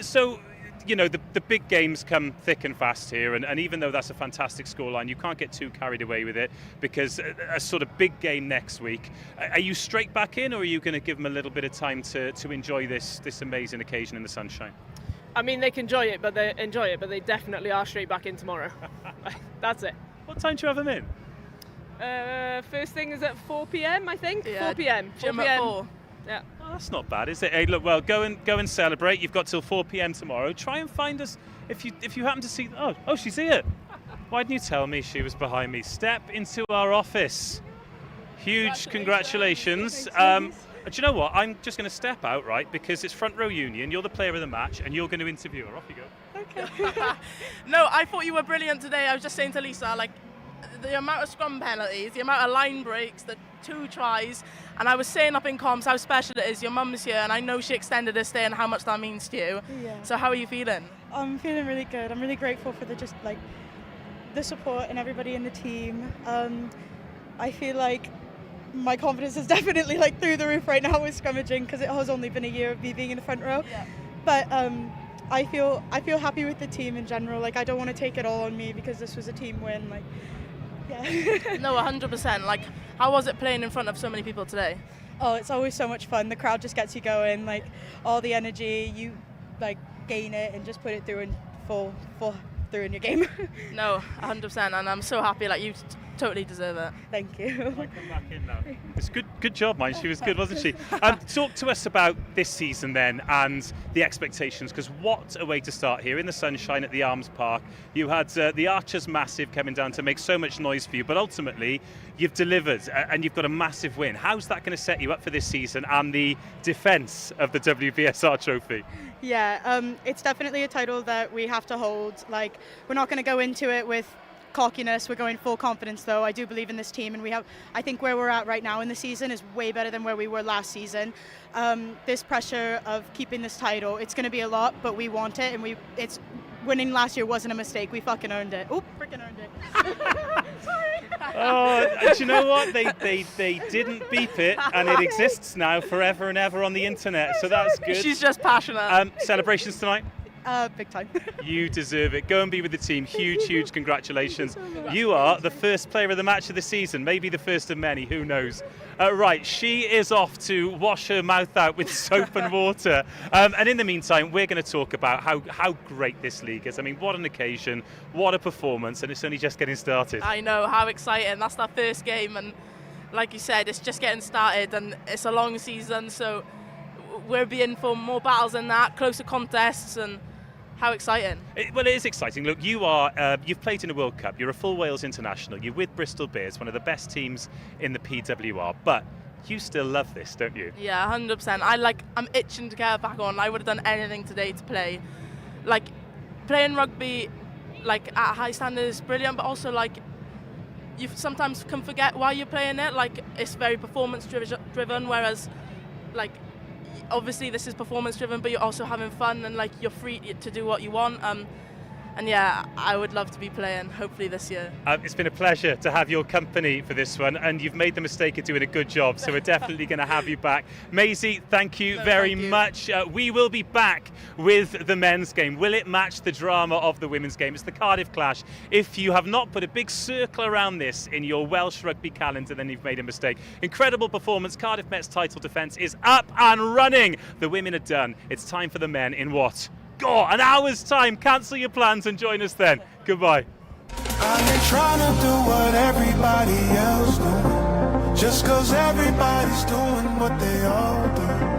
S3: So, you know, the big games come thick and fast here, and even though that's a fantastic scoreline, you can't get too carried away with it, because a sort of big game next week. Are you straight back in, or are you going to give them a little bit of time to enjoy this amazing occasion in the sunshine?
S5: I mean, they can enjoy it, but they definitely are straight back in tomorrow. That's it.
S3: What time do you have them in?
S5: First thing is at 4 p.m, I think.
S4: Yeah,
S5: 4 p.m.
S4: Gym at 4.
S5: Yeah.
S3: Oh, that's not bad, is it? Hey, look, well, go and celebrate. You've got till 4 p.m. tomorrow. Try and find us if you happen to see. Oh, she's here. Why didn't you tell me she was behind me? Step into our office. Huge congratulations. Do you know what? I'm just going to step out, right? Because it's front row union. You're the player of the match, and you're going to interview her. Off you go.
S4: Okay. No, I thought you were brilliant today. I was just saying to Lisa, like, the amount of scrum penalties, the amount of line breaks, the 2 tries, and I was saying up in comms how special it is. Your mum's here, and I know she extended her stay and how much that means to you.
S10: Yeah.
S4: So how are you feeling?
S10: I'm feeling really good. I'm really grateful for the support and everybody in the team. I feel like my confidence is definitely through the roof right now with scrummaging, because it has only been a year of me being in the front row.
S4: Yeah.
S10: But I feel happy with the team in general. I don't want to take it all on me, because this was a team win. Yeah.
S4: No, 100%. How was it playing in front of so many people today?
S10: Oh, it's always so much fun. The crowd just gets you going. All the energy, you gain it and just put it through and full through in your game.
S4: No, 100%. And I'm so happy. totally deserve it.
S10: Thank you.
S3: Come back in now. It's good job, mine. She was good, wasn't she? Talk to us about this season then and the expectations, because what a way to start here in the sunshine at the Arms Park. You had the Archers massive coming down to make so much noise for you, but ultimately you've delivered and you've got a massive win. How's that going to set you up for this season and the defence of the WBSR trophy?
S10: Yeah, it's definitely a title that we have to hold. Like, we're not going to go into it with cockiness. We're going full confidence, though. I do believe in this team, and I think where we're at right now in the season is way better than where we were last season. This pressure of keeping this title, it's going to be a lot, but we want it, and it's winning last year wasn't a mistake. We fucking earned it. Oh, freaking earned it. Sorry.
S3: Oh, do you know what? They didn't beep it, and it exists now forever and ever on the internet. So that's good.
S4: She's just passionate.
S3: Celebrations tonight?
S10: Big time.
S3: You deserve it. Go and be with the team. Huge congratulations. You are the first player of the match of the season, maybe the first of many, who knows. Right, she is off to wash her mouth out with soap and water. And in the meantime, we're going to talk about how great this league is. I mean, what an occasion, what a performance, and it's only just getting started.
S4: I know, how exciting. That's our first game, and like you said, it's just getting started, and it's a long season, so we'll be in for more battles than that, closer contests, and how exciting.
S3: Well, it is exciting. Look, you've played in a World Cup. You're a full Wales international. You're with Bristol Bears, one of the best teams in the PWR. But you still love this, don't you?
S4: Yeah, 100%. I'm itching to get back on. I would have done anything today to play. Like, playing rugby, like, at high standard is brilliant, but also, like, you sometimes can forget why you're playing it. Like, it's very performance driven, whereas, like, obviously this is performance driven, but you're also having fun, and like you're free to do what you want. And yeah, I would love to be playing, hopefully this year.
S3: It's been a pleasure to have your company for this one, and you've made the mistake of doing a good job, so we're definitely going to have you back. Maisie, thank you very much. We will be back with the men's game. Will it match the drama of the women's game? It's the Cardiff Clash. If you have not put a big circle around this in your Welsh rugby calendar, then you've made a mistake. Incredible performance. Cardiff Met's title defence is up and running. The women are done. It's time for the men in what? God, an hour's time. Cancel your plans and join us then. Goodbye.
S11: I ain't trying to do what everybody else do, just 'cause everybody's doing what they all do.